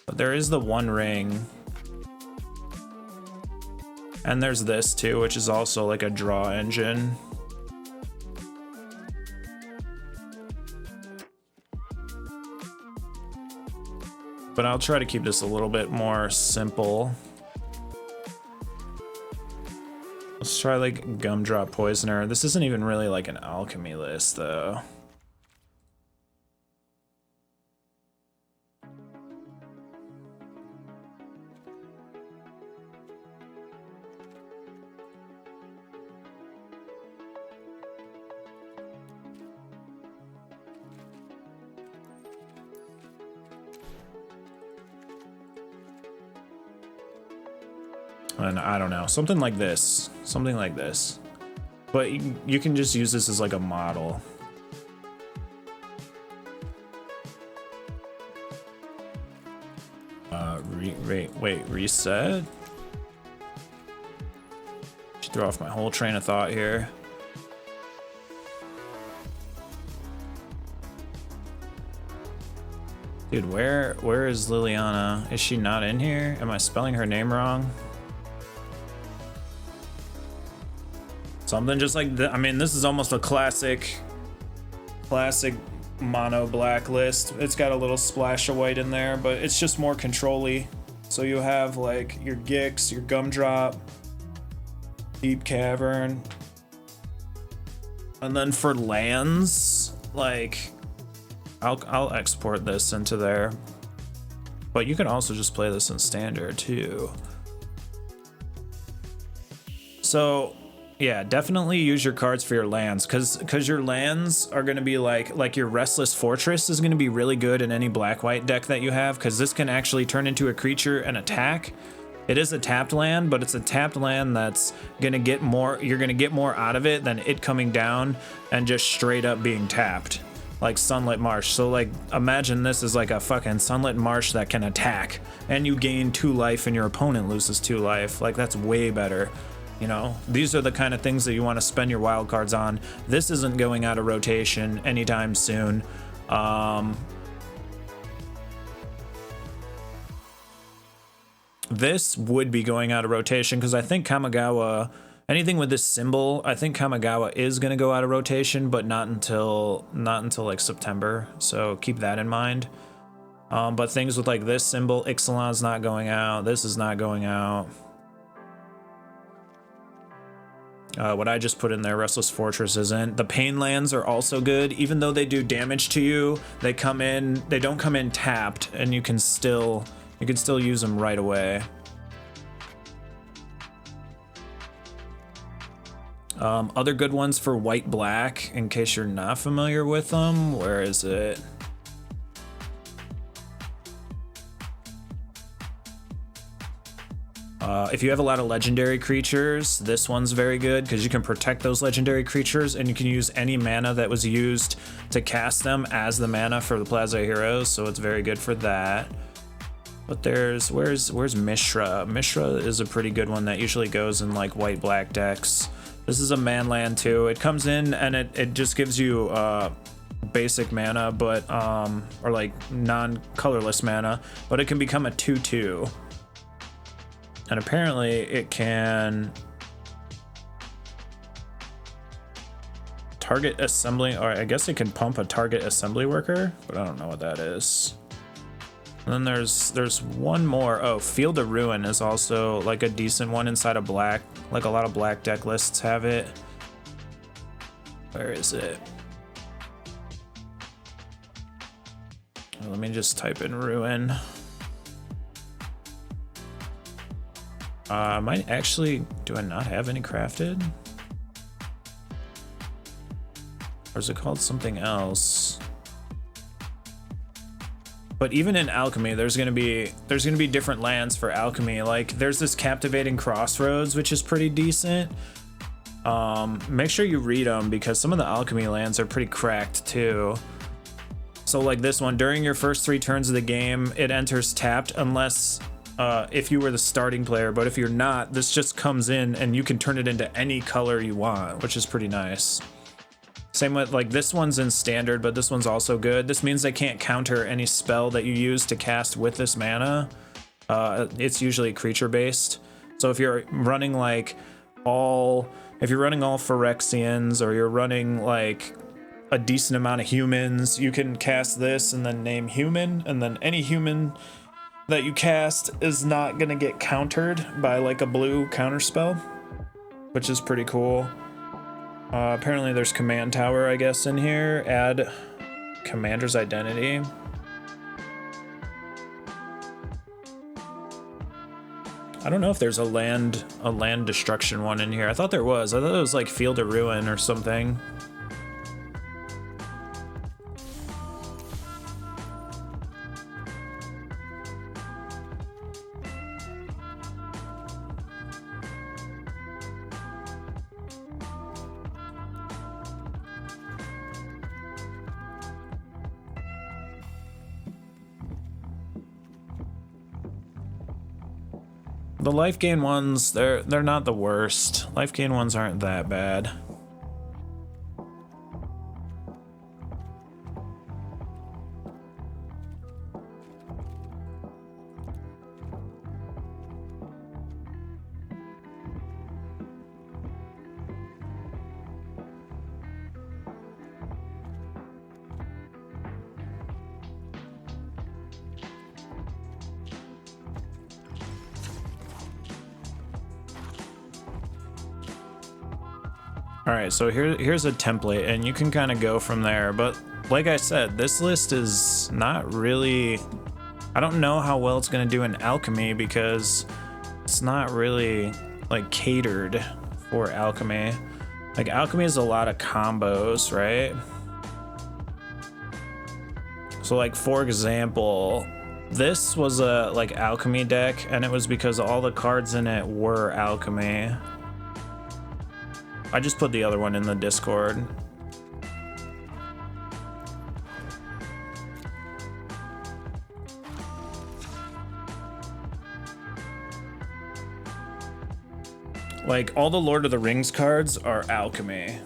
But there is the One Ring. And there's this too, which is also like a draw engine. But I'll try to keep this a little bit more simple. Let's try like Gumdrop Poisoner. This isn't even really like an alchemy list though. And I don't know, something like this, but you can just use this as like a model. Wait, reset? Should throw off my whole train of thought here. Dude, where is Liliana? Is she not in here? Am I spelling her name wrong? Something just like that. I mean, this is almost a classic mono black list. It's got a little splash of white in there, but it's just more control-y. So you have like your Gix, your Gumdrop, Deep Cavern, and then for lands, like I'll export this into there, but you can also just play this in standard too. So yeah, definitely use your cards for your lands, because your lands are going to be like your Restless Fortress is going to be really good in any black-white deck that you have, because this can actually turn into a creature and attack. It is a tapped land, but it's a tapped land that's going to get more, you're going to get more out of it than it coming down and just straight up being tapped, like Sunlit Marsh. So like imagine this is like a fucking Sunlit Marsh that can attack, and you gain 2 life and your opponent loses 2 life. Like, that's way better. You know, these are the kind of things that you want to spend your wild cards on. This isn't going out of rotation anytime soon. This would be going out of rotation because I think Kamigawa, anything with this symbol, I think Kamigawa is going to go out of rotation, but not until like September. So keep that in mind. But things with like this symbol, Ixalan's not going out. This is not going out. What I just put in there, Restless Fortress isn't. The Pain lands are also good. Even though they do damage to you, they don't come in tapped, and you can still use them right away. Other good ones for white black, in case you're not familiar with them. Where is it? If you have a lot of legendary creatures, this one's very good because you can protect those legendary creatures and you can use any mana that was used to cast them as the mana for the Plaza Heroes, so it's very good for that. But where's Mishra? Mishra is a pretty good one that usually goes in like white-black decks. This is a manland too. It comes in and it just gives you basic mana, but or like non-colorless mana, but it can become a 2/2. And apparently it can target assembly, or I guess it can pump a target assembly worker, but I don't know what that is. And then there's one more. Oh, Field of Ruin is also like a decent one inside of black. Like a lot of black deck lists have it. Where is it? Let me just type in Ruin. Might actually, do I not have any crafted? Or is it called something else? But even in alchemy, there's gonna be different lands for alchemy. Like there's this Captivating Crossroads, which is pretty decent. Make sure you read them because some of the alchemy lands are pretty cracked too. So like this one, during your first 3 turns of the game, it enters tapped unless if you were the starting player, but if you're not, this just comes in and you can turn it into any color you want, which is pretty nice. Same with like this one's in standard, but this one's also good. This means they can't counter any spell that you use to cast with this mana. It's usually creature based. So if you're running like all Phyrexians, or you're running like a decent amount of humans, you can cast this and then name human, and then any human that you cast is not gonna get countered by like a blue counter spell, which is pretty cool. Apparently there's command tower, I guess, in here. Add commander's identity. I don't know if there's a land destruction one in here. I thought there was. I thought it was like Field of Ruin or something. The life gain ones, they're not the worst. Life gain ones aren't that bad. Alright, so here's a template, and you can kind of go from there, but like I said, this list is not really... I don't know how well it's going to do in alchemy, because it's not really, like, catered for alchemy. Like, alchemy is a lot of combos, right? So, like, for example, this was a, like, alchemy deck, and it was because all the cards in it were alchemy. I just put the other one in the Discord. Like, all the Lord of the Rings cards are alchemy.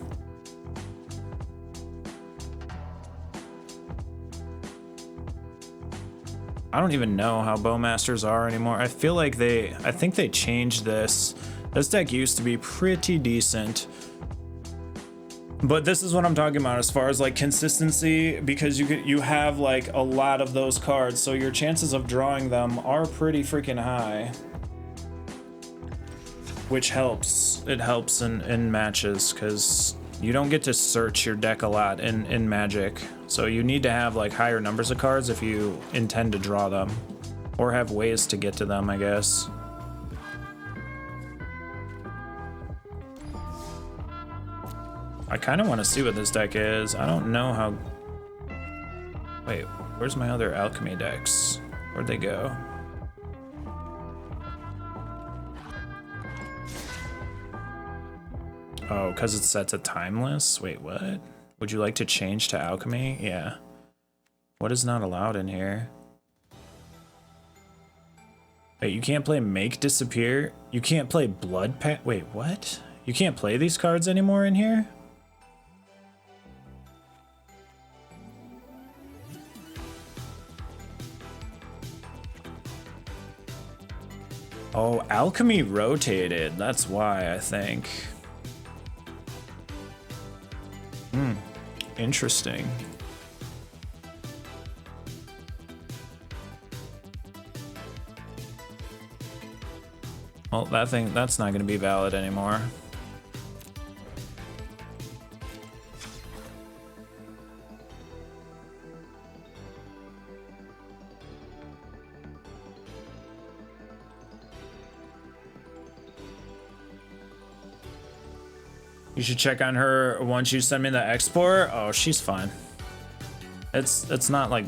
I don't even know how Bowmasters are anymore. I feel like I think they changed this. This deck used to be pretty decent. But this is what I'm talking about as far as like consistency, because you have like a lot of those cards, so your chances of drawing them are pretty freaking high. Which helps. It helps in matches, because you don't get to search your deck a lot in Magic. So you need to have like higher numbers of cards if you intend to draw them. Or have ways to get to them, I guess. I kind of want to see what this deck is. I don't know how... Wait, where's my other alchemy decks? Where'd they go? Oh, because it's set to timeless? Wait, what? Would you like to change to alchemy? Yeah. What is not allowed in here? Wait, you can't play Make Disappear? You can't play Blood Pact? Wait, what? You can't play these cards anymore in here? Oh, alchemy rotated. That's why, I think. Interesting. Well, that's not going to be valid anymore. You should check on her once you send me the export. Oh, she's fine. It's not like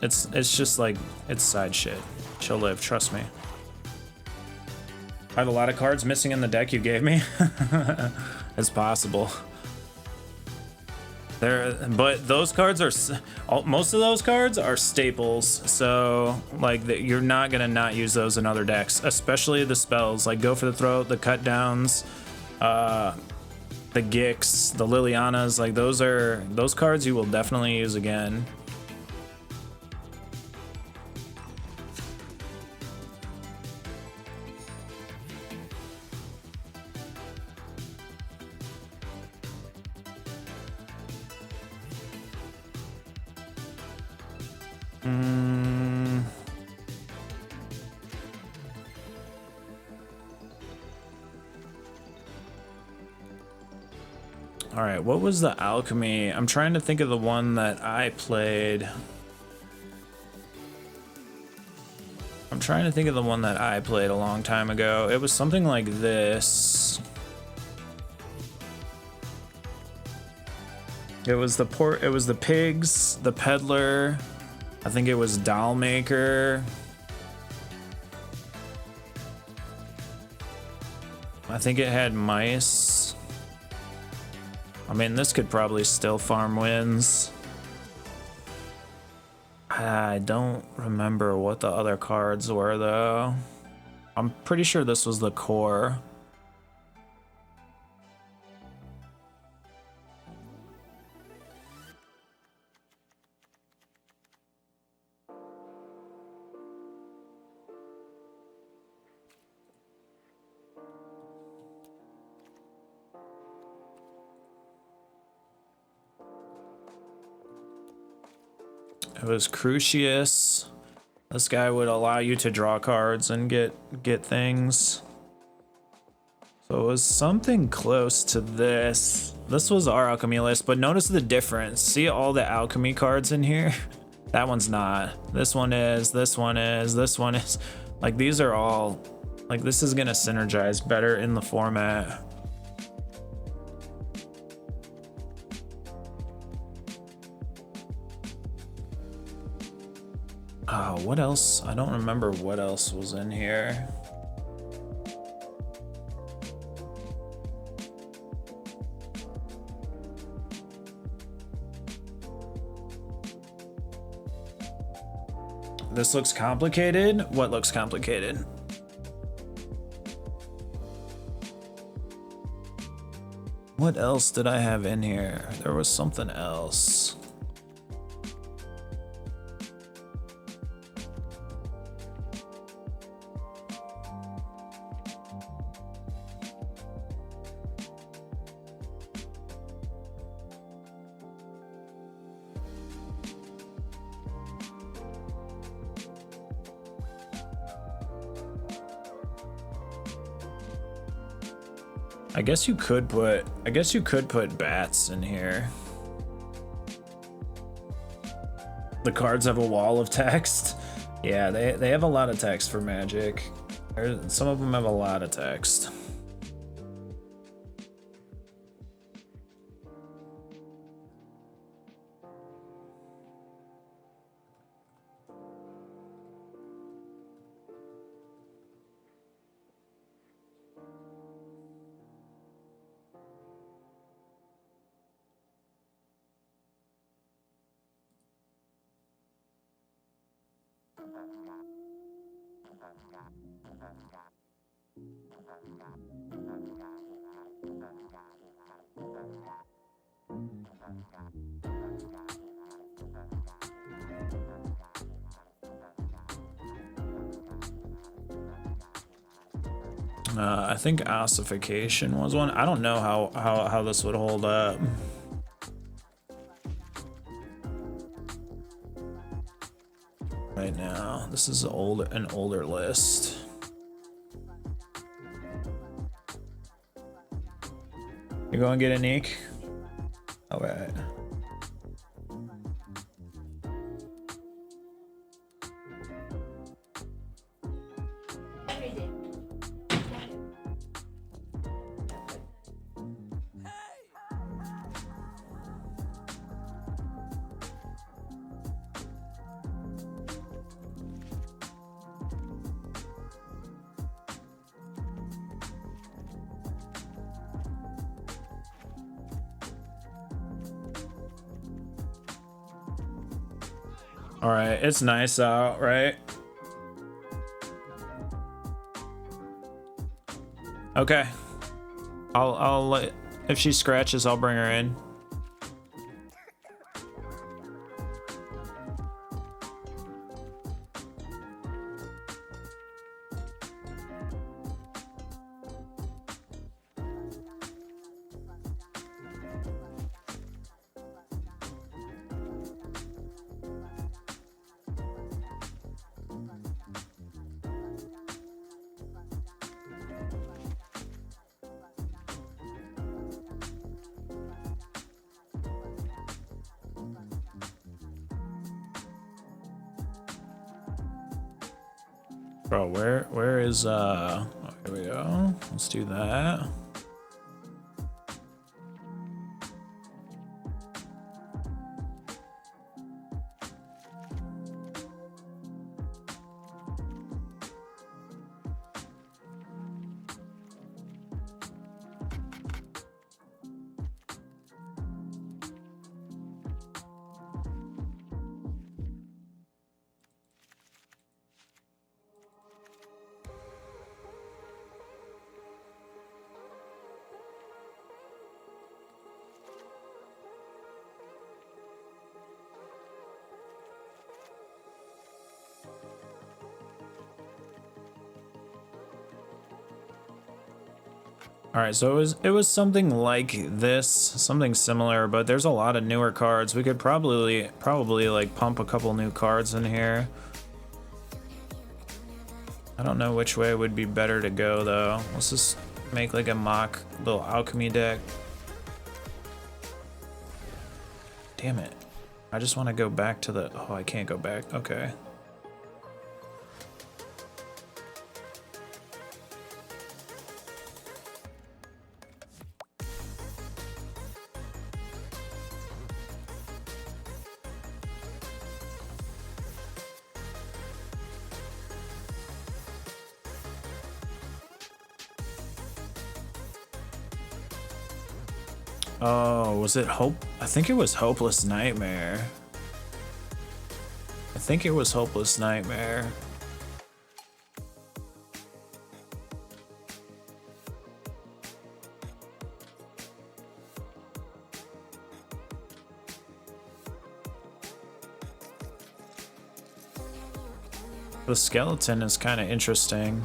it's just like it's side shit. She'll live, trust me. I have a lot of cards missing in the deck you gave me. It's possible. But those cards are most of those cards are staples. So like you're not gonna not use those in other decks, especially the spells like Go for the Throat, the cut downs, the Gix, the Lilianas. Like those cards you will definitely use again. All right, what was the alchemy? I'm trying to think of the one that I played. I'm trying to think of the one that I played a long time ago. It was something like this. It was the pigs, the peddler. I think it was doll maker. I think it had mice. I mean, this could probably still farm wins. I don't remember what the other cards were, though. I'm pretty sure this was the core. It was Crucius. This guy would allow you to draw cards and get things. So it was something close to this. This was our alchemy list, but notice the difference. See all the alchemy cards in here? That one's not. This one is, this one is, this one is. Like these are all, like this is gonna synergize better in the format. Oh, what else? I don't remember what else was in here. This looks complicated. What looks complicated? What else did I have in here? There was something else. I guess you could put bats in here. The cards have a wall of text. Yeah, they have a lot of text for Magic. Some of them have a lot of text. I think ossification was one. I don't know how this would hold up. Right now, this is an older list. You go and get a Neek? All right. All right, it's nice out, right? Okay. I'll let, if she scratches, I'll bring her in. Bro, where is oh, here we go. Let's do that. All right, so it was something like this, something similar, but there's a lot of newer cards. We could probably like pump a couple new cards in here. I don't know which way would be better to go though. Let's just make like a mock little alchemy deck. Damn it. I just want to go back to the, oh, I can't go back. Okay. Oh, was it Hope? I think it was Hopeless Nightmare. I think it was Hopeless Nightmare. The skeleton is kind of interesting.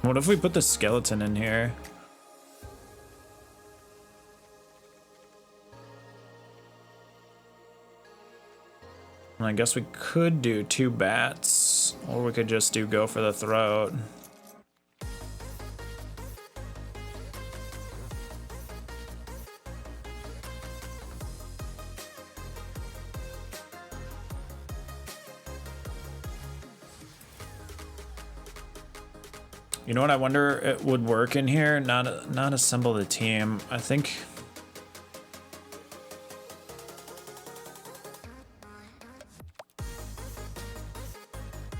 What if we put the skeleton in here? I guess we could do 2 bats, or we could just do go for the throat. You know what I wonder it would work in here? Not assemble the team. I think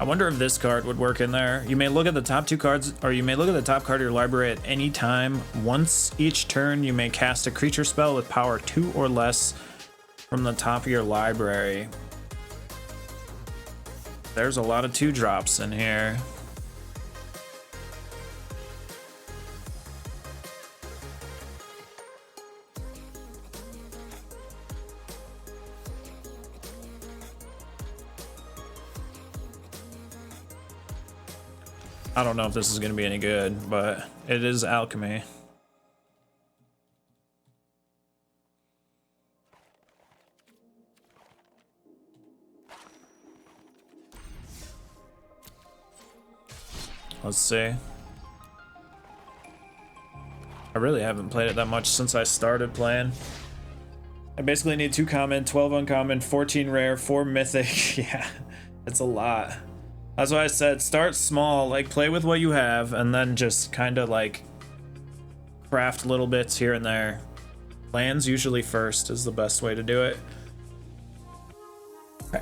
I wonder if this card would work in there. You may look at the top 2 cards, or you may look at the top card of your library at any time. Once each turn, you may cast a creature spell with power 2 or less from the top of your library. There's a lot of 2-drops in here. I don't know if this is going to be any good, but it is alchemy. Let's see. I really haven't played it that much since I started playing. I basically need 2 common, 12 uncommon, 14 rare, 4 mythic. Yeah, it's a lot. That's why I said start small, like play with what you have, and then just kind of like craft little bits here and there. Lands usually first is the best way to do it.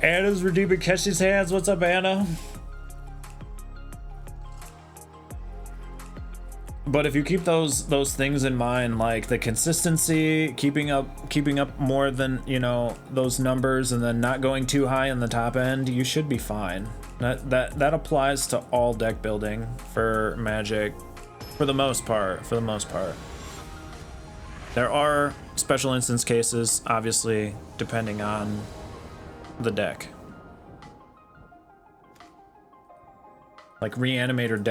Anna's redeeming Keshi's hands. What's up, Anna? But if you keep those things in mind, like the consistency, keeping up more than, you know, those numbers, and then not going too high in the top end, you should be fine. That applies to all deck building for Magic, for the most part. There are special instance cases, obviously, depending on the deck. Like Reanimator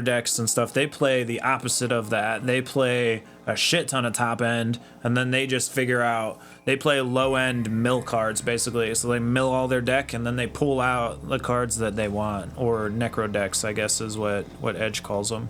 decks and stuff, they play the opposite of that. They play a shit ton of top end, and then they just figure out, they play low end mill cards basically. So they mill all their deck and then they pull out the cards that they want, or necro decks, I guess is what Edge calls them.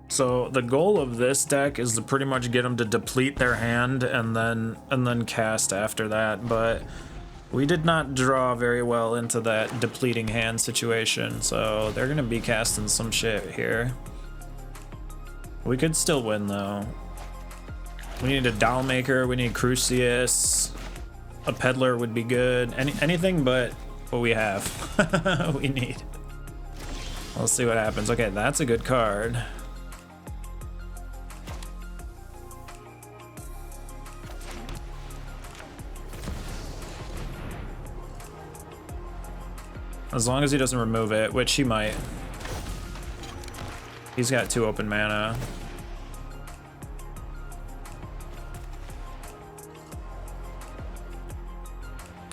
So the goal of this deck is to pretty much get them to deplete their hand and then cast after that, but we did not draw very well into that depleting hand situation, so they're gonna be casting some shit here. We could still win though. We need a Dollmaker, we need Crucius, a Peddler would be good. Anything but what we have. We need. Let's see what happens. Okay, that's a good card. As long as he doesn't remove it, which he might. He's got 2 open mana.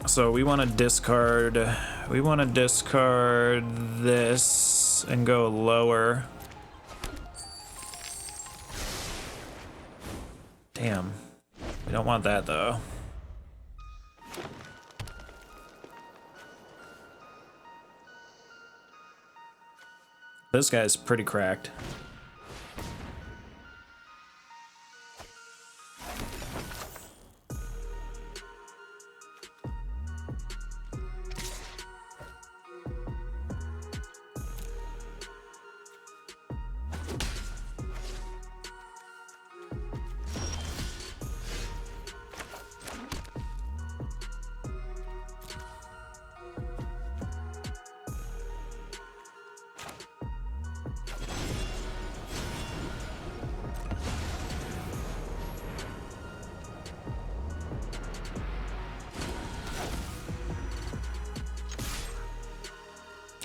So we want to discard. We want to discard this and go lower. Damn. We don't want that though. This guy's pretty cracked.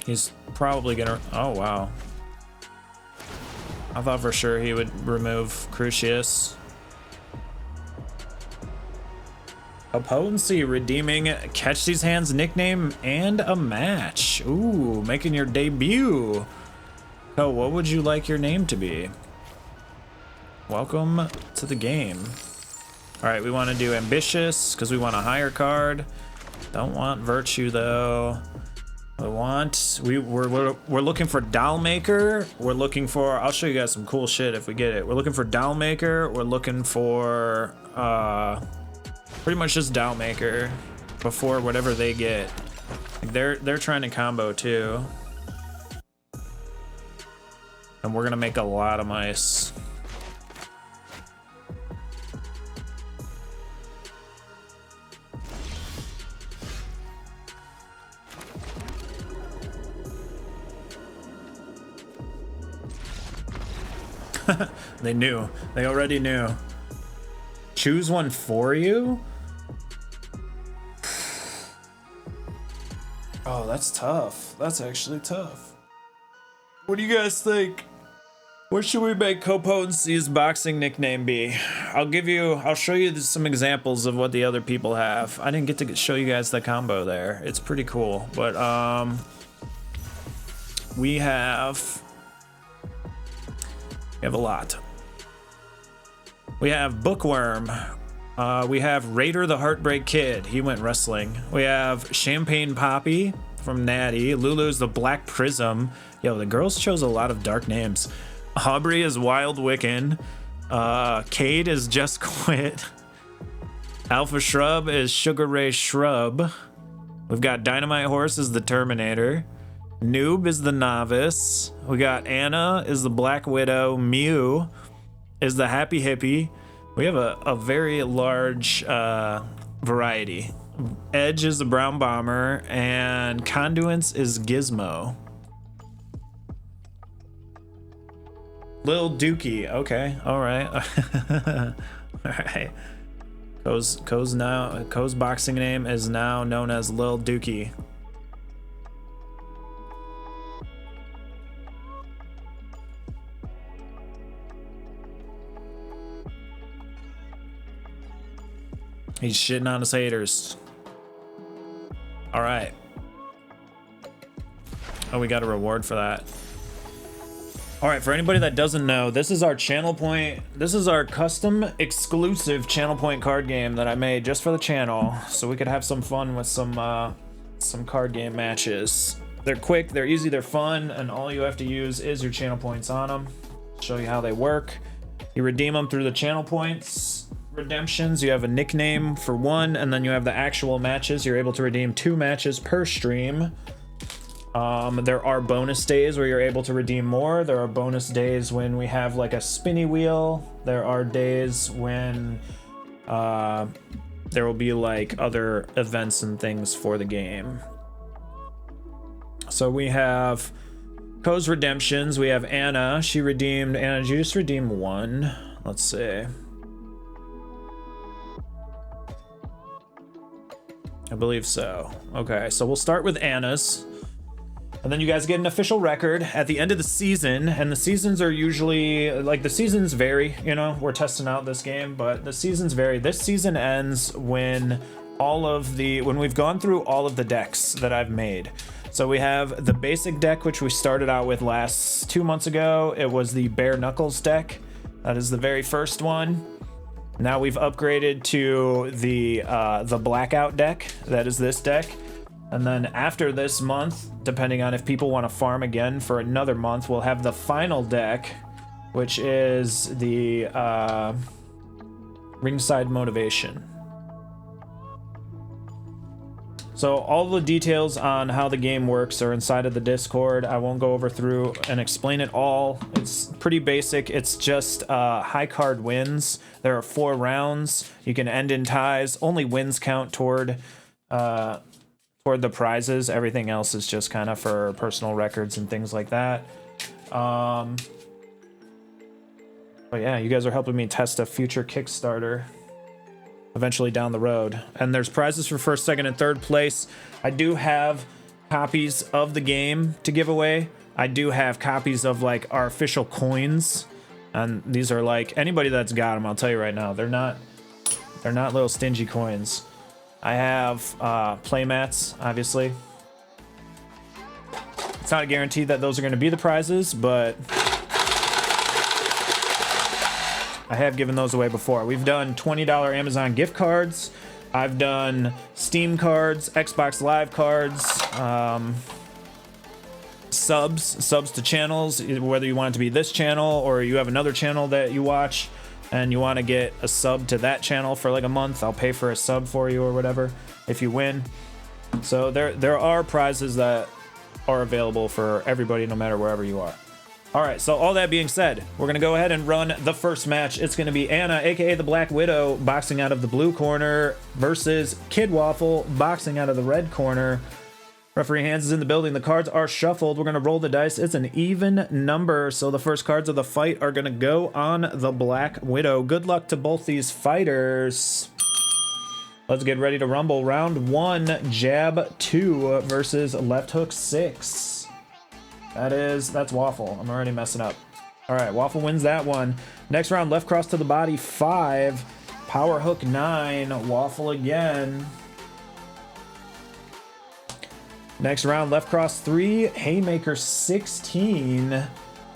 He's probably gonna. Oh wow. I thought for sure he would remove Crucius. Potency redeeming Catch These Hands nickname and a match. Ooh, making your debut. Oh, what would you like your name to be? Welcome to the game. All right, we want to do ambitious because we want a higher card. Don't want virtue though. We're looking for doll maker. We're looking for, I'll show you guys some cool shit if we get it. We're looking for doll maker. We're looking for pretty much just doll maker before whatever they get. Like they're trying to combo too. And we're gonna make a lot of mice. They knew. They already knew. Choose one for you? Oh, that's tough. That's actually tough. What do you guys think? What should we make Copotency's boxing nickname be? I'll show you some examples of what the other people have. I didn't get to show you guys the combo there. It's pretty cool. But we have a lot. We have Bookworm. We have Raider the Heartbreak Kid. He went wrestling. We have Champagne Poppy from Natty. Lulu's the Black Prism. Yo, the girls chose a lot of dark names. Aubrey is Wild Wiccan. Cade is Just Quit. Alpha Shrub is Sugar Ray Shrub. We've got Dynamite Horse is the Terminator. Noob is the Novice. We got Anna is the Black Widow. Mew is the Happy Hippie. We have a very large variety. Edge is the Brown Bomber, and Conduence is Gizmo. Lil Dookie, okay, all right. All right. Ko's boxing name is now known as Lil Dookie. He's shitting on his haters. All right. Oh, we got a reward for that. All right, for anybody that doesn't know, this is our Channel Point. This is our custom exclusive Channel Point card game that I made just for the channel, so we could have some fun with some card game matches. They're quick, they're easy, they're fun, and all you have to use is your Channel Points on them. Show you how they work. You redeem them through the Channel Points redemptions. You have a nickname for one, and then you have the actual matches. You're able to redeem 2 matches per stream. There are bonus days where you're able to redeem more. There are bonus days when we have like a spinny wheel. There are days when there will be like other events and things for the game. So we have Co's redemptions. We have Anna. She redeemed. Anna, did you just redeem 1? Let's see. I believe so. Okay, so we'll start with Anna's. And then you guys get an official record at the end of the season, and the seasons are usually, like, the seasons vary, you know, we're testing out this game, but the seasons vary. This season ends when we've gone through all of the decks that I've made. So we have the basic deck, which we started out with 2 months ago. It was the Bare Knuckles deck. That is the very first one. Now we've upgraded to the Blackout deck. That is this deck. And then after this month, depending on if people want to farm again for another month, we'll have the final deck, which is the Ringside Motivation. So all the details on how the game works are inside of the Discord. I won't go through and explain it all. It's pretty basic. It's just high card wins. There are 4 rounds. You can end in ties. Only wins count toward the prizes. Everything else is just kind of for personal records and things like that. But yeah, you guys are helping me test a future Kickstarter eventually down the road, and there's prizes for 1st, 2nd, and 3rd place. I do have copies of the game to give away. I do have copies of like our official coins, and these are like, anybody that's got them, I'll tell you right now, they're not little stingy coins. I have playmats, obviously. It's not a guarantee that those are going to be the prizes, but I have given those away before. We've done $20 Amazon gift cards. I've done Steam cards, Xbox Live cards, subs to channels, whether you want it to be this channel or you have another channel that you watch and you want to get a sub to that channel for like a month. I'll pay for a sub for you or whatever if you win. So there are prizes that are available for everybody, no matter wherever you are. All right, so all that being said, we're going to go ahead and run the first match. It's going to be Anna, aka the Black Widow, boxing out of the blue corner versus Kid Waffle, boxing out of the red corner. Referee hands is in the building. The cards are shuffled. We're going to roll the dice. It's an even number, so the first cards of the fight are going to go on the Black Widow. Good luck to both these fighters. Let's get ready to rumble. Round 1, jab 2 versus left hook 6. That's Waffle. I'm already messing up. All right, Waffle wins that one. Next round, left cross to the body 5, power hook 9, Waffle again. Next round, left cross 3, haymaker 16.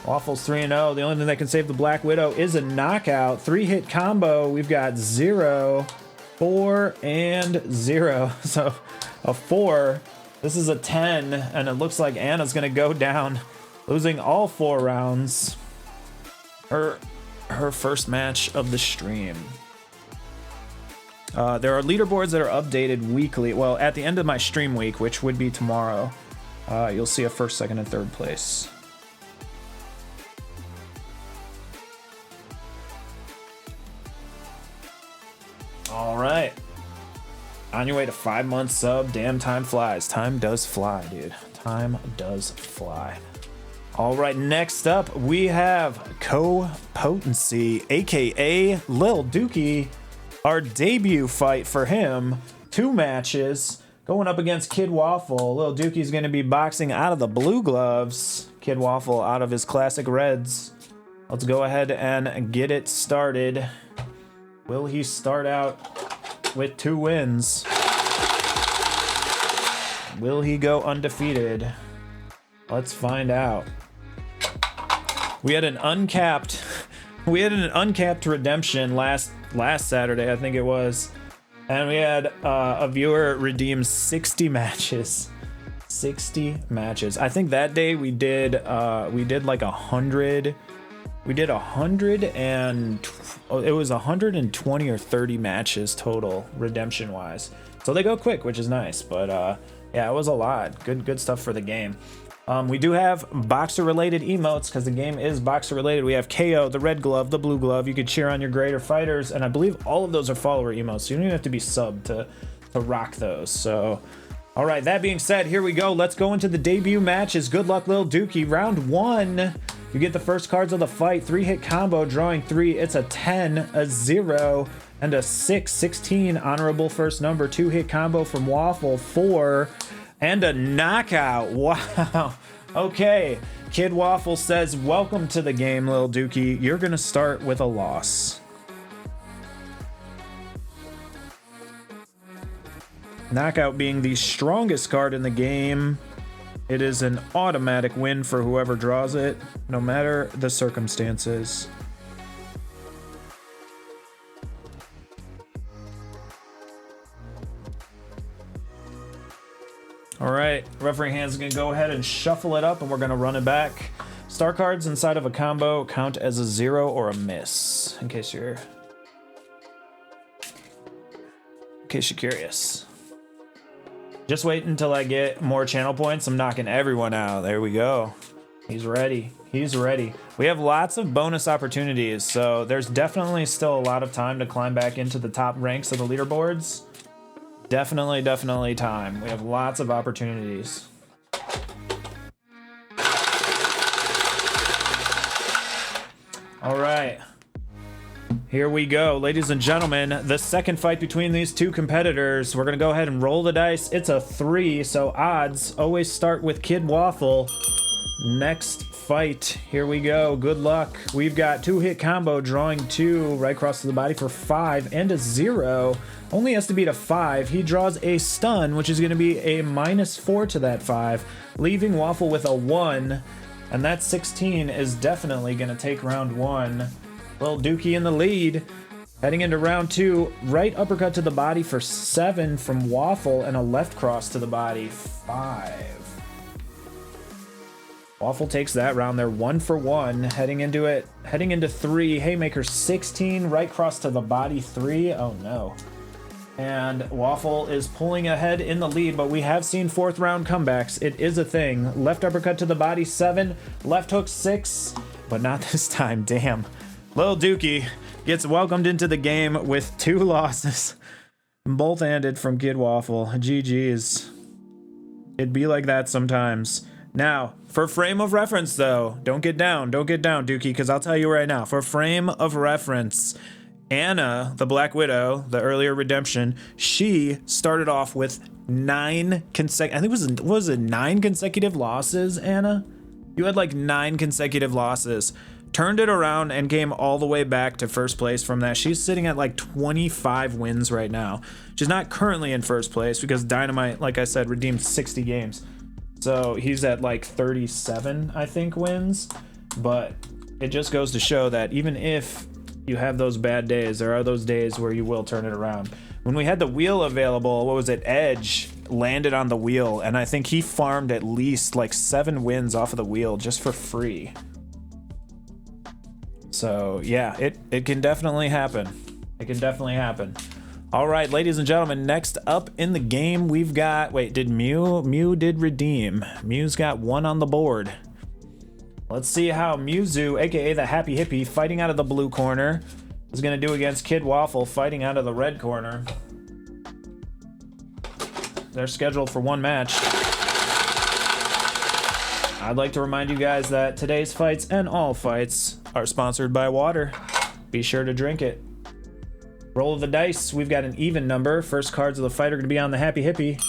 Waffle's 3-0. The only thing that can save the Black Widow is a knockout. 3-hit combo. We've got 0, 4, and 0. So a 4. This is a 10, and it looks like Anna's gonna go down, losing all 4 rounds. Her first match of the stream. There are leaderboards that are updated weekly. Well, at the end of my stream week, which would be tomorrow, you'll see a first, second, and third place. All right. On your way to 5 months sub. Damn, time flies. Time does fly, dude. Time does fly. All right, next up, we have Co-Potency, aka Lil Dookie. Our debut fight for him. 2 matches. Going up against Kid Waffle. Lil Dookie's going to be boxing out of the blue gloves. Kid Waffle out of his classic reds. Let's go ahead and get it started. Will he start out with 2 wins? Will he go undefeated? Let's find out. We had an uncapped redemption last Saturday, I think it was, and we had a viewer redeem 60 matches. 60 matches. I think that day we did like 100. We did 100 and it was 120 or 30 matches total redemption wise. So they go quick, which is nice. But yeah, it was a lot. Good stuff for the game. We do have boxer related emotes because the game is boxer related. We have KO, the red glove, the blue glove. You could cheer on your greater fighters, and I believe all of those are follower emotes. So you don't even have to be subbed to rock those. So all right, that being said, here we go. Let's go into the debut matches. Good luck, Lil Dookie. Round 1. You get the first cards of the fight. 3-hit combo, drawing 3. It's a 10, a 0, and a 6. 16, honorable first number. 2-hit combo from Waffle, 4, and a knockout. Wow. Okay. Kid Waffle says, welcome to the game, Lil Dookie. You're going to start with a loss. Knockout being the strongest card in the game, it is an automatic win for whoever draws it, no matter the circumstances. All right, referee hands is gonna go ahead and shuffle it up, and we're gonna run it back. Star cards inside of a combo count as a 0 or a miss, in case you're curious. Just wait until I get more channel points. I'm knocking everyone out. There we go. He's ready. He's ready. We have lots of bonus opportunities, so there's definitely still a lot of time to climb back into the top ranks of the leaderboards. Definitely time. We have lots of opportunities. All right. Here we go, ladies and gentlemen, the second fight between these two competitors. We're gonna go ahead and roll the dice. It's a 3, so odds always start with Kid Waffle. Next fight. Here we go. Good luck. We've got 2-hit combo, drawing 2 right across to the body for 5 and a 0. Only has to beat a 5. He draws a stun, which is going to be a -4 to that 5, leaving Waffle with a 1. And that 16 is definitely going to take round 1. Lil Dookie in the lead. Heading into round 2, right uppercut to the body for 7 from Waffle and a left cross to the body, 5. Waffle takes that round. They're 1 for 1. Heading into 3, Haymaker 16, right cross to the body, 3. Oh no. And Waffle is pulling ahead in the lead, but we have seen 4th round comebacks. It is a thing. Left uppercut to the body, 7. Left hook, 6. But not this time, damn. Lil Dookie gets welcomed into the game with 2 losses. Both handed from Kid Waffle. GG's. It'd be like that sometimes. Now, for frame of reference though, don't get down, Dookie, because I'll tell you right now, for frame of reference, Anna, the Black Widow, the earlier redemption, she started off with 9 consecutive losses, Anna? You had like 9 consecutive losses. Turned it around and came all the way back to first place from that. She's sitting at like 25 wins right now. She's not currently in first place because Dynamite, like I said, redeemed 60 games. So he's at like 37, I think, wins. But it just goes to show that even if you have those bad days, there are those days where you will turn it around. When we had the wheel available, what was it? Edge landed on the wheel, and I think he farmed at least like 7 wins off of the wheel just for free. So yeah, it can definitely happen. It can definitely happen. All right, ladies and gentlemen, next up in the game, we've got, wait, did Mew did redeem. Mew's got 1 on the board. Let's see how Mewzoo, aka the Happy Hippie, fighting out of the blue corner, is gonna do against Kid Waffle, fighting out of the red corner. They're scheduled for 1 match. I'd like to remind you guys that today's fights and all fights are sponsored by water. Be sure to drink it. Roll of the dice. We've got an even number. First cards of the fight are going to be on the Happy Hippie.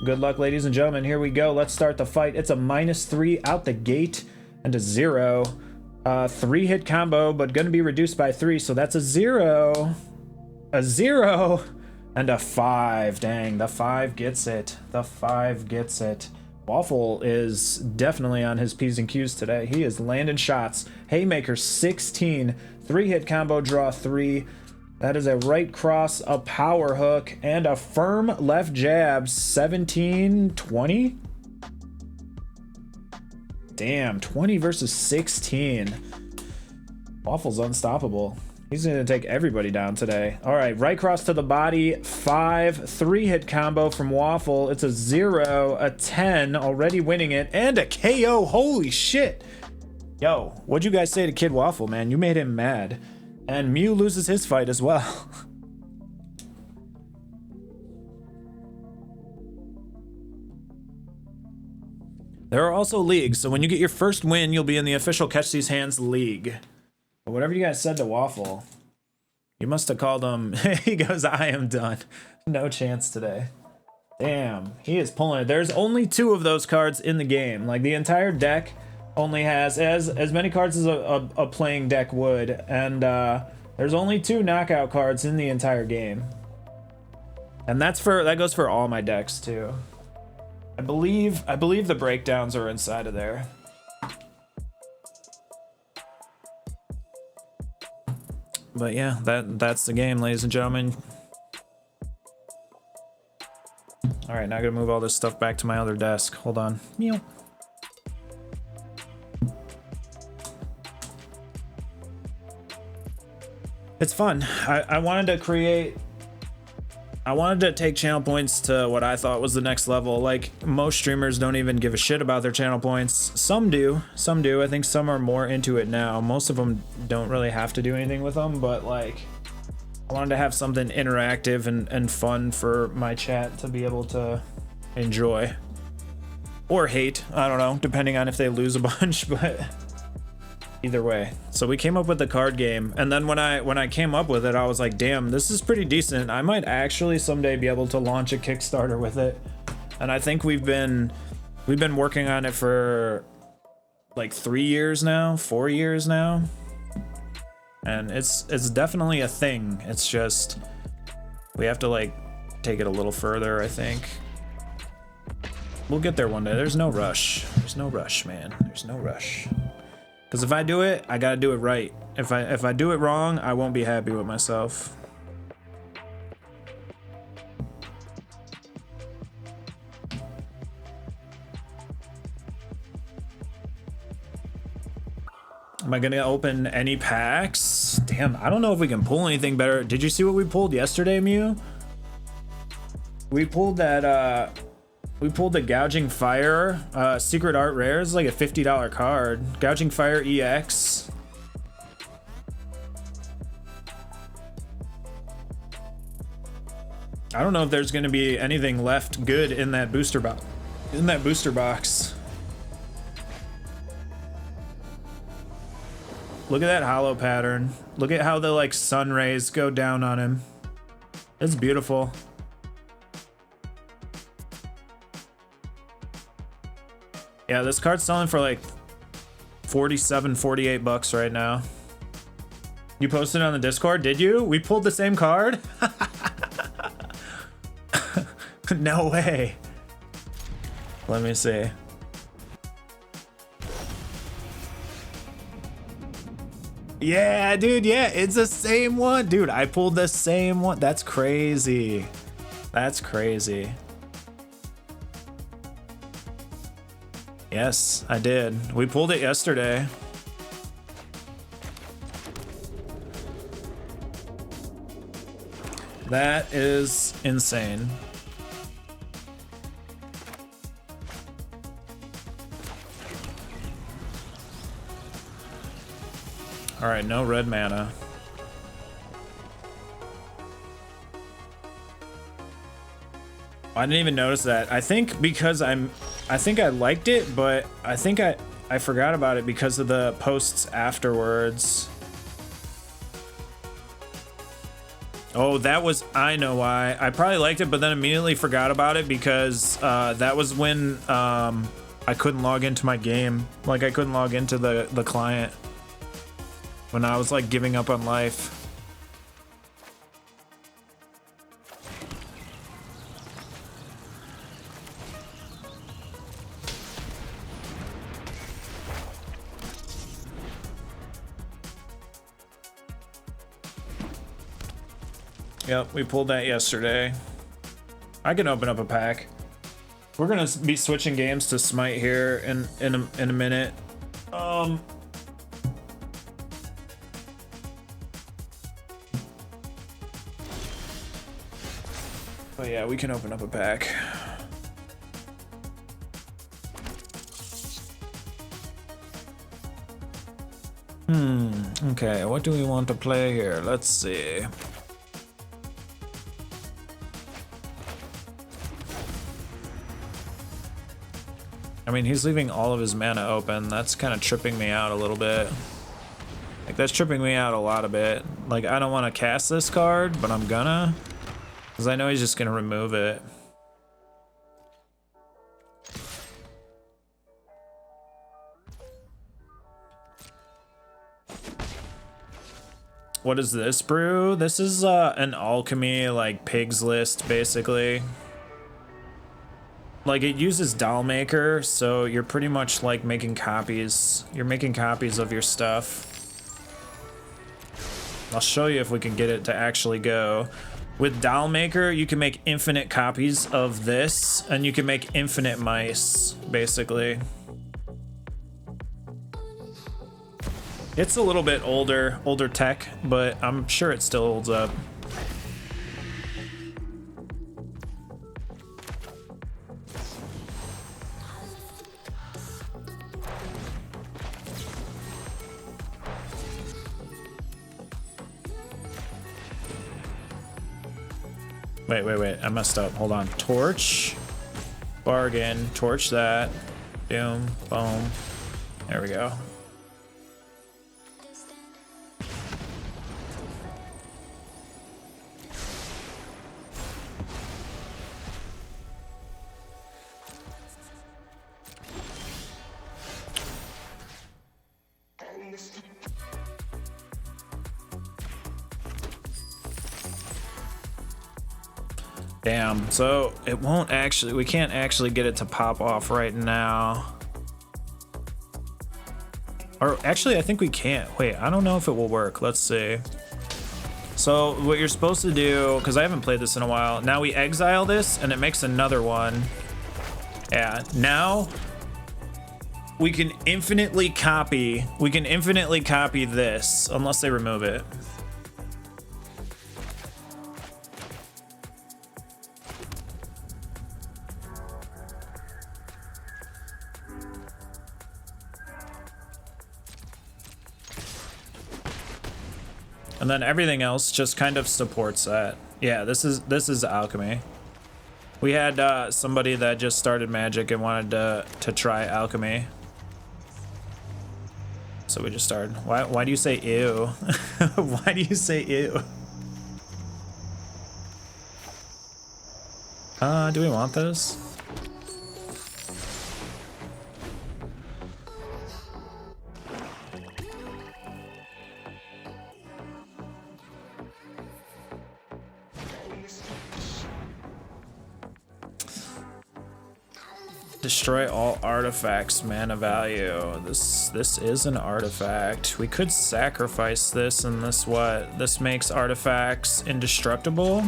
Good luck, ladies and gentlemen. Here we go. Let's start the fight. It's a -3 out the gate and a 0. 3-hit combo, but going to be reduced by 3, so that's a 0. A 0 and a 5. Dang, the 5 gets it. The 5 gets it. Waffle is definitely on his P's and Q's today. He is landing shots. Haymaker 16. 3-hit combo, draw 3. That is a right cross, a power hook, and a firm left jab. 17, 20? Damn, 20 versus 16. Waffle's unstoppable. He's going to take everybody down today. All right, right cross to the body, 5. 3-hit combo from Waffle. It's a 0, a 10, already winning it, and a KO. Holy shit. Yo, what'd you guys say to Kid Waffle, man? You made him mad. And Mew loses his fight as well. There are also leagues, so when you get your first win, you'll be in the official Catch These Hands League. But whatever you guys said to Waffle, you must have called him. He goes, I am done. No chance today. Damn, he is pulling it. There's only 2 of those cards in the game. Like, the entire deck only has as many cards as a playing deck would, and there's only 2 knockout cards in the entire game, and that goes for all my decks too. I believe the breakdowns are inside of there. But yeah, that's the game, ladies and gentlemen. All right, now I gotta move all this stuff back to my other desk. Hold on. Meow. It's fun. I wanted to take channel points to what I thought was the next level. Like, most streamers don't even give a shit about their channel points. Some do. I think some are more into it now. Most of them don't really have to do anything with them, but like, I wanted to have something interactive and fun for my chat to be able to enjoy. Or hate, I don't know, depending on if they lose a bunch, but either way. So we came up with the card game, and then when I came up with it, I was like, damn, this is pretty decent. I might actually someday be able to launch a Kickstarter with it. And I think we've been working on it for like 3 years now, 4 years now. And it's definitely a thing. It's just we have to like take it a little further, I think. We'll get there one day. There's no rush. There's no rush, man. There's no rush. Because if I do it, I gotta do it right. If I do it wrong, I won't be happy with myself. Am I gonna open any packs? Damn, I don't know if we can pull anything better. Did you see what we pulled yesterday, Mew? We pulled that, we pulled the Gouging Fire, Secret Art Rare. It's like a $50 card. Gouging Fire EX. I don't know if there's gonna be anything left good in that booster box. Look at that hollow pattern. Look at how the like sun rays go down on him. It's beautiful. Yeah, this card's selling for like 47, 48 bucks right now. You posted it on the Discord, did you? We pulled the same card? No way. Let me see. Yeah, dude, yeah, it's the same one. Dude, I pulled the same one. That's crazy. That's crazy. Yes, I did. We pulled it yesterday. That is insane. All right, no red mana. I didn't even notice that. I think because I think I liked it, but I think I forgot about it because of the posts afterwards. Oh, that was, I know why. I probably liked it, but then immediately forgot about it because that was when I couldn't log into my game. Like I couldn't log into the client when I was like giving up on life. Yep, we pulled that yesterday. I can open up a pack. We're gonna be switching games to Smite here in a minute. But yeah, we can open up a pack. Okay, what do we want to play here? Let's see. I mean, he's leaving all of his mana open. That's kind of tripping me out a little bit. Like, that's tripping me out a lot a bit. Like, I don't want to cast this card, but I'm gonna. Because I know he's just gonna remove it. What is this brew? This is an alchemy, like, pigs list, basically. Like, it uses Dollmaker, so you're pretty much like making copies. You're making copies of your stuff. I'll show you if we can get it to actually go. With Dollmaker, you can make infinite copies of this, and you can make infinite mice, basically. It's a little bit older tech, but I'm sure it still holds up. Wait, I messed up. Hold on. Torch. Bargain. Torch that. Boom. Boom. There we go. Damn, so it won't actually, we can't actually get it to pop off right now. Or actually, I think we can't. Wait, I don't know if it will work. Let's see. So what you're supposed to do, because I haven't played this in a while, now we exile this and it makes another one. Yeah, now we can infinitely copy. We can infinitely copy this unless they remove it. And then everything else just kind of supports that. Yeah, this is alchemy. We had somebody that just started Magic and wanted to try alchemy. So we just started. Why do you say ew? Why do you say ew? Do we want this? Destroy all artifacts, mana value. This is an artifact. We could sacrifice this, and this makes artifacts indestructible.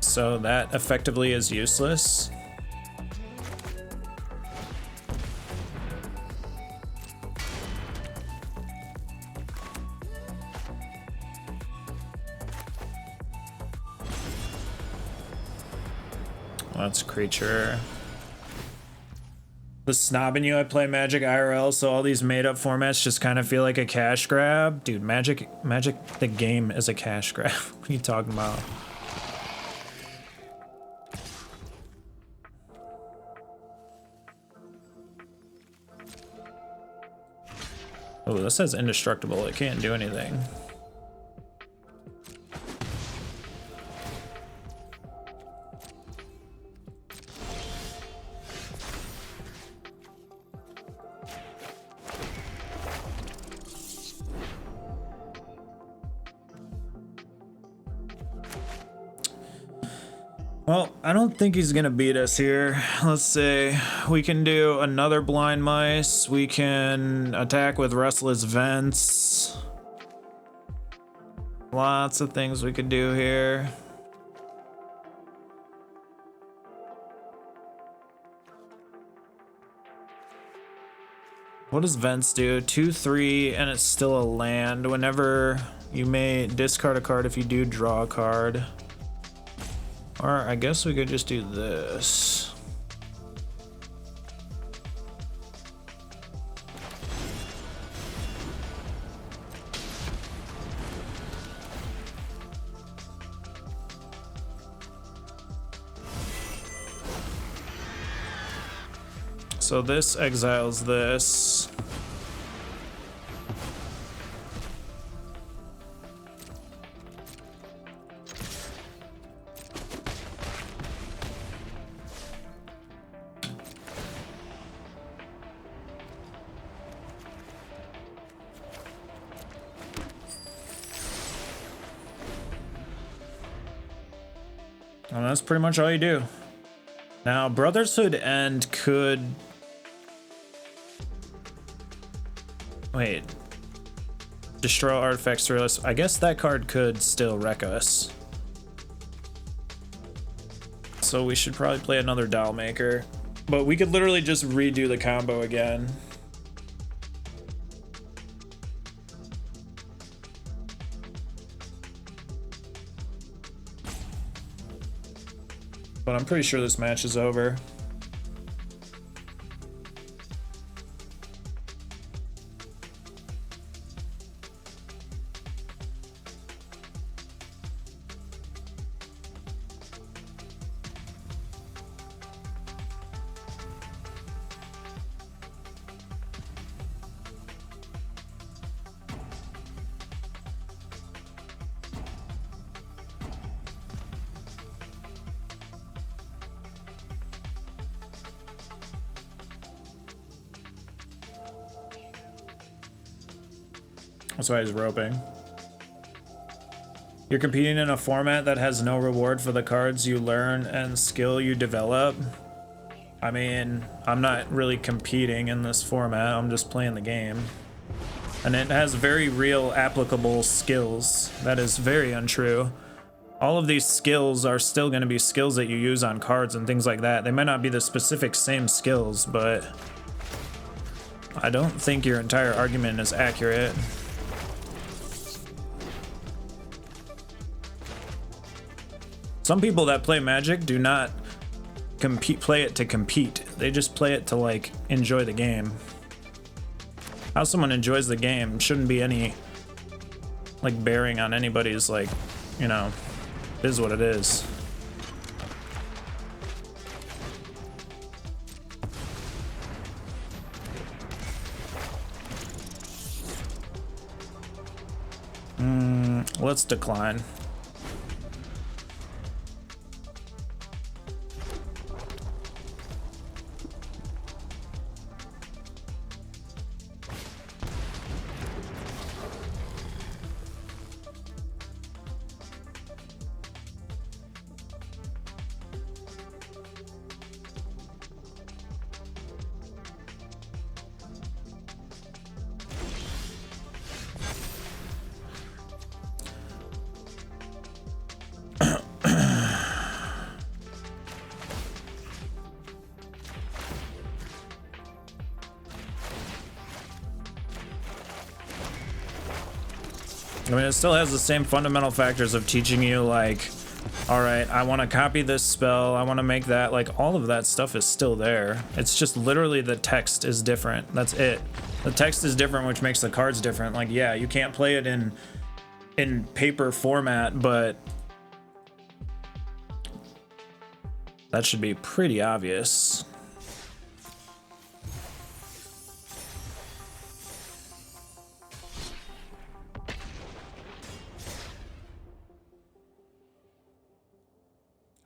So that effectively is useless. That's creature. The snobbing you, I play Magic IRL, so all these made up formats just kind of feel like a cash grab. Dude, Magic the game is a cash grab. What are you talking about? Oh, this says indestructible. It can't do anything. Well, I don't think he's gonna beat us here. Let's see. We can do another Blind Mice. We can attack with Restless Vents. Lots of things we could do here. What does Vents do? 2/3, and it's still a land. Whenever you may discard a card if you do draw a card. Or I guess we could just do this. So this exiles this. And that's pretty much all you do. Now, Brotherhood End could... Wait. Destroy artifacts through us. I guess that card could still wreck us. So we should probably play another Doll Maker. But we could literally just redo the combo again. But I'm pretty sure this match is over. That's why he's roping. You're competing in a format that has no reward for the cards you learn and skill you develop. I mean, I'm not really competing in this format, I'm just playing the game. And it has very real applicable skills. That is very untrue. All of these skills are still going to be skills that you use on cards and things like that. They might not be the specific same skills, but I don't think your entire argument is accurate. Some people that play Magic do not play it to compete. They just play it to like enjoy the game. How someone enjoys the game shouldn't be any like bearing on anybody's like, you know, it is what it is. Let's decline. I mean, it still has the same fundamental factors of teaching you like, all right, I want to copy this spell, I want to make that, like all of that stuff is still there. It's just literally the text is different. That's it. The text is different, which makes the cards different. Like, yeah, you can't play it in paper format, but that should be pretty obvious.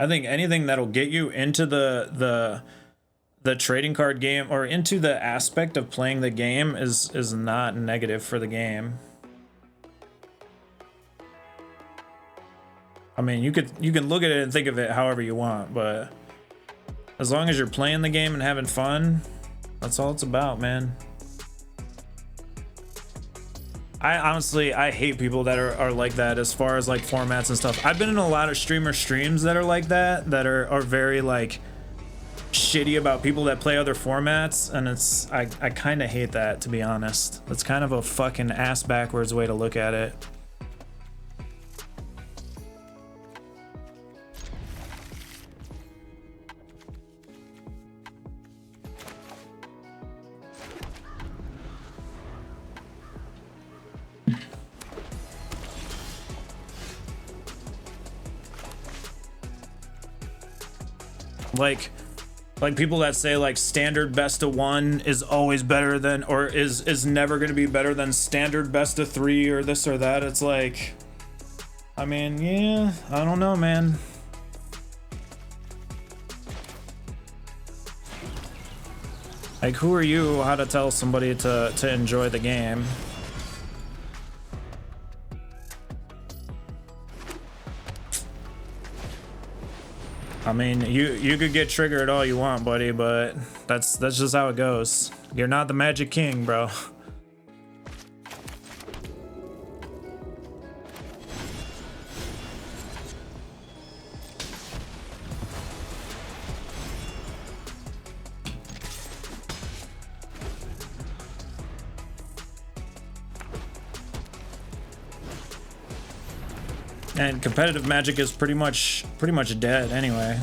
I think anything that'll get you into the trading card game or into the aspect of playing the game is not negative for the game. I mean, you can look at it and think of it however you want, but as long as you're playing the game and having fun, that's all it's about, man. I honestly hate people that are like that as far as like formats and stuff. I've been in a lot of streamer streams that are like that are very like shitty about people that play other formats, and it's I kind of hate that, to be honest. That's kind of a fucking ass backwards way to look at it. Like people that say like standard best of 1 is always better than, or is never going to be better than standard best of 3 or this or that. It's like, I mean, yeah, I don't know, man. Like, who are you how to tell somebody to enjoy the game? I mean, you could get triggered all you want, buddy, but that's just how it goes. You're not the Magic King, bro. And competitive Magic is pretty much dead anyway.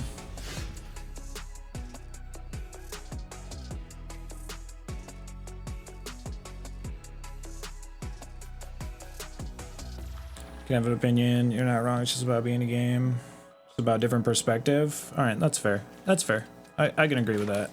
You can have an opinion. You're not wrong. It's just about being a game. It's about different perspective. All right, that's fair. That's fair. I can agree with that.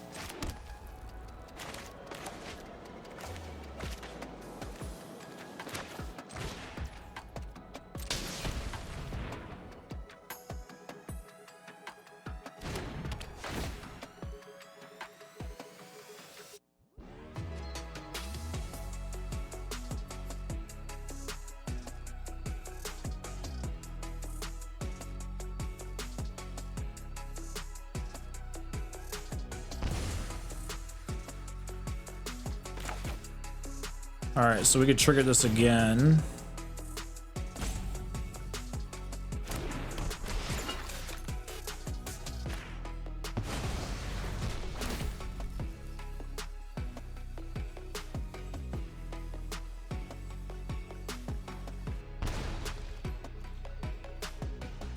All right, so we could trigger this again.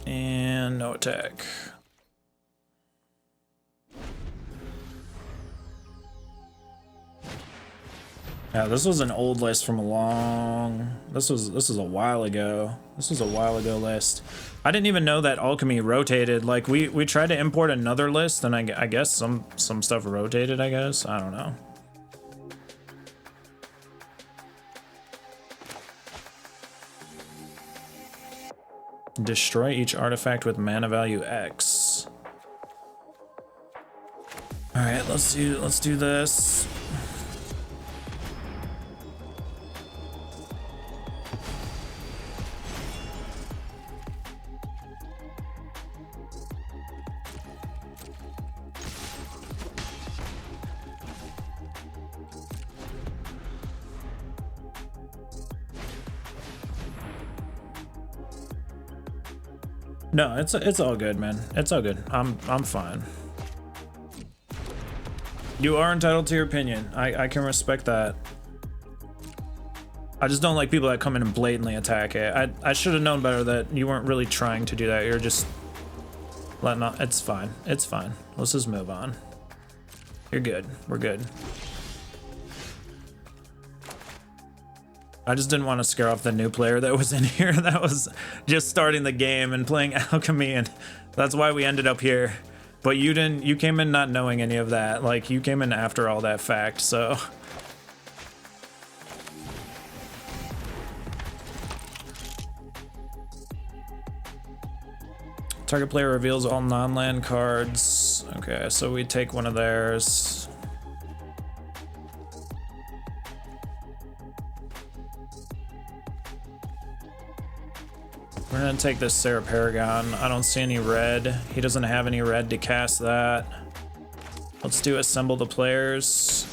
And no attack. Yeah, this was an old list from a long. This was a while ago. This was a while ago list. I didn't even know that alchemy rotated. Like we tried to import another list, and I guess some stuff rotated. I guess I don't know. Destroy each artifact with mana value X. All right, let's do this. No, it's all good, man. It's all good. I'm fine. You are entitled to your opinion. I can respect that. I just don't like people that come in and blatantly attack it. I should have known better that you weren't really trying to do that. You're just letting on. It's fine. It's fine. Let's just move on. You're good. We're good. I just didn't want to scare off the new player that was in here that was just starting the game and playing alchemy, and that's why we ended up here. But you came in not knowing any of that. Like, you came in after all that fact, so. Target player reveals all non-land cards. Okay, so we take one of theirs. We're gonna take this Sarah Paragon. I don't see any red. He doesn't have any red to cast that. Let's do assemble the players.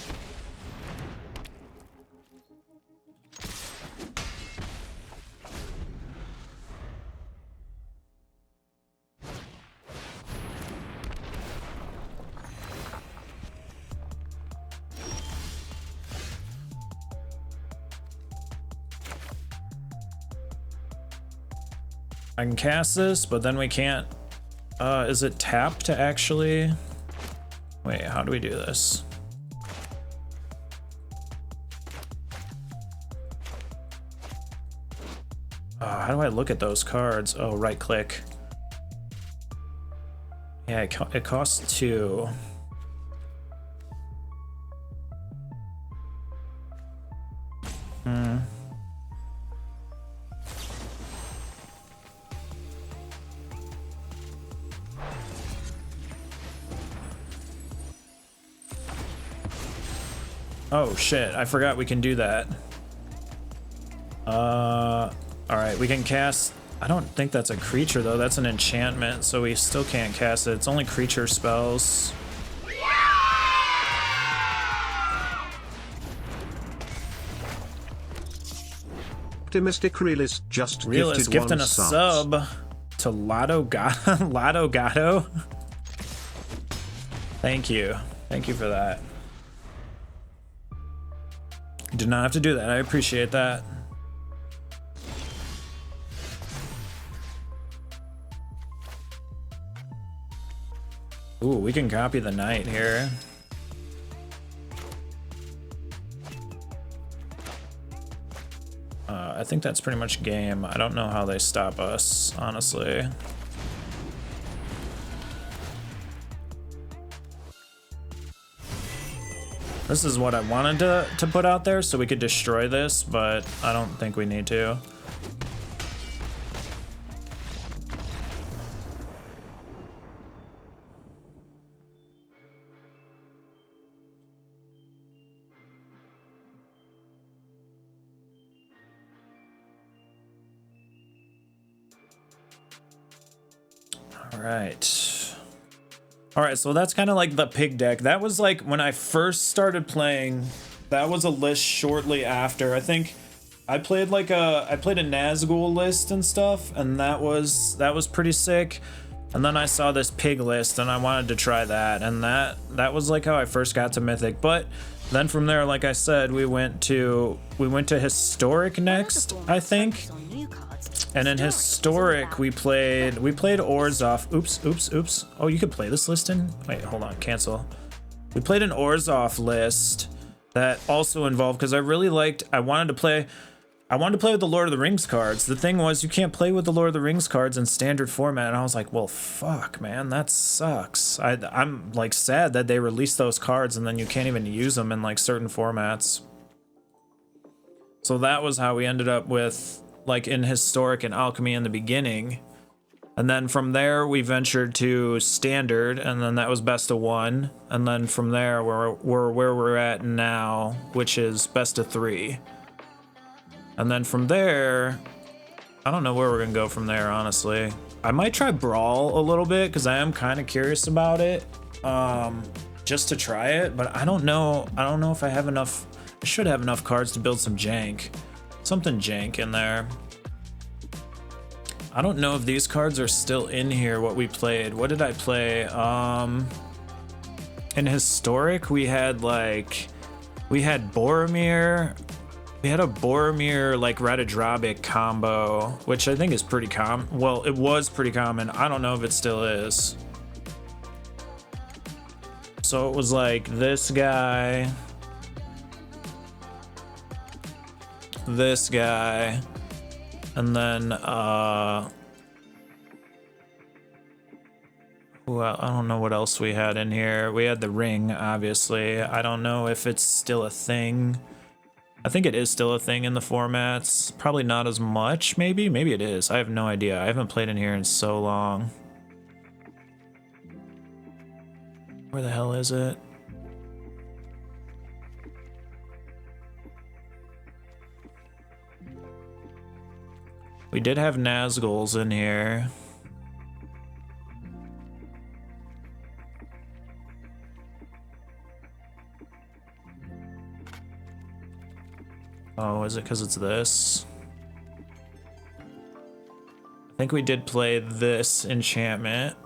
I can cast this, but then we can't. Is it tap to actually? Wait, how do we do this? How do I look at those cards? Oh, right click. Yeah, it costs 2. Oh shit, I forgot we can do that. Alright, we can cast. I don't think that's a creature though, that's an enchantment, so we still can't cast it. It's only creature spells. Optimistic Realist just Realist gifted gifting one a sub to Lotto Gatto. Thank you. Thank you for that. You did not have to do that. I appreciate that. Ooh, we can copy the knight here. I think that's pretty much game. I don't know how they stop us, honestly. This is what I wanted to put out there so we could destroy this, but I don't think we need to. All right, so that's kind of like the pig deck. That was like when I first started playing that was a list shortly after. I think I played like I played a Nazgul list and stuff, and that was pretty sick. And then I saw this pig list and I wanted to try that, and that was like how I first got to Mythic. But then from there, like I said, we went to Historic next, I think. And in Historic we played Orzhov. Oops. Oh, you could play this list in? Wait, hold on, cancel. We played an Orzhov list that also involved, because I wanted to play with the Lord of the Rings cards. The thing was, you can't play with the Lord of the Rings cards in standard format, and I was like, well, fuck, man, that sucks. I'm like sad that they released those cards and then you can't even use them in like certain formats. So that was how we ended up with like in Historic and Alchemy in the beginning. And then from there we ventured to Standard, and then that was best of 1. And then from there we're where we're at now, which is best of 3. And then from there, I don't know where we're gonna go from there, honestly. I might try Brawl a little bit, because I am kind of curious about it, just to try it. But I don't know if I have enough. I should have enough cards to build some jank, something jank in there. I don't know if these cards are still in here, what we played. What did I play? In Historic, we had Boromir. We had a Boromir like Radadrabic combo, which I think is pretty common. Well, it was pretty common. I don't know if it still is. So it was like this guy, and then well, I don't know what else we had in here. We had the ring, obviously. I don't know if it's still a thing. I think it is still a thing in the formats. Probably not as much, maybe. Maybe it is. I have no idea. I haven't played in here in so long. Where the hell is it? We did have Nazguls in here. Oh, is it because it's this? I think we did play this enchantment.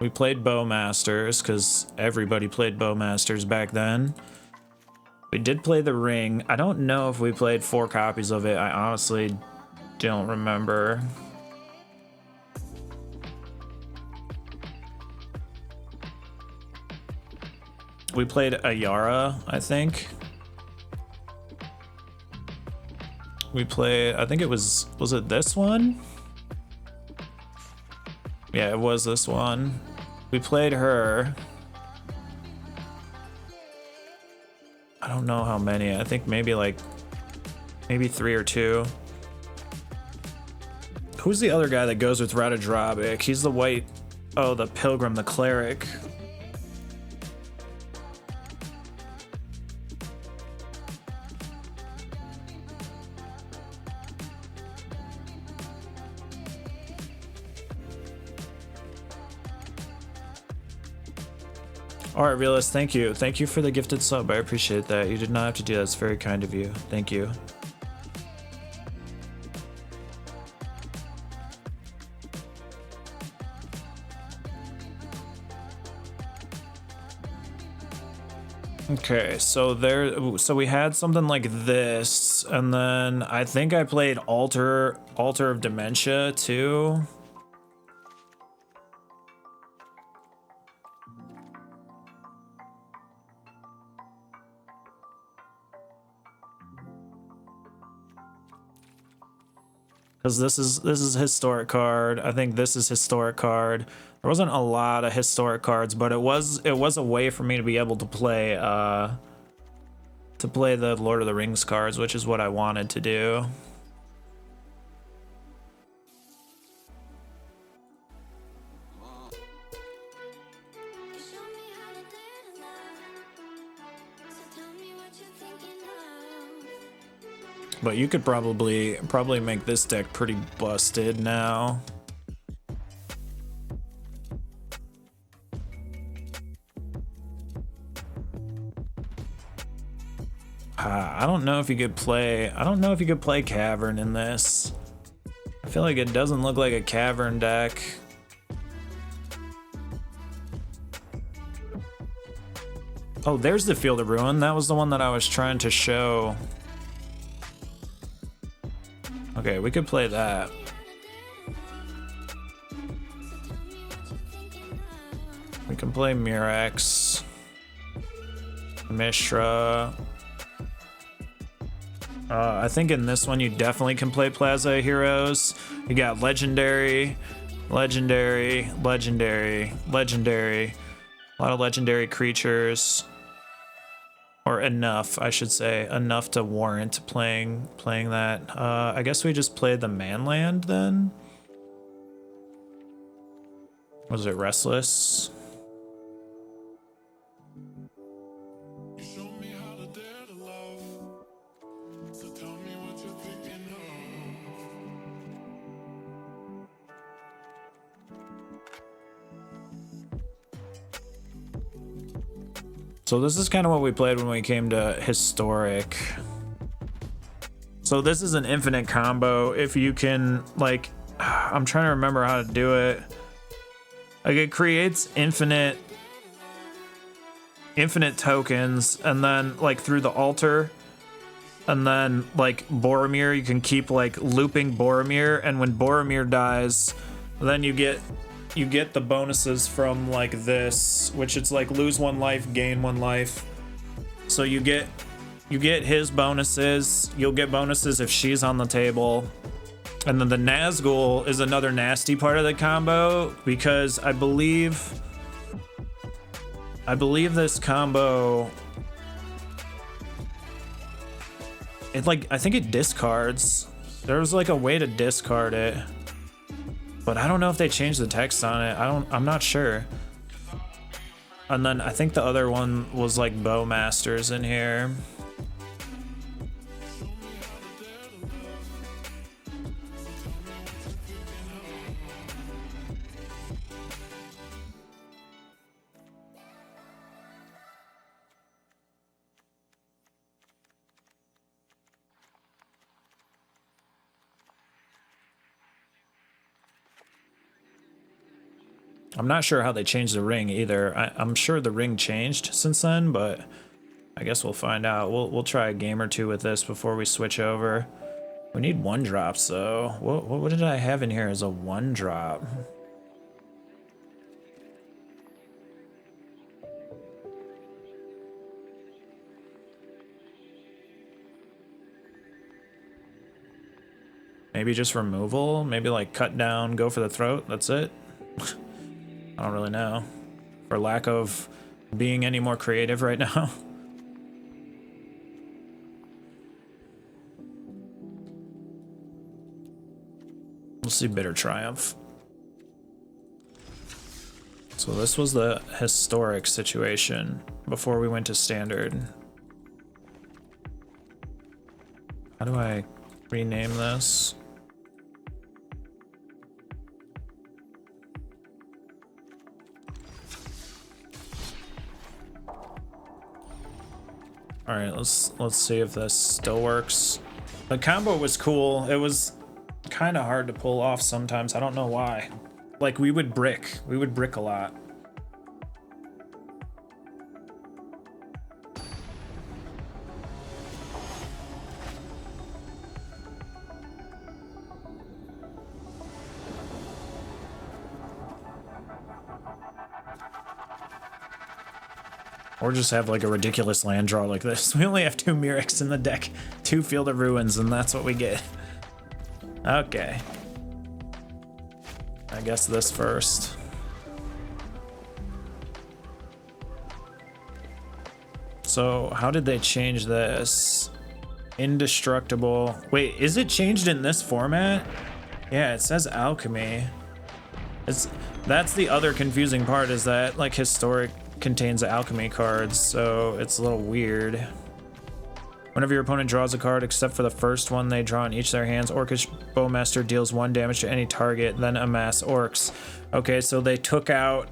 We played Bowmasters because everybody played Bowmasters back then. We did play the ring. I don't know if we played 4 copies of it. I honestly don't remember. We played Ayara, I think. We played, I think it was it this one? Yeah, it was this one. We played her. I don't know how many. I think maybe 3 or 2. Who's the other guy that goes with Radadrabic? He's the white, oh, the Pilgrim, the Cleric. All right, Realist, thank you. Thank you for the gifted sub. I appreciate that. You did not have to do that. It's very kind of you. Thank you. Okay, so we had something like this, and then I think I played Altar of Dementia too. Because this is historic card. I think this is historic card. There wasn't a lot of historic cards, but it was a way for me to be able to play the Lord of the Rings cards, which is what I wanted to do. But you could probably make this deck pretty busted now. I don't know if you could play. I don't know if you could play Cavern in this. I feel like it doesn't look like a Cavern deck. Oh, there's the Field of Ruin. That was the one that I was trying to show. Okay, we could play that. We can play Murex, Mishra. I think in this one you definitely can play Plaza Heroes. You got Legendary, Legendary, Legendary, Legendary. A lot of legendary creatures. Or enough, I should say. Enough to warrant playing that. I guess we just played the Manland then? Was it Restless? So this is kind of what we played when we came to Historic. So this is an infinite combo. If you can, like, I'm trying to remember how to do it. Like, it creates infinite tokens, and then like through the altar, and then like Boromir, you can keep like looping Boromir, and when Boromir dies, then you get the bonuses from like this, which it's like lose 1 life, gain 1 life. So you get his bonuses. You'll get bonuses if she's on the table. And then the Nazgul is another nasty part of the combo, because I believe this combo, it like, I think it discards. There's like a way to discard it, but I don't know if they changed the text on it. I'm not sure. And then I think the other one was like Bowmasters in here. I'm not sure how they changed the ring either. I'm sure the ring changed since then, but I guess we'll find out. We'll try a game or two with this before we switch over. We need 1-drops though. What did I have in here as a 1-drop? Maybe just removal? Maybe like cut down, go for the throat, that's it? I don't really know. For lack of being any more creative right now. We'll see Bitter Triumph. So this was the Historic situation before we went to Standard. How do I rename this? All right, let's see if this still works. The combo was cool. It was kind of hard to pull off sometimes. I don't know why. Like we would brick a lot. Or just have like a ridiculous land draw like this. We only have 2 Murex in the deck, 2 Field of Ruins, and that's what we get. Okay. I guess this first. So how did they change this? Indestructible. Wait, is it changed in this format? Yeah, it says alchemy. That's the other confusing part, is that like Historic contains alchemy cards, so it's a little weird. Whenever your opponent draws a card, except for the first one they draw in each of their hands, Orcish Bowmaster deals 1 damage to any target, then amass orcs. Okay, so they took out,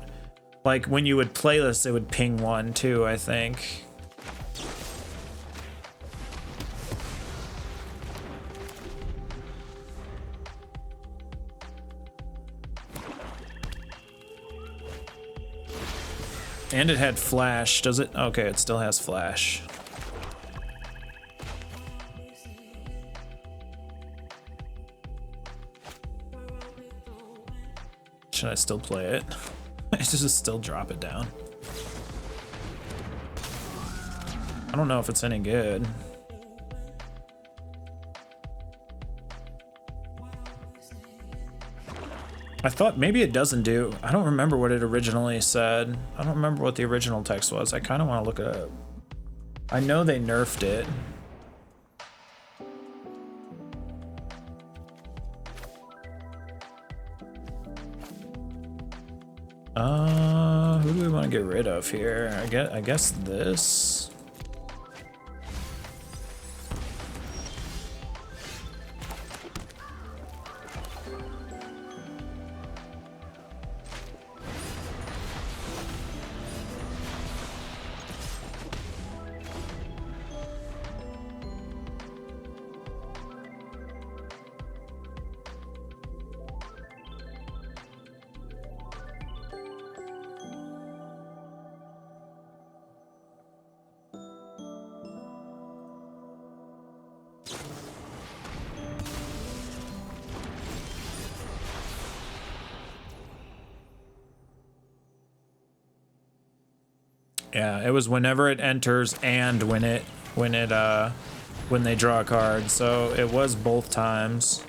like when you would play this, it would ping 1 too, I think. And it had flash. Does it? Okay, it still has flash. Should I still play it? I should just still drop it down. I don't know if it's any good. I thought maybe it doesn't do. I don't remember what it originally said. I don't remember what the original text was. I kind of want to look it up. I know they nerfed it. Who do we want to get rid of here? I guess this. Yeah, it was whenever it enters and when they draw a card, so it was both times.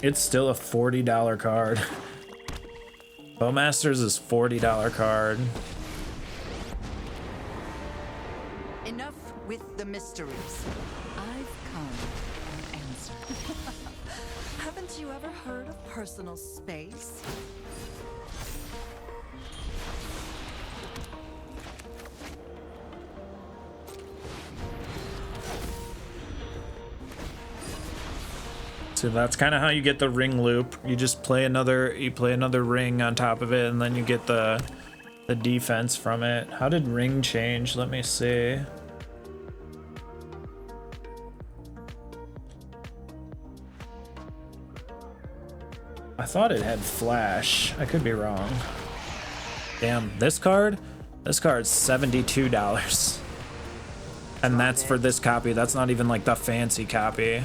It's still a $40 card. Bowmasters is $40 card. Enough with the mysteries. I've come for an answer. Haven't you ever heard of personal space? So that's kind of how you get the ring loop. You just play another ring on top of it, and then you get the defense from it. How did ring change? Let me see. I thought it had flash. I could be wrong. Damn, this card's $72. And that's for this copy. That's not even like the fancy copy.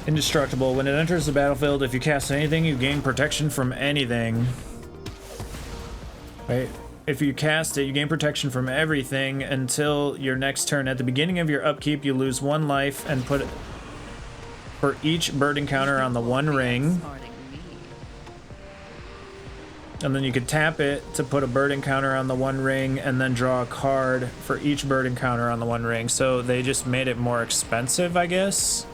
Indestructible. When it enters the battlefield, if you cast anything, you gain protection from anything. Right? If you cast it, you gain protection from everything until your next turn. At the beginning of your upkeep, you lose 1 life and put it for each bird encounter on the 1 ring. And then you could tap it to put a bird encounter on the 1 ring and then draw a card for each bird encounter on the 1 ring. So they just made it more expensive, I guess.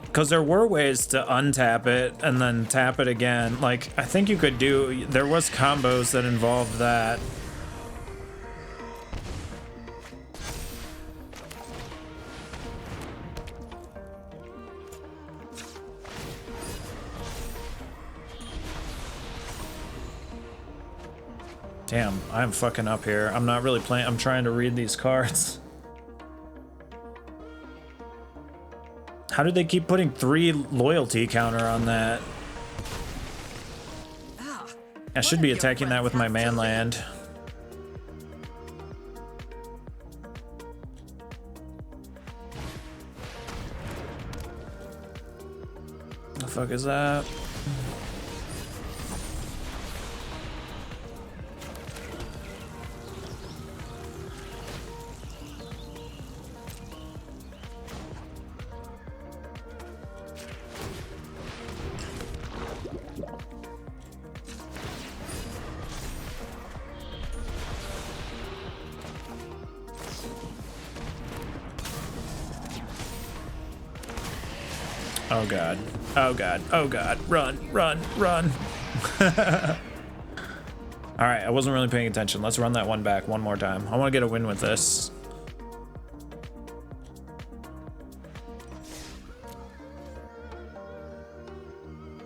Because there were ways to untap it and then tap it again. Like, I think you could do, there was combos that involved that. Damn, I'm fucking up here. I'm not really playing, I'm trying to read these cards. How did they keep putting 3 loyalty counter on that? I should be attacking that with my man land. The fuck is that? Oh god. Oh god. Oh god. Run, run, run. Alright, I wasn't really paying attention. Let's run that one back one more time. I want to get a win with this.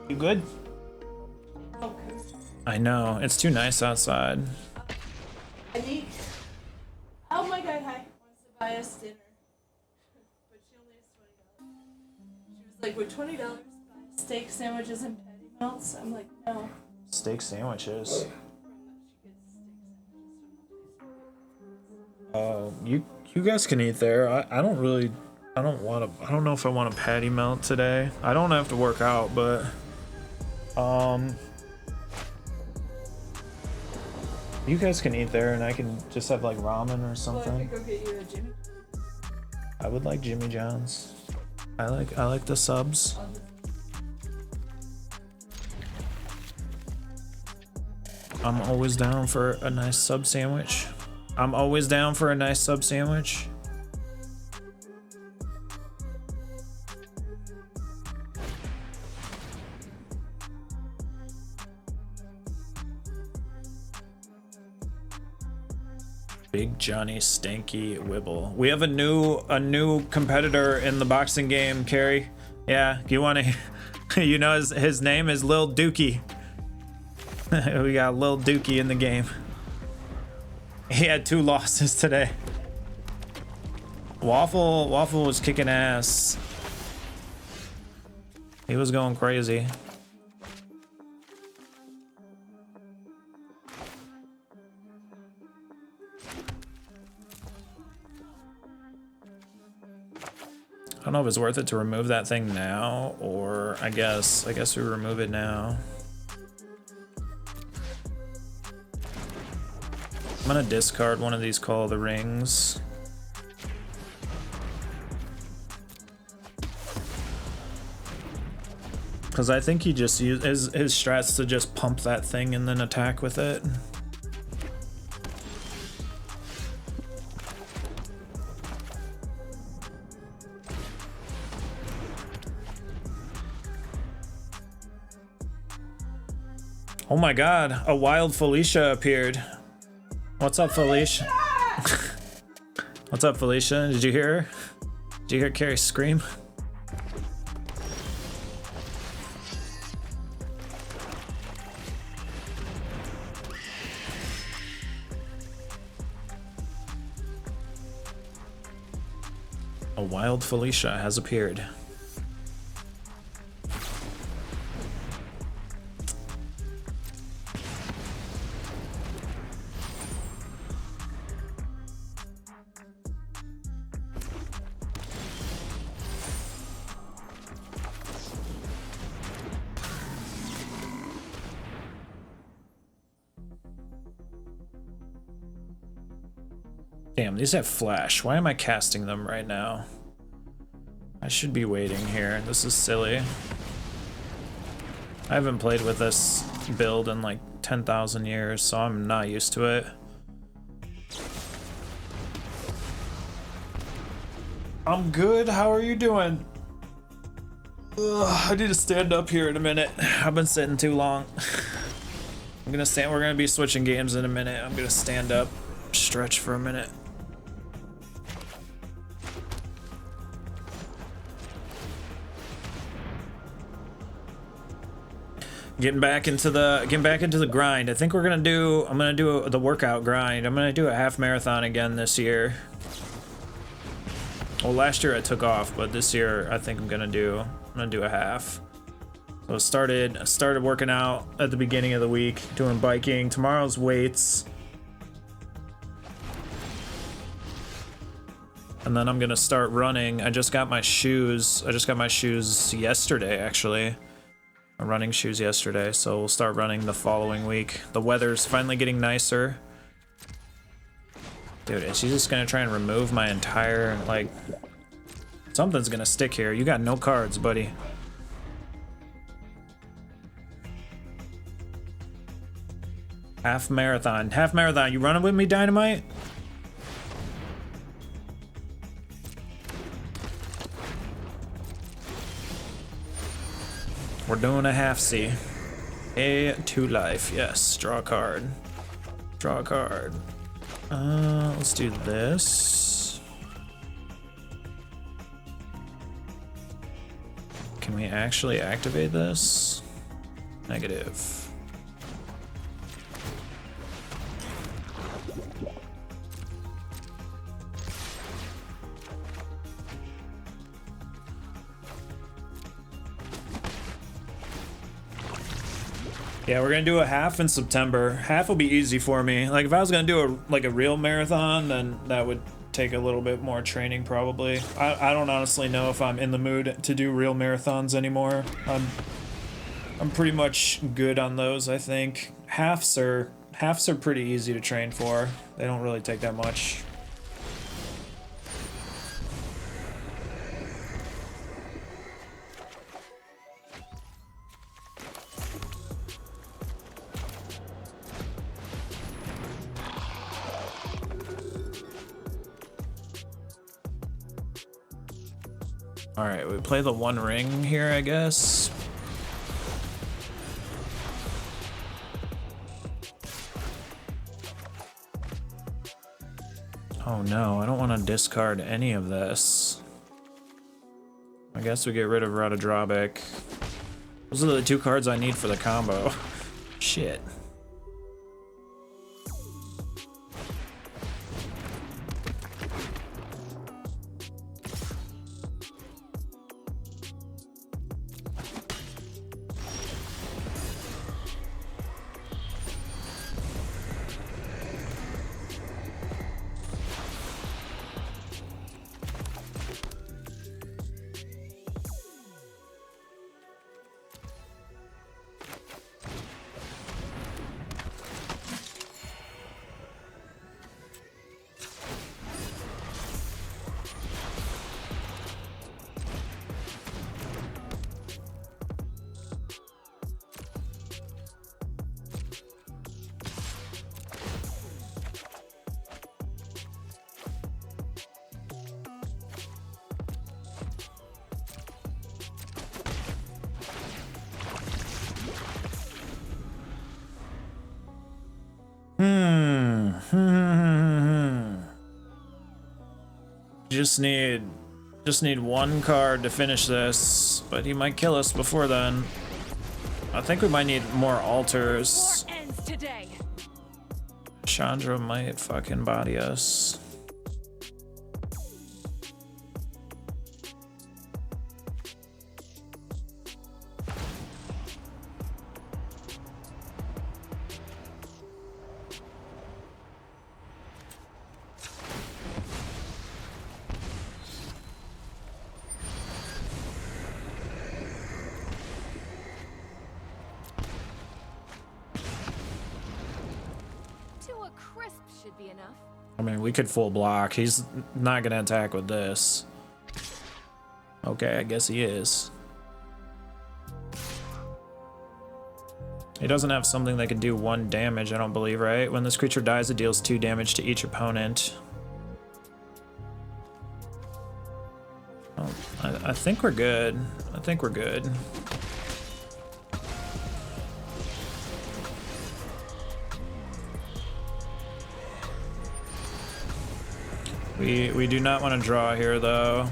You good? Okay. I know. It's too nice outside. Annie, oh my god, hi. Wants to buy us dinner. But she only has $20. She was like, would $20 buy steak sandwiches and patty melts? I'm like, no. Steak sandwiches. You guys can eat there. I don't know if I want a patty melt today. I don't have to work out, but you guys can eat there and I can just have like ramen or Well, I something. could go get you a Jimmy. I would like Jimmy John's. I like the subs. I'm always down for a nice sub sandwich. I'm always down for a nice sub sandwich. Big Johnny Stanky Wibble. We have a new competitor in the boxing game, Carrie. Yeah, you want to? You know his name is Lil Dookie. We got Lil Dookie in the game. He had 2 losses today. Waffle was kicking ass. He was going crazy. I don't know if it's worth it to remove that thing now, or I guess we remove it now. I'm gonna discard one of these Call of the Rings. Because I think he just used his strats to just pump that thing and then attack with it. Oh my god, a wild Felicia appeared. What's up, Felicia? What's up, Felicia? Did you hear her? Did you hear Carrie scream? A wild Felicia has appeared. Damn, these have flash. Why am I casting them right now? I should be waiting here. This is silly. I haven't played with this build in like 10,000 years, so I'm not used to it. I'm good. How are you doing? Ugh, I need to stand up here in a minute. I've been sitting too long. I'm gonna stand. We're gonna be switching games in a minute. I'm gonna stand up, stretch for a minute. Getting back into the grind. I think I'm gonna do the workout grind. I'm gonna do a half marathon again this year. Well, last year I took off, but this year I think I'm gonna do a half. So I started working out at the beginning of the week, doing biking. Tomorrow's weights. And then I'm gonna start running. I just got my shoes yesterday, actually. My running shoes yesterday, so we'll start running the following week. The weather's finally getting nicer. Dude, is she just gonna try and remove my entire, like... Something's gonna stick here. You got no cards, buddy. Half marathon. Half marathon. You running with me, Dynamite? We're doing a half C. A to life. Yes. Draw a card. Draw a card. Let's do this. Can we actually activate this? Negative. Yeah, we're gonna do a half in September. Half will be easy for me. Like if I was gonna do a real marathon, then that would take a little bit more training probably. I don't honestly know if I'm in the mood to do real marathons anymore. I'm pretty much good on those, I think. Halves are pretty easy to train for. They don't really take that much. All right, we play the One Ring here, I guess. Oh no, I don't want to discard any of this. I guess we get rid of Radadrabic. Those are the two cards I need for the combo. Shit. Just need one card to finish this, but he might kill us before then. I think we might need more altars. War ends today. Chandra might fucking body us. Should be enough. I mean, we could full block. He's not gonna attack with this. Okay, I guess he is. He doesn't have something that can do 1 damage, I don't believe, right? When this creature dies, it deals 2 damage to each opponent. Oh, I think we're good. I think we're good. We do not want to draw here, though.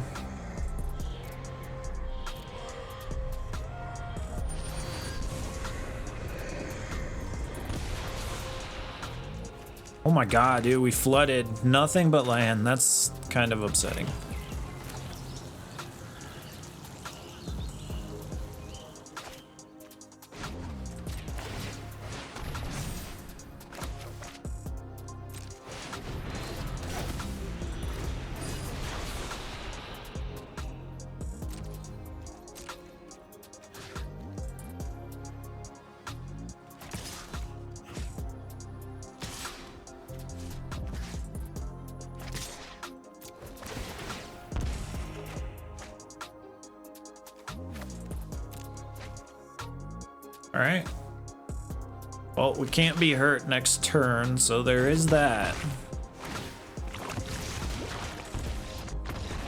Oh my god, dude, we flooded nothing but land. That's kind of upsetting. All right. Well, we can't be hurt next turn, so there is that.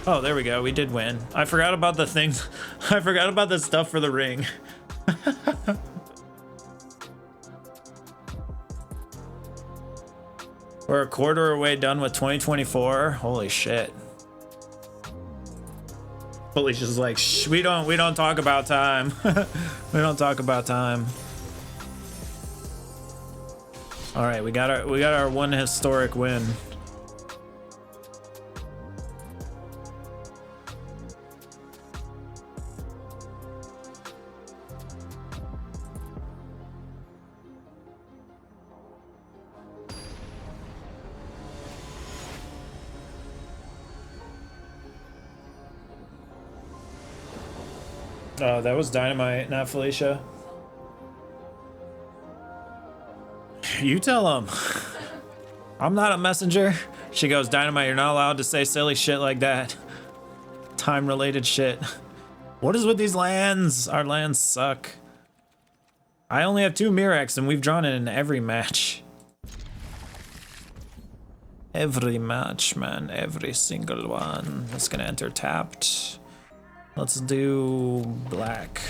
Oh, there we go. We did win. I forgot about the things. I forgot about the stuff for the ring. We're a quarter away done with 2024. Holy shit. Felicia's like, shh, we don't talk about time. We don't talk about time. All right, we got our one historic win. Oh, that was Dynamite, not Felicia. You tell him. I'm not a messenger. She goes, Dynamite, you're not allowed to say silly shit like that. Time-related shit. What is with these lands? Our lands suck. I only have 2 Mirrex, and we've drawn it in every match. Every match, man. Every single one. It's gonna enter tapped. Let's do black.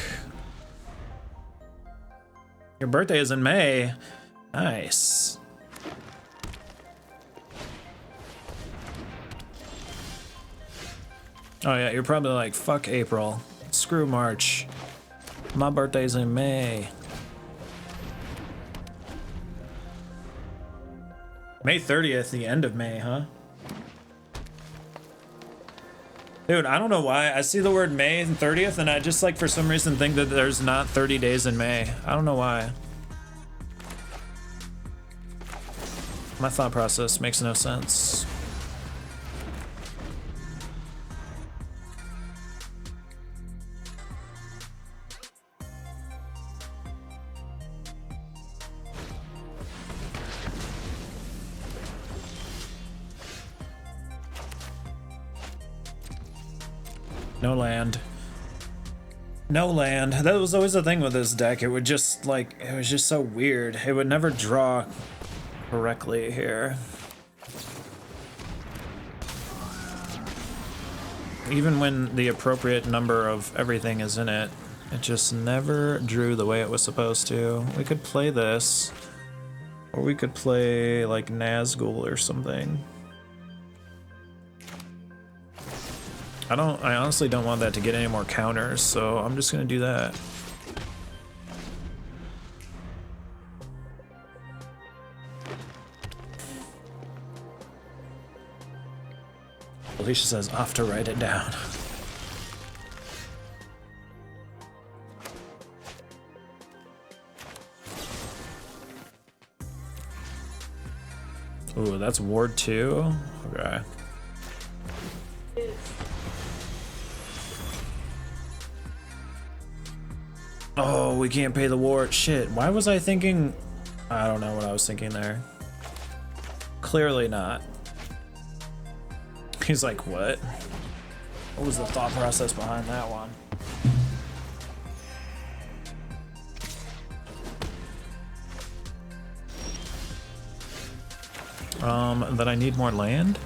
Your birthday is in May. Nice. Oh yeah, you're probably like, fuck April. Screw March. My birthday's in May. May 30th, the end of May, huh? Dude, I don't know why. I see the word May 30th and I just like for some reason think that there's not 30 days in May. I don't know why. My thought process makes no sense. No land. No land. That was always the thing with this deck. It would just like, it was just so weird. It would never draw correctly here. Even when the appropriate number of everything is in it, it just never drew the way it was supposed to. We could play this, or we could play like Nazgul or something. I honestly don't want that to get any more counters, so I'm just gonna do that. Alicia says, off to write it down. Ooh, that's Ward 2? Okay. Oh, we can't pay the ward. Shit, why was I thinking? I don't know what I was thinking there. Clearly not. He's like, what? What was the thought process behind that one? That I need more land?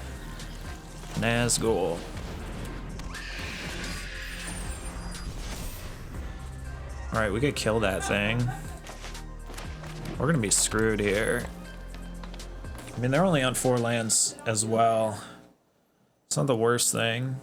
Nazgul. Alright, we could kill that thing. We're gonna be screwed here. I mean, they're only on 4 lands as well. It's not the worst thing.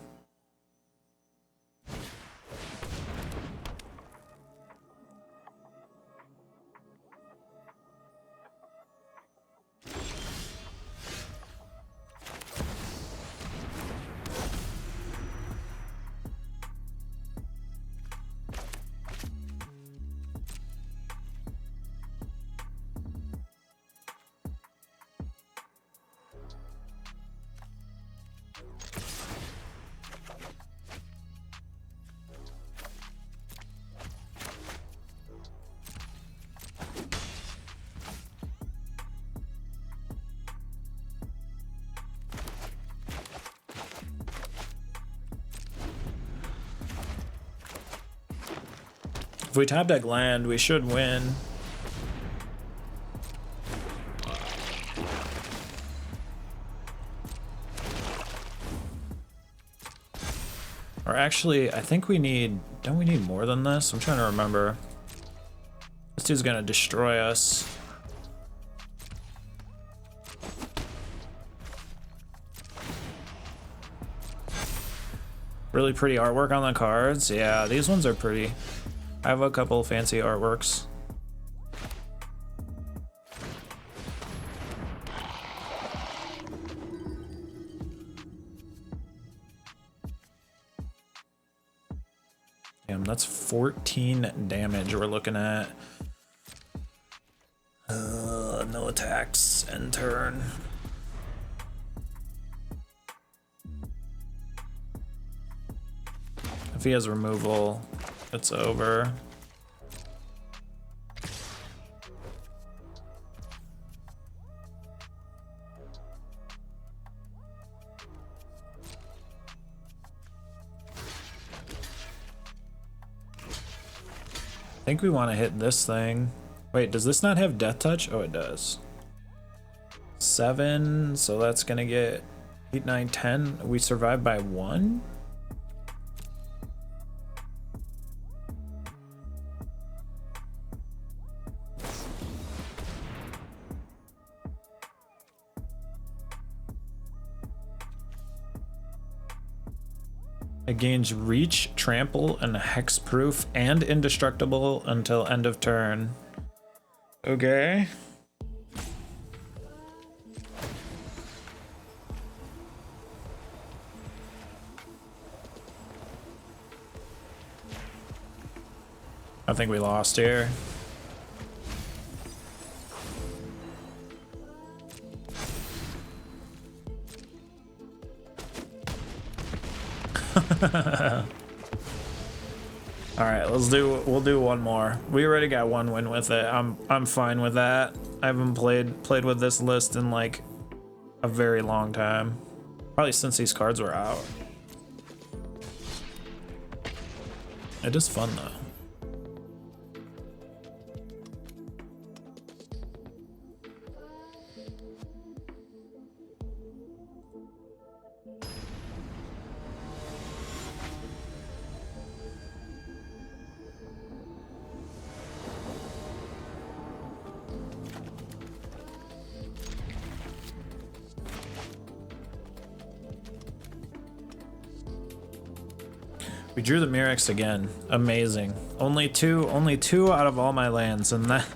If we top deck land, we should win. Or actually, I think we need... Don't we need more than this? I'm trying to remember. This dude's gonna destroy us. Really pretty artwork on the cards. Yeah, these ones are pretty. I have a couple fancy artworks. Damn, that's 14 damage we're looking at. No attacks end turn. If he has removal, it's over. I think we want to hit this thing. Wait, does this not have death touch? Oh, it does. 7, so that's gonna get 8, 9, 10. We survived by 1? It gains reach, trample, and hexproof and indestructible until end of turn. Okay. I think we lost here. All right, we'll do one more. We already got one win with it. I'm fine with that. I haven't played with this list in like a very long time. Probably since these cards were out. It is fun though. We drew the Mirrex again. Amazing. Only two out of all my lands, and that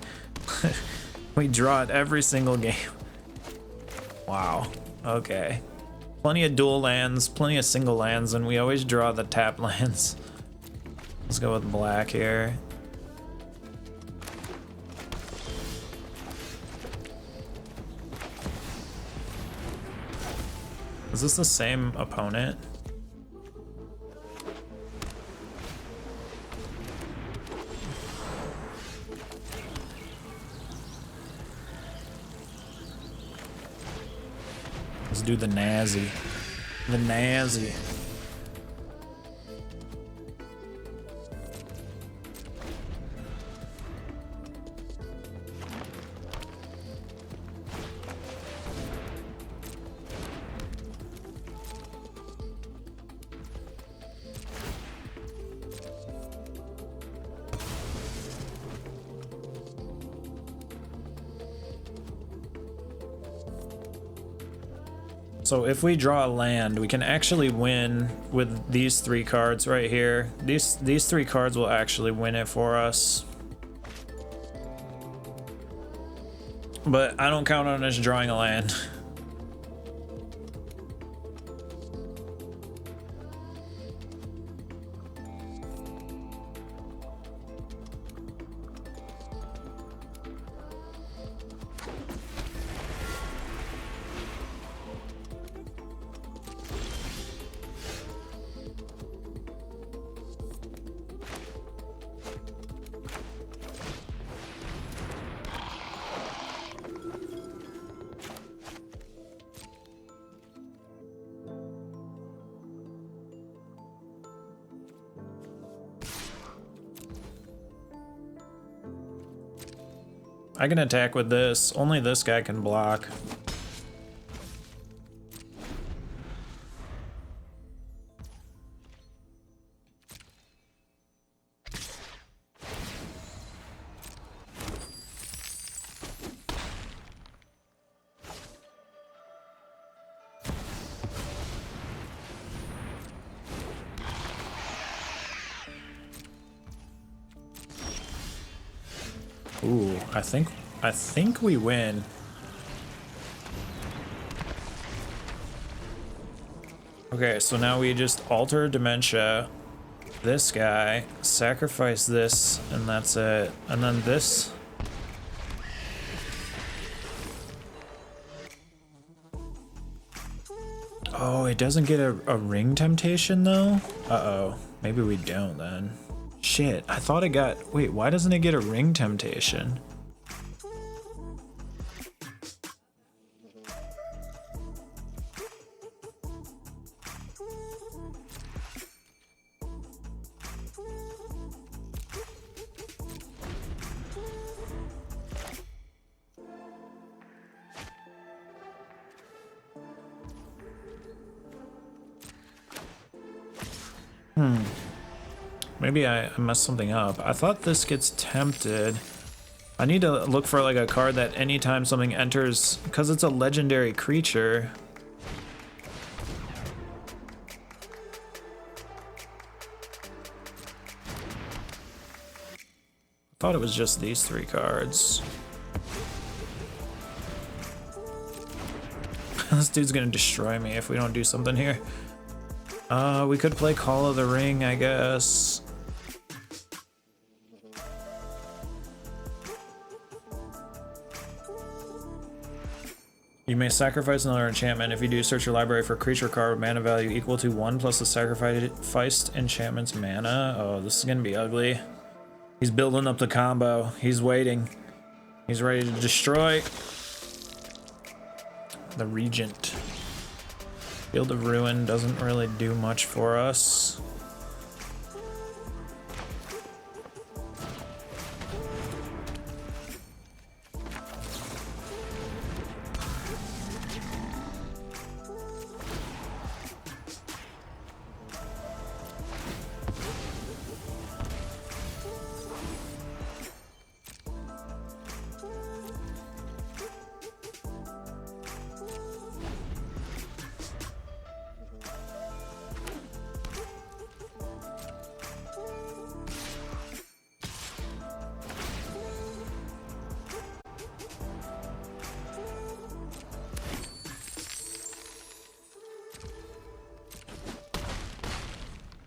we draw it every single game. Wow. Okay. Plenty of dual lands, plenty of single lands, and we always draw the tap lands. Let's go with black here. Is this the same opponent? Let's do the Nazi. The Nazi. So if we draw a land, we can actually win with these 3 cards right here. These 3 cards will actually win it for us. But I don't count on us drawing a land. I can attack with this. Only this guy can block. Ooh, I think we win. Okay, so now we just alter Dementia, this guy, sacrifice this, and that's it. And then this. Oh, it doesn't get a ring temptation though? Uh-oh. Maybe we don't then. Shit, I thought it got... Wait, why doesn't it get a ring temptation? Maybe I messed something up. I thought this gets tempted. I need to look for like a card that anytime something enters, because it's a legendary creature. I thought it was just these 3 cards. This dude's gonna destroy me if we don't do something here. We could play Call of the Ring, I guess. You may sacrifice another enchantment. If you do, search your library for a creature card with mana value equal to 1 plus the sacrificed enchantment's mana. Oh, this is gonna be ugly. He's building up the combo. He's waiting. He's ready to destroy. The Regent. Field of Ruin doesn't really do much for us.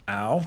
Ow.